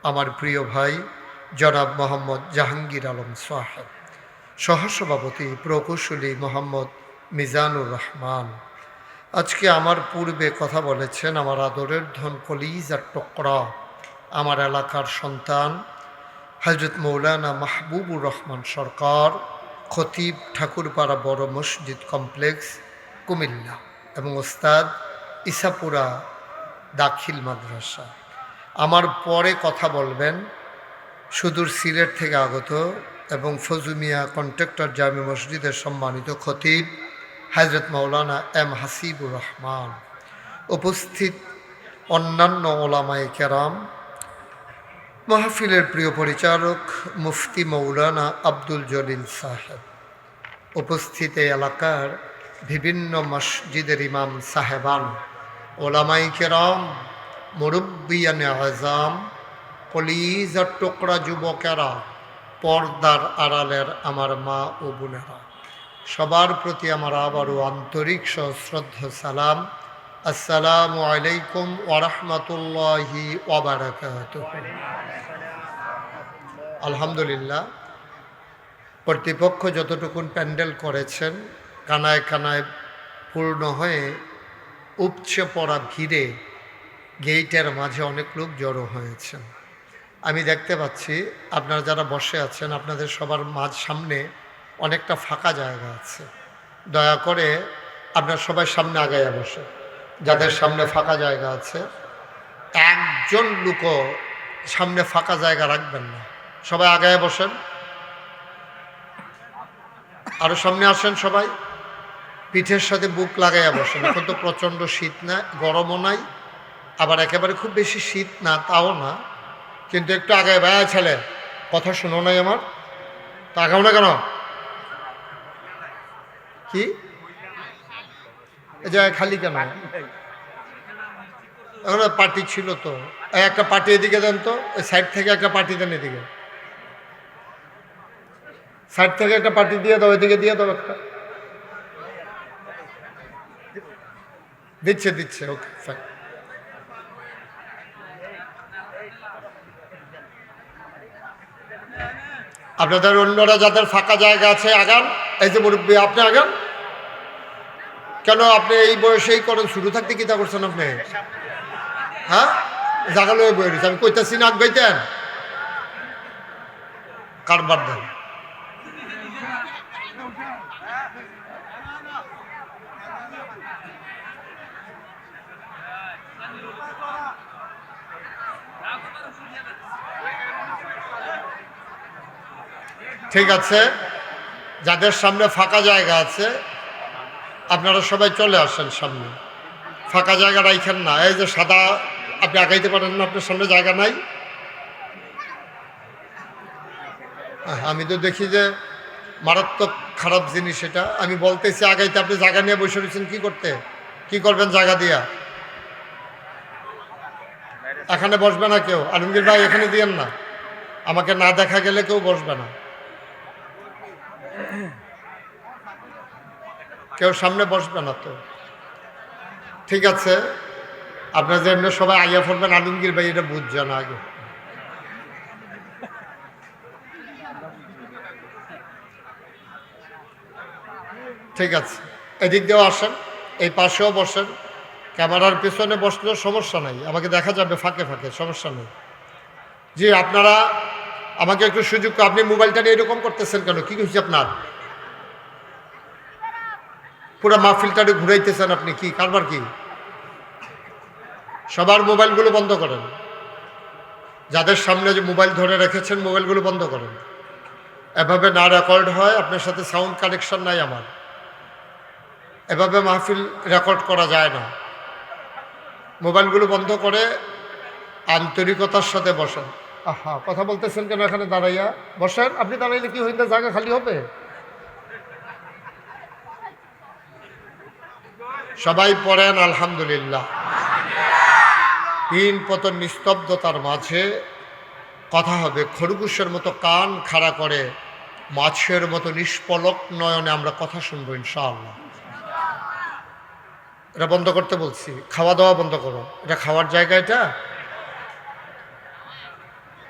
আমার প্রিয় ভাই জনাব মোহাম্মদ জাহাঙ্গীর আলম সাহেব, সহসভাপতি প্রকৌশলী মোহাম্মদ মিজানুর রহমান। আজকে আমার পূর্বে কথা বলেছেন আমার আদরের ধন কলিজার টুকরা, আমার এলাকার সন্তান হজরত মৌলানা মাহবুবুর রহমান সরকার, খতিব ঠাকুরপাড়া বড় মসজিদ কমপ্লেক্স কুমিল্লা, এবং ওস্তাদ ইসাপুরা দাখিল মাদ্রাসা। আমার পরে কথা বলবেন সুদূর সিলেট থেকে আগত এবং ফজুমিয়া কন্ট্রাক্টর জামে মসজিদের সম্মানিত খতিব হযরত মাওলানা এম হাসিবুর রহমান, উপস্থিত অন্যান্য ওলামায়ে কেরাম, মাহফিলের প্রিয় পরিচালক মুফতি মৌলানা আব্দুল জলিল সাহেব, উপস্থিত এই এলাকার বিভিন্ন মসজিদের ইমাম সাহেবান, ওলামায়ে কেরাম, মুরব্বিয়ানে আযম, কলিজার টুকরা যুবকেরা, পর্দার আড়ালের আমার মা ও বোনেরা, সবার প্রতি আমার আবারও আন্তরিক সশ্রদ্ধ সালাম। আসসালামু আলাইকুম ওয়া রাহমাতুল্লাহি ওয়া বারাকাতুহু। আলহামদুলিল্লাহ, কর্তৃপক্ষ যতটুকুন প্যান্ডেল করেছেন কানায় কানায় পূর্ণ হয়ে উপচে পড়া ভিড়ে গেইটের মাঝে অনেক লোক জড়ো হয়েছেন। আমি দেখতে পাচ্ছি আপনারা যারা বসে আছেন আপনাদের সবার সামনে অনেকটা ফাঁকা জায়গা আছে। দয়া করে আপনার সবাই সামনে আগাইয়া বসে, যাদের সামনে ফাঁকা জায়গা আছে একজন লোকও সামনে ফাঁকা জায়গা রাখবেন না, সবাই আগায় বসেন। আরও সামনে আসেন সবাই, পিঠের সাথে বুক লাগাইয়া বসেন। এখন তো প্রচণ্ড শীত না, গরমও নাই, আবার একেবারে খুব বেশি শীত না তাও না, কিন্তু একটু আগায় ভাইয়া ছেলে কথা শুনো নাই আমার, তা আগাও না কেন? কি এই জায়গায় খালি কেন? এখন পার্টি ছিল তো, একটা পার্টি এদিকে দেন তো, সাইড থেকে একটা পার্টি দেন, এদিকে সাইড থেকে একটা পার্টি দিয়ে দাও, এদিকে দিয়ে দাও একটা। দিচ্ছে দিচ্ছে, ওকে ফাইন। আপনাদের অন্যরা যাদের ফাঁকা জায়গা আছে আগান। এই যে মুরব্বী আপনি আগান কেন? আপনি এই বয়সেই করেন, শুরু থাকতে কি তা করছেন আপনি? হ্যাঁ, জাগালো বই রয়েছে, আমি কইতাছি না আগাইতেন কারবার দেন। ঠিক আছে, যাদের সামনে ফাঁকা জায়গা আছে আপনারা সবাই চলে আসেন সামনে, ফাঁকা জায়গা রাইখেন না। এই যে সাদা আপনি আগাইতে পারেন না, আপনার সামনে জায়গা নাই। আমি তো দেখি যে মারাত্মক খারাপ জিনিস এটা। আমি বলতেছি আগাইতে, আপনি জায়গা নিয়ে বসে রয়েছেন কি করতে? কি করবেন জায়গা দিয়া? এখানে বসবে না কেউ। আলমগীর ভাই এখানে দিয়েন না, আমাকে না দেখা গেলে কেউ বসবে না, কেউ সামনে বসবে না তো। ঠিক আছে, আপনার যে এমনি সবাই আইয়া পড়বেন, আলমগীর ভাই এটা বুঝছেন আগে। ঠিক আছে, এদিক দিয়েও আসেন, এই পাশেও বসেন। ক্যামেরার পিছনে বসলেও সমস্যা নাই, আমাকে দেখা যাবে ফাঁকে ফাঁকে, সমস্যা নেই। জি, আপনারা আমাকে একটু সুযোগ, আপনি মোবাইলটা নিয়ে এরকম করতেছেন কেন? কি হয়েছে আপনার? পুরো মাহফিলটারে ঘুরাইতেছেন আপনি, কি কারবার কি? সবার মোবাইলগুলো বন্ধ করেন, যাদের সামনে যে মোবাইল ধরে রেখেছেন মোবাইলগুলো বন্ধ করেন। এভাবে না রেকর্ড হয়, আপনার সাথে সাউন্ড কানেকশন নাই আমার, এভাবে মাহফিল রেকর্ড করা যায় না। মোবাইলগুলো বন্ধ করে আন্তরিকতার সাথে বসেন। আহা, কথা বলতেছেন কেন? এখানে দাঁড়াইয়া বসেন। আপনি দাঁড়াইলে কি হইতে জায়গা খালি হবে? সবাই পড়েন আলহামদুলিল্লাহ। তিন পতন নিস্তব্ধতার মাঝে কথা হবে, খরগোশের মতো কান খাড়া করে মাছের মতো নিষ্পলক নয়নে আমরা কথা শুনবো ইনশাআল্লাহ। এটা বন্ধ করতে বলছি, খাওয়া দাওয়া বন্ধ করো। এটা খাওয়ার জায়গা? এটা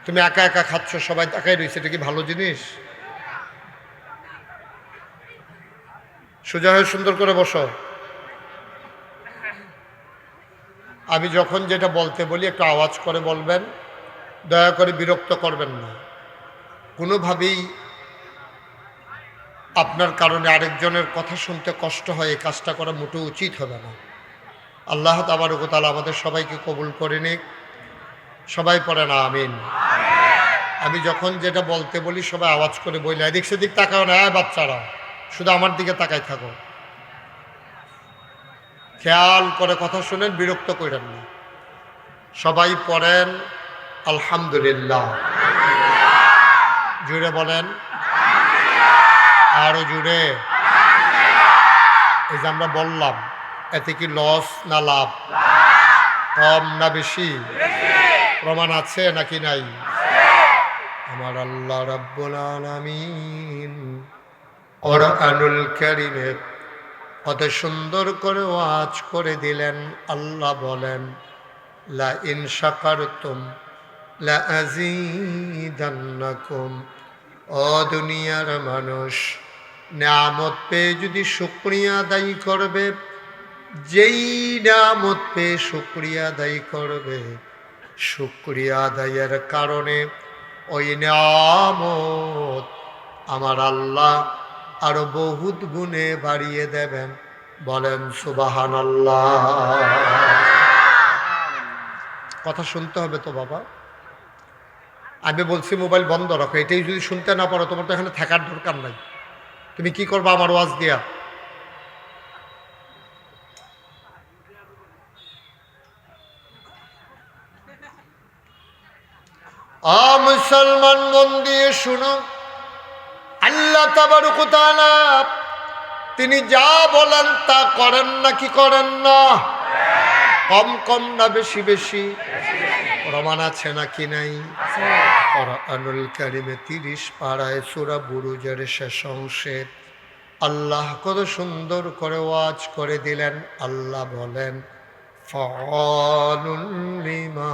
তুমি একা একা খাচ্ছ, সবাই একাই রয়েছে, এটা কি ভালো জিনিস? সোজা হয়ে সুন্দর করে বসো। আমি যখন যেটা বলতে বলি একটু আওয়াজ করে বলবেন, দয়া করে বিরক্ত করবেন না। কোনোভাবেই আপনার কারণে আরেকজনের কথা শুনতে কষ্ট হয়, এই কাজটা করা মোটেও উচিত হবে না। আল্লাহ তাবারক ওয়া তাআলা আমাদের সবাইকে কবুল করে নিক। সবাই পড়েন আমিন। আমি যখন যেটা বলতে বলি সবাই আওয়াজ করে বলি, এদিক সেদিক তাকাও না, বাচ্চারা শুধু আমার দিকে তাকাই থাকো, খেয়াল করে কথা শুনেন, বিরক্ত করেন না। সবাই পড়েন আলহামদুলিল্লাহ। জুড়ে বলেন, আরো জুড়ে। এই যে আমরা বললাম, এতে কি লস না লাভ, কম না বেশি, প্রমাণ আছে নাকি নাই? আমার আল্লাহ রাব্বুল আলামিন কোরআনুল কারীমে কত সুন্দর করে ওয়াজ করে দিলেন। আল্লাহ বলেন, লা ইন শাকারতুম লা আযীদান্নাকুম। ও দুনিয়ার মানুষ, নিয়ামত পেয়ে যদি শুকরিয়া আদায় করবে, যেই নিয়ামত পেয়ে শুকরিয়া আদায় করবে, শুকরিয়া আদায়ের কারণে ওই নিয়ামত আমার আল্লাহ আরো বহুত গুণে বাড়িয়ে দেবেন। বলেন সুবহানাল্লাহ। কথা শুনতে হবে তো বাবা। আমি বলছি মোবাইল বন্ধ রাখো, এটাই যদি শুনতে না পারো তোমার তো এখানে থাকার দরকার নাই। তুমি কি করবা আমার ওয়াজ দিয়া? মুসলমান মন দিয়ে শুনো, আল্লাহ তাবারক ওয়া তাআলা তিনি যা বলেন তা করেন না কি করেন না? কম কম না বেশি বেশি? প্রমাণ আছে নাকি নাই? কোরআনুল কারীমে 30 পারায় সূরা বুরুজের শেষ অংশে আল্লাহ কত সুন্দর করে ওয়াজ করে দিলেন। আল্লাহ বলেন, ফাআলুল লিমা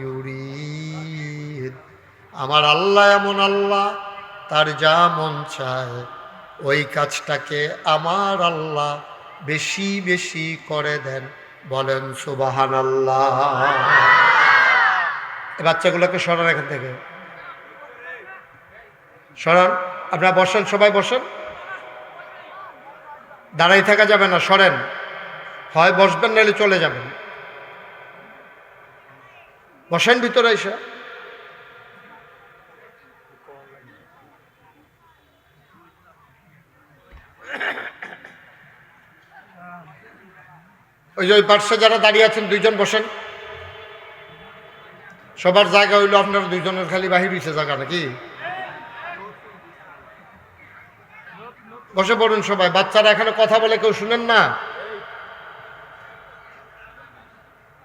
ইউরিদ। আমার আল্লাহ এমন আল্লাহ, তার যা মন চায় ওই কাজটাকে আমার আল্লাহ বেশি বেশি করে দেন। বলেন সুবহানাল্লাহ। এই বাচ্চাগুলোকে সরান, এখান থেকে সরান। আপনারা বসেন, সবাই বসেন, দাঁড়াই থাকা যাবে না, সরেন। হয় বসবেন নাহলে চলে যাবেন। বসেন ভিতরে এসে। ওই যে ওই পার্শ্বে যারা দাঁড়িয়ে আছেন দুইজন বসেন। সবার জায়গা হইলো, আপনার দুইজনের খালি বাহির হইছে জায়গা নাকি? বসে পড়ুন সবাই। বাচ্চারা এখানে কথা বলে কেউ শুনেন না।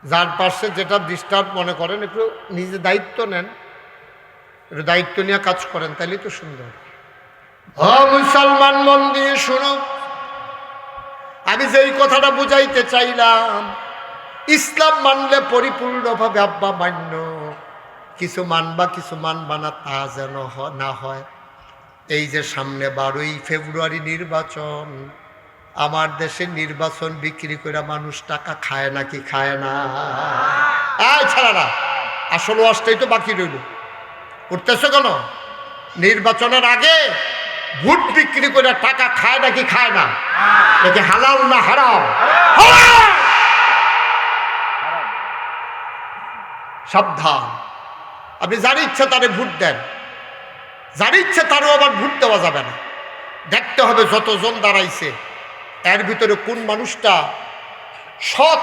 যার পাশে যেটা ডিস্টার্ব মনে করেন, একটু নিজে দায়িত্ব নেন, একটু দায়িত্ব নিয়ে কাজ করেন, তাইলে তো সুন্দর। মুসলমান মন দিয়ে শুনো, আমি যেই কথাটা বুঝাইতে চাইলাম, ইসলাম মানলে পরিপূর্ণভাবে আব্বা মান্য, কিছু মানবা কিছু মানবা না তা যেন না হয়। এই যে সামনে 12ই ফেব্রুয়ারি নির্বাচন, আমার দেশে নির্বাচন বিক্রি করে মানুষ টাকা খায় নাকি খায় না? ছাড়া না, আসল ওয়াজটাই তো বাকি রইল। উঠতেছো কেন? নির্বাচনের আগে ভোট বিক্রি করে টাকা খায় নাকি খায় না? এটা হালাল না হারাম? সাবধান। আপনি যার ইচ্ছা তারে ভোট দেন, যার ইচ্ছা তারও আবার ভোট দেওয়া যাবে না। দেখতে হবে যতজন দাঁড়াইছে এর ভিতরে কোন মানুষটা সৎ,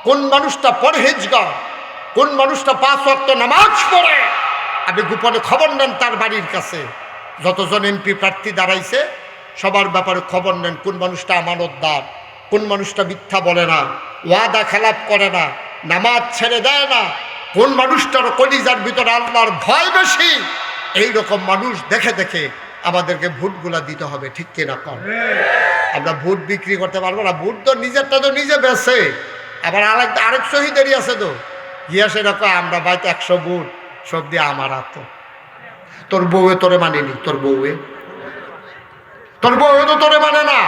কোন মানুষটা পরহেজগার, কোন মানুষটা 5 ওয়াক্ত নামাজ পড়ে। আপনি গোপনে খবর নেন তার বাড়ির কাছে। যতজন এমপি প্রার্থী দাঁড়াইছে সবার ব্যাপারে খবর নেন, কোন মানুষটা আমানতদার, কোন মানুষটা মিথ্যা বলে না, ওয়াদা খেলাপ করে না, নামাজ ছেড়ে দেয় না, কোন মানুষটার কলিজার ভিতরে আল্লাহর ভয় বেশি। এইরকম মানুষ দেখে দেখে আমাদেরকে ভোটগুলা দিতে হবে, ঠিক কিনা কম? আমরা ভোট বিক্রি করতে পারবো না। ভোট তো নিজেরটা তো নিজে বেছে। আবার আরেক শহীদেরই আছে তো, গিয়া সেটা কয় আমরা ভাইতো 100 ভোট সব দিয়ে আমার হাত। তোর বউয়ে তোরে মানেনি, তোর বউয়ে তো তোরে মানে না।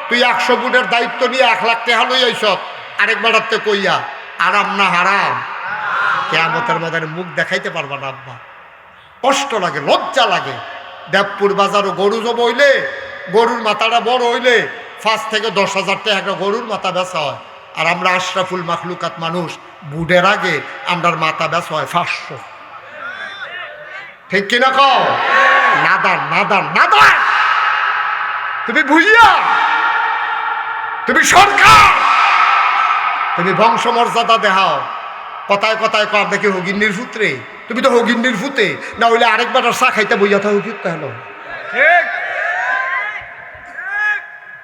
তুই 100 ভোটের দায়িত্ব নিয়ে 1 লাখ টাকা লই আইস, আরেকবার হাতে কইয়া আরাম না হারাম? কিয়ামতের ময়দানে মুখ দেখাইতে পারবা না আব্বা। কষ্ট লাগে, লজ্জা লাগে। দেবপুর বাজারও গরু জব হইলে, গরুর মাথাটা বড় হইলে 5,000 থেকে 10,000 টাকা একটা গরুর মাথা বেচা হয়, আর আমরা আশরাফুল মাখলুকাত মানুষ, বুডের আগে আমরার মাথা বেচা হয় 500। ঠিক কিনা কও? নাদান নাদান নাদান, তুমি ভুইয়া, তুমি সরকার, তুমি বংশমর্যাদা দেখাও, কথায় কথায় কম দেখি হগিন্নির ফুতরে, তুমি তো হগিন্নির ফুতে, না হইলে আরেকবার চা খাইতে বইয়া থাকো কি হলো?
ঠিক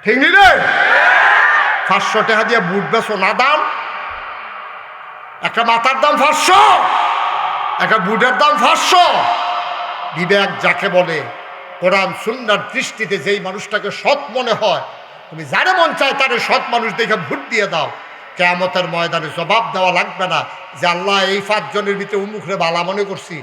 ঠিক নি রে? 500 টাকা দিয়ে বুট বেছো, না দাম? একটা মাথার দাম 500, একটা বুটের দাম 500। বিবেক যাকে বলে, কোরআন সুন্নাহর দৃষ্টিতে যেই মানুষটাকে সৎ মনে হয়, তুমি যারে মন চায় তারে সৎ মানুষ দেখে ভোট দিয়ে দাও। কিয়ামতের ময়দানে জবাব দেওয়া লাগবে না যে আল্লাহ এই 5 জনের ভিতরে উমুখরে বালা মনে করছি,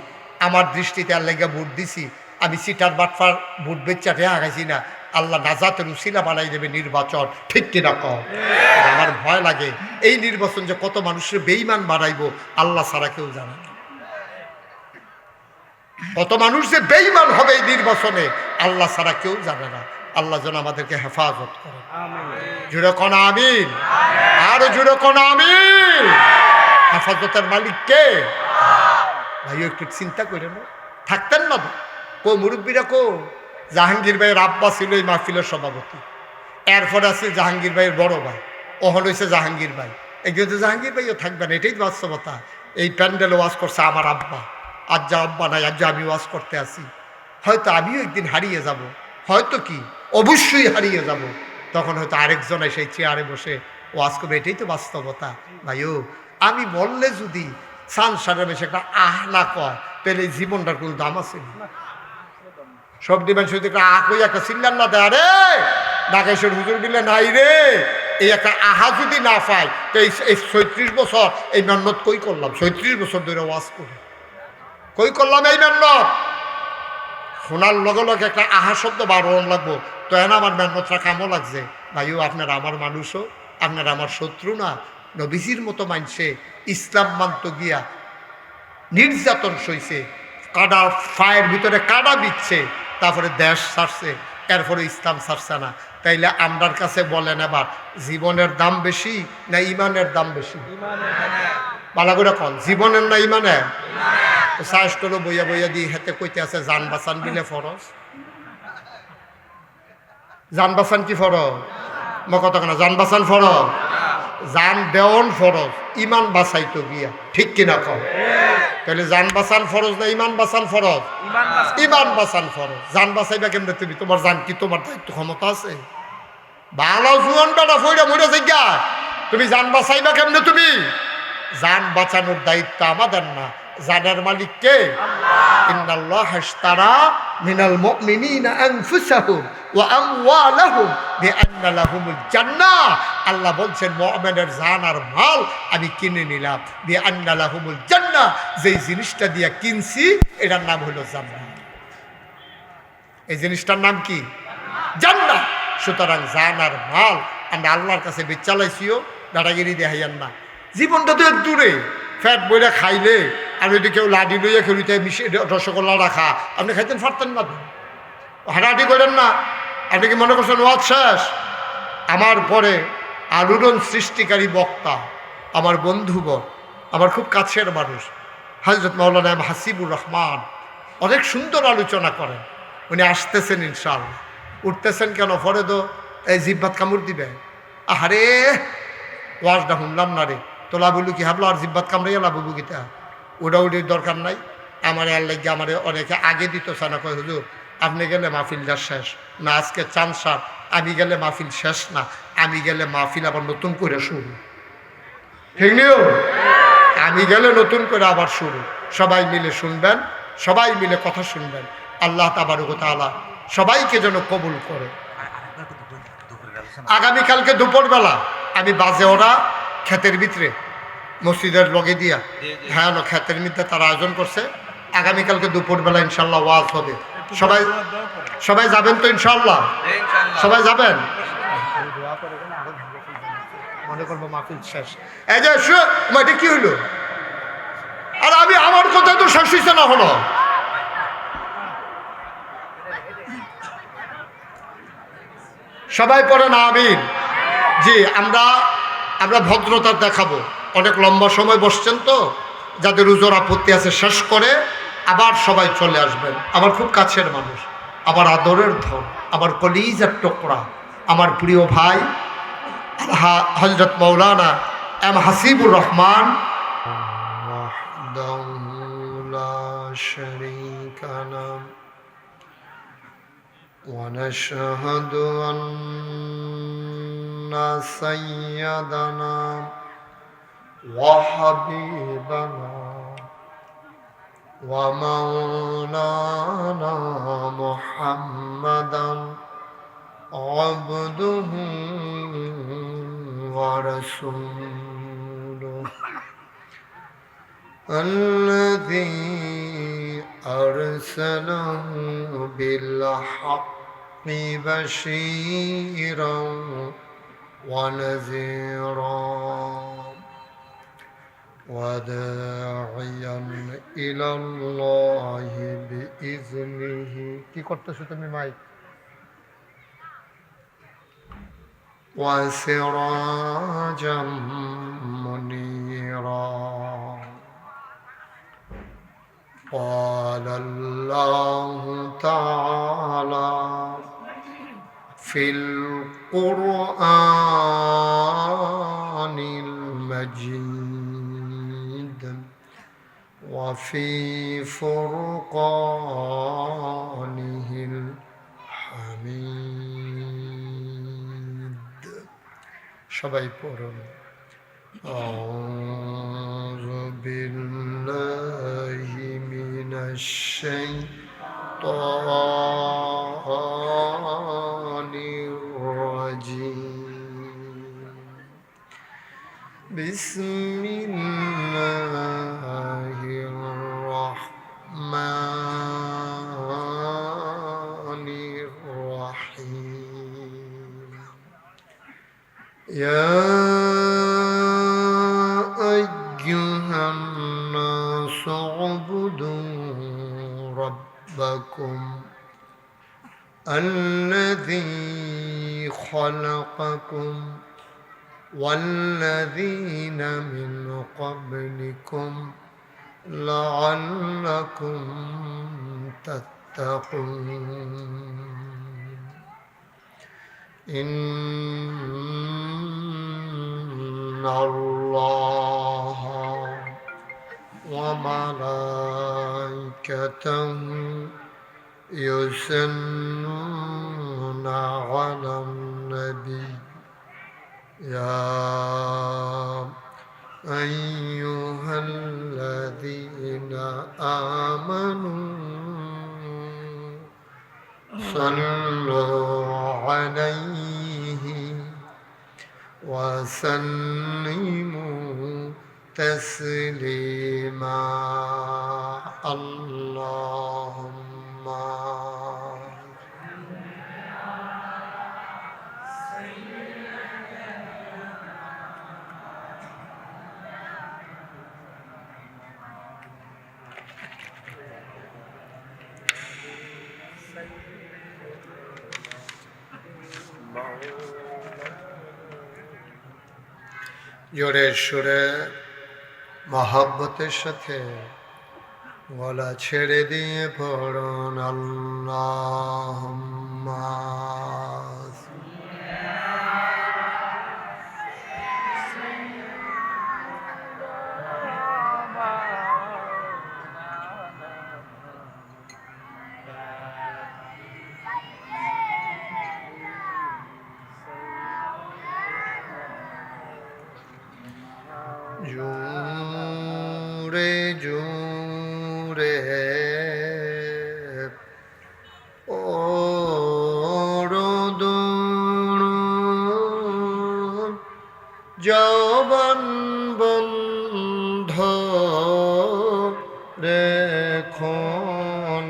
আমার দৃষ্টিতে আর লেগে ভোট দিছি, আমি সিটার বাটফার ভোট বেচা ঠেয়া খাইছি না, আল্লাহ নাজাতের উসিলা বানাই দেবে নির্বাচন। ঠিক কিনা কও? আমার ভয় লাগে এই নির্বাচন যে কত মানুষের বেঈমান বানাইবো, আল্লাহ ছাড়া কেউ জানে না। কত মানুষ যে বেঈমান হবে এই নির্বাচনে, আল্লাহ ছাড়া কেউ জানে না। আল্লাহ যেন আমাদেরকে হেফাজত করে। জুড়ে কোন আমিন, আরো জুড়ে কোন আমিন। হেফাজতের মালিক কে? ভাই একটু চিন্তা করে না, থাকতেন না কো মুরব্বীরা, কো জাহাঙ্গীর ভাইয়ের আব্বা ছিল এই মাহফিলের সভাপতি, এরপরে আছে জাহাঙ্গীর ভাইয়ের বড় ভাই, ওহন হয়েছে জাহাঙ্গীর ভাই, একদিন তো জাহাঙ্গীর ভাইও থাকবেন, এটাই বাস্তবতা। এই প্যান্ডেল ওয়াজ করছে আমার আব্বা, আজ যা আব্বা নাই, আজ যা আমি ওয়াজ করতে আসি, হয়তো আমিও একদিন হারিয়ে যাব, হয়তো কি অবশ্যই হারিয়ে যাব, তখন হয়তো আরেকজনে সেই চেয়ারে বসে ওয়াজ করবে, এটাই তো বাস্তবতা। ভাইও আমি বললে যদি সানসারের বেশি একটা আহ না কয়, তাহলে এই জীবনটার কোনো দাম আছে না। সব দিবেন শুধু একটা আহ কই একটা চিল্লান না দেয়, রে নাগেশ্বর হুজুর দিলে নাই রে, এই একটা আহা যদি না পাই তো এই 36 বছর এই মেহনত কই করলাম, 36 বছর ধরে ওয়াজ করি, কই করলাম এই মেহনত? শোনার লগে লগে একটা আহা শব্দ বারণ লাগবো, তো এনে আমার মেহনতটা কামও লাগছে। ভাইও আপনারা আমার মানুষও, আপনারা আমার শত্রু না। নবীজির মতো মানছে ইসলাম মানত গিয়া নির্যাতন সইছে, কাডা ফায়ের ভিতরে কাডা বিচ্ছে, তারপরে দেশ ছাড়ছে, এরপরে ইসলাম ছাড়ছে না। তাইলে আমরার কাছে বলেন এবার জীবনের দাম বেশি না ইমানের দাম বেশি? বালা করে কন, জীবনের না ইমানের? সাহসগুলো বইয়া বইয়া দিয়ে হেতে কইতে আছে জান বাঁচান দিলে ফরজ। জান বাঁচান কি ফরজ? মই কথা না, জান বাঁচান ফরজ, জান দেওয়ন ফরজ, ইমান বাঁচাইতো গিয়া। ঠিক কিনা কম? তাহলে জান বাঁচান ফরজ না ইমান বাঁচান ফরজ? ইমান বাঁচান ফরজ। জান বাঁচাইবা কেমনে তুমি? তোমার জান কি তোমার দায়িত্ব ক্ষমতা আছে? ভালো জুয়ান বেটা ফইরা মরে যাইগা, তুমি জান বাঁচাইবা কেমনে? তুমি জান বাঁচানোর দায়িত্ব আমাদের না, জানের মালিক কে? ইন্নাল্লাহ ইশতারা মিনাল মুমিনিনা আনফুসাহুম ওয়া আমওয়ালাহুম বিআন্না লাহুমুল জান্নাহ। আল্লাহ বলছেন মুমিনের জান আর মাল আমি কিনে নিলাম, বিআন্না লাহুমুল জান্নাহ, যেই জিনিসটা দিয়া কিনছি এটার নাম হলো জান্নাত। এই জিনিসটার নাম কি? জান্নাত। সুতরাং জান আর মাল আমরা আল্লাহর কাছে বেচালাইছিও, দাদাগিরি দেখাইয়ান না। জীবনটা তো এক দূরে, ফ্যাট বইরা খাইলে আর যদি কেউ লাডি লইয়া খেলিতে রসগোল্লা রাখা, আপনি খাইতেন পারতেন না? হাঁটাহাঁটি করেন না? আপনি কি মনে করছেন ওয়াজ শেষ? আমার পরে আলোড়ন সৃষ্টিকারী বক্তা, আমার বন্ধুগণ, আমার খুব কাছের মানুষ হযরত মাওলানা হাসিবুর রহমান, অনেক সুন্দর আলোচনা করেন। উনি আসতেছেন ইনশাআল্লাহ। উঠতেছেন কেন? পরে তো এই জিব্বাত কামড় দিবে। আহারে ওয়াজটা শুনলাম না রে, তোলা বলু কি হাবলো আর জিব্বাত কামড়াইয়া লাভ বুকিতা, ওটা উঠির দরকার নাই। আমার আর লাগে আমার অনেকে আগে দিত না, কয় হুজুর আপনি গেলে মাহফিলটা শেষ না, আজকে চাঁদ সার, আমি গেলে মাহফিল শেষ না, আমি গেলে মাহফিল আবার নতুন করে শুরু। ঠিক নিও, আমি গেলে নতুন করে আবার শুরু। সবাই মিলে শুনবেন, সবাই মিলে কথা শুনবেন। আল্লাহ তাবারক ওয়া তাআলা সবাইকে যেন কবুল করে। আগামীকালকে দুপুরবেলা আমি বাজে ওরা ক্ষেতের ভিতরে মসজিদের লগে দিয়া, হ্যাঁ ক্ষেতের মধ্যে তারা আয়োজন করছে। আগামীকালকে দুপুরবেলা ইনশাল্লাহ ওয়াজ হবে। সবাই সবাই যাবেন তো ইনশাল্লাহ? সবাই যাবেন? মনে করবো মাহফিল শেষ। এই যে এটা কি হইল? আর আমি আমার কথা তো শেষ হইছে না, হলো সবাই পড়েন আমিন। জি, আমরা ভদ্রতা দেখাবো। অনেক লম্বা সময় বসছেন তো, যাদের উজোর আপত্তি আছে শেষ করে আবার সবাই চলে আসবেন। আমার খুব কাছের মানুষ, আমার আদরের ধন, আমার কলিজার টুকরা, আমার প্রিয় ভাই হযরত মাওলানা এম হাসিবুর রহমান ونشهد أن سيدنا وحبيبنا ومولانا محمدا عبده ورسوله الذي أرسله بالحق بشيرا ونذيرا وداعيا إلى الله بإذنه কি করতেছো তুমি মাইক وسراجا منيرا قال الله تعالى في القرآن المجيد وفي فرقانه الحميد সবাই পড়ুন أعوذ بالله من الشيطان الرجيم بسم الله الرحمن الرحيم يا أيها الناس اعبدوا ربكم الذي خلقكم والذين من قبلكم لعلكم تتقون إن الله وملائكته يصلون على النبي يا أيها الذين آمنوا صلوا عليه وسلموا تسليما اللهم জোরে সুরে মহব্বতের সাথে গলা ছেড়ে দিয়ে পড়ুন আল্লাহুম্মা জোরে জোরে ওরদুন জবান বন্ধ রেখো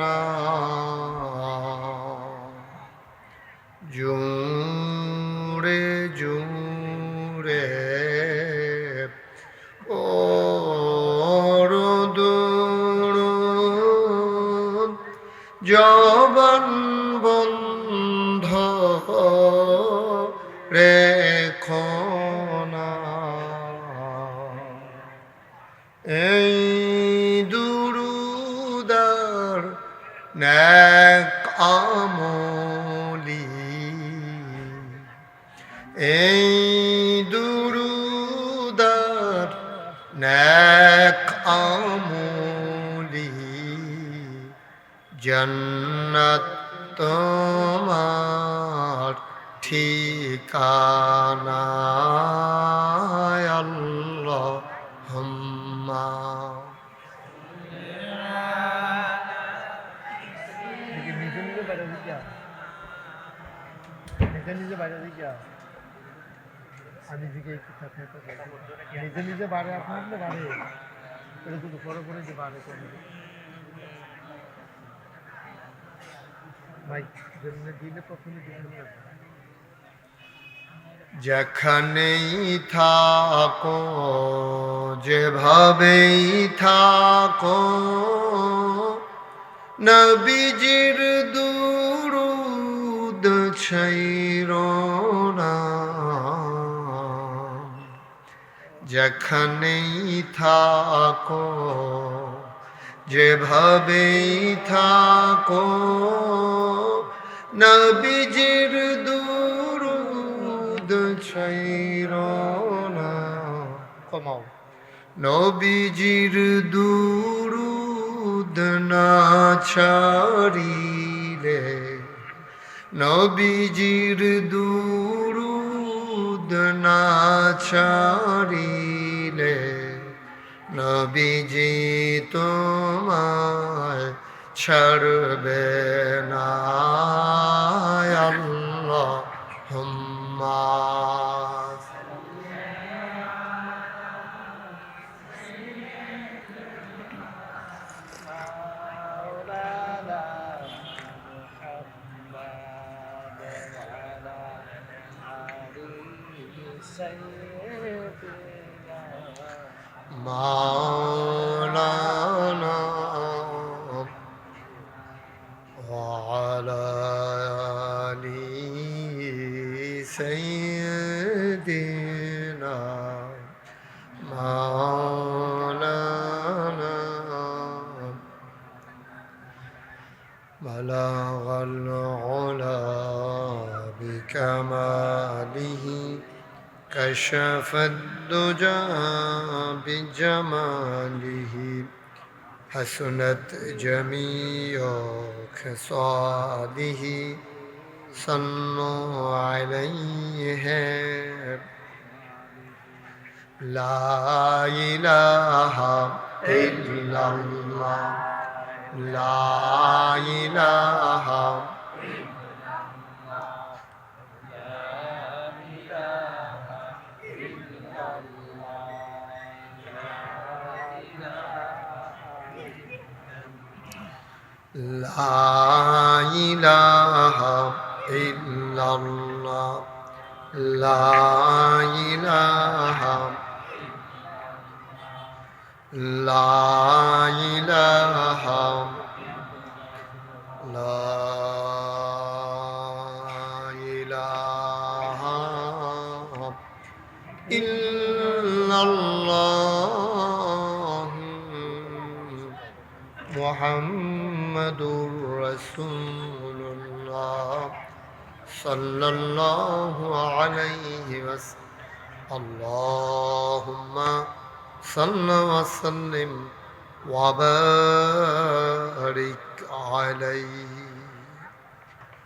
না জোরে জোরে জবান বন্ধ রেখো না। এই দুরুদার নেক আমলি, এই দুরুদার নেক আমলি, জান্নাত তোমার ঠিকানা আল্লাহুম্মা।
নিজে বাইরে দিকে আমি দিকে নিজে নিজে বাড়ে আপনার বাড়ে এটা কিন্তু পরে পরে যে বাড়ে ভাই দিলে প্রথমে
যেখানেই থাকো যেভাবেই থাকো, নবীজির দুরূদ ছাইরো না। যেখানেই থাকো যেভাবেই থাকো, নবীজির দুরূদ ছাইরো না। কমাও। নবীজির দুরূদ না ছাড়িলে, নবীজির দুরূদ না ছাড়িলে, নবীজি তোমায় ছাড়বে না আল্লাহুম্মা। مولانا وعلى آل سيدنا مولانا. بلغ العلا بكماله، كشف الدجى بجماله، حسنت جميع خصاله، صلوا عليه. لا إله إلا الله، لا إله لا إله إلا الله، لا إله لا إله لا إله إلا الله محمد رسول الله صلى الله عليه وسلم. اللهم صل وسلم وبارك عليه.